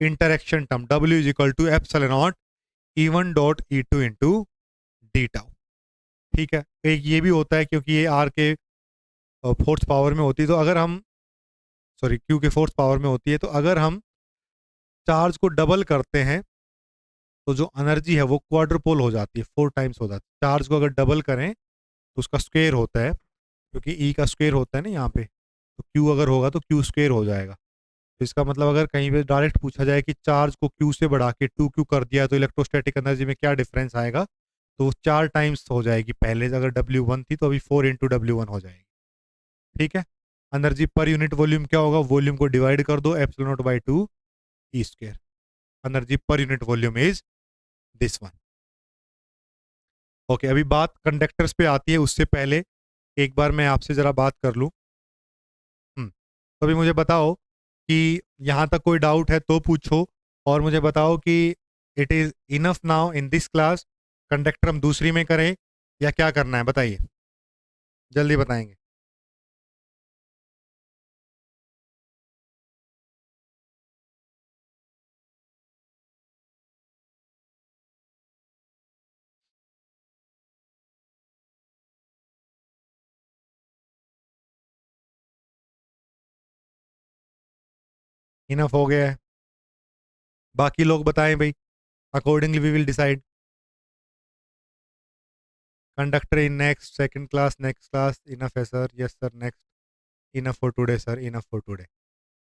interaction term. W is equal to epsilon naught E1 dot E2 into d tau. ठीक है, एक ये भी होता है क्योंकि ये R के फोर्थ पावर में होती है, तो अगर हम सॉरी Q के फोर्थ पावर में होती है, तो अगर हम चार्ज को डबल करते हैं तो जो एनर्जी है वो क्वाड्रुपल हो जाती है, 4 टाइम्स हो जाती है। चार्ज को अगर डबल करें तो उसका स्क्वायर होता है, क्योंकि ई का स्क्वायर होता है ना यहाँ पे, तो क्यू अगर होगा तो क्यू स्क्वायर हो जाएगा। तो इसका मतलब अगर कहीं पे डायरेक्ट पूछा जाए कि चार्ज को क्यू से बढ़ा के 2Q कर दिया तो इलेक्ट्रोस्टैटिक एनर्जी में क्या डिफरेंस आएगा, तो वो 4 टाइम्स हो जाएगी। पहले अगर W1 थी तो अभी 4 इंटू W1 हो जाएगी। ठीक है, एनर्जी पर यूनिट वॉल्यूम क्या होगा, वॉल्यूम को डिवाइड कर दो epsilon not by 2 E square. Energy per unit volume is this one. Okay, अभी बात कंडक्टर्स पे आती है, उससे पहले एक बार मैं आपसे ज़रा बात कर लूँ। तो अभी मुझे बताओ कि यहाँ तक कोई डाउट है तो पूछो, और मुझे बताओ कि it is enough now in this class, conductor हम दूसरी में करें या क्या करना है, बताइए, जल्दी बताएंगे। इनफ हो गया है, बाकी लोग बताएं भाई, accordingly we will decide. Conductor in next second class, next class, enough है sir, yes sir, next, enough for today sir, enough for today.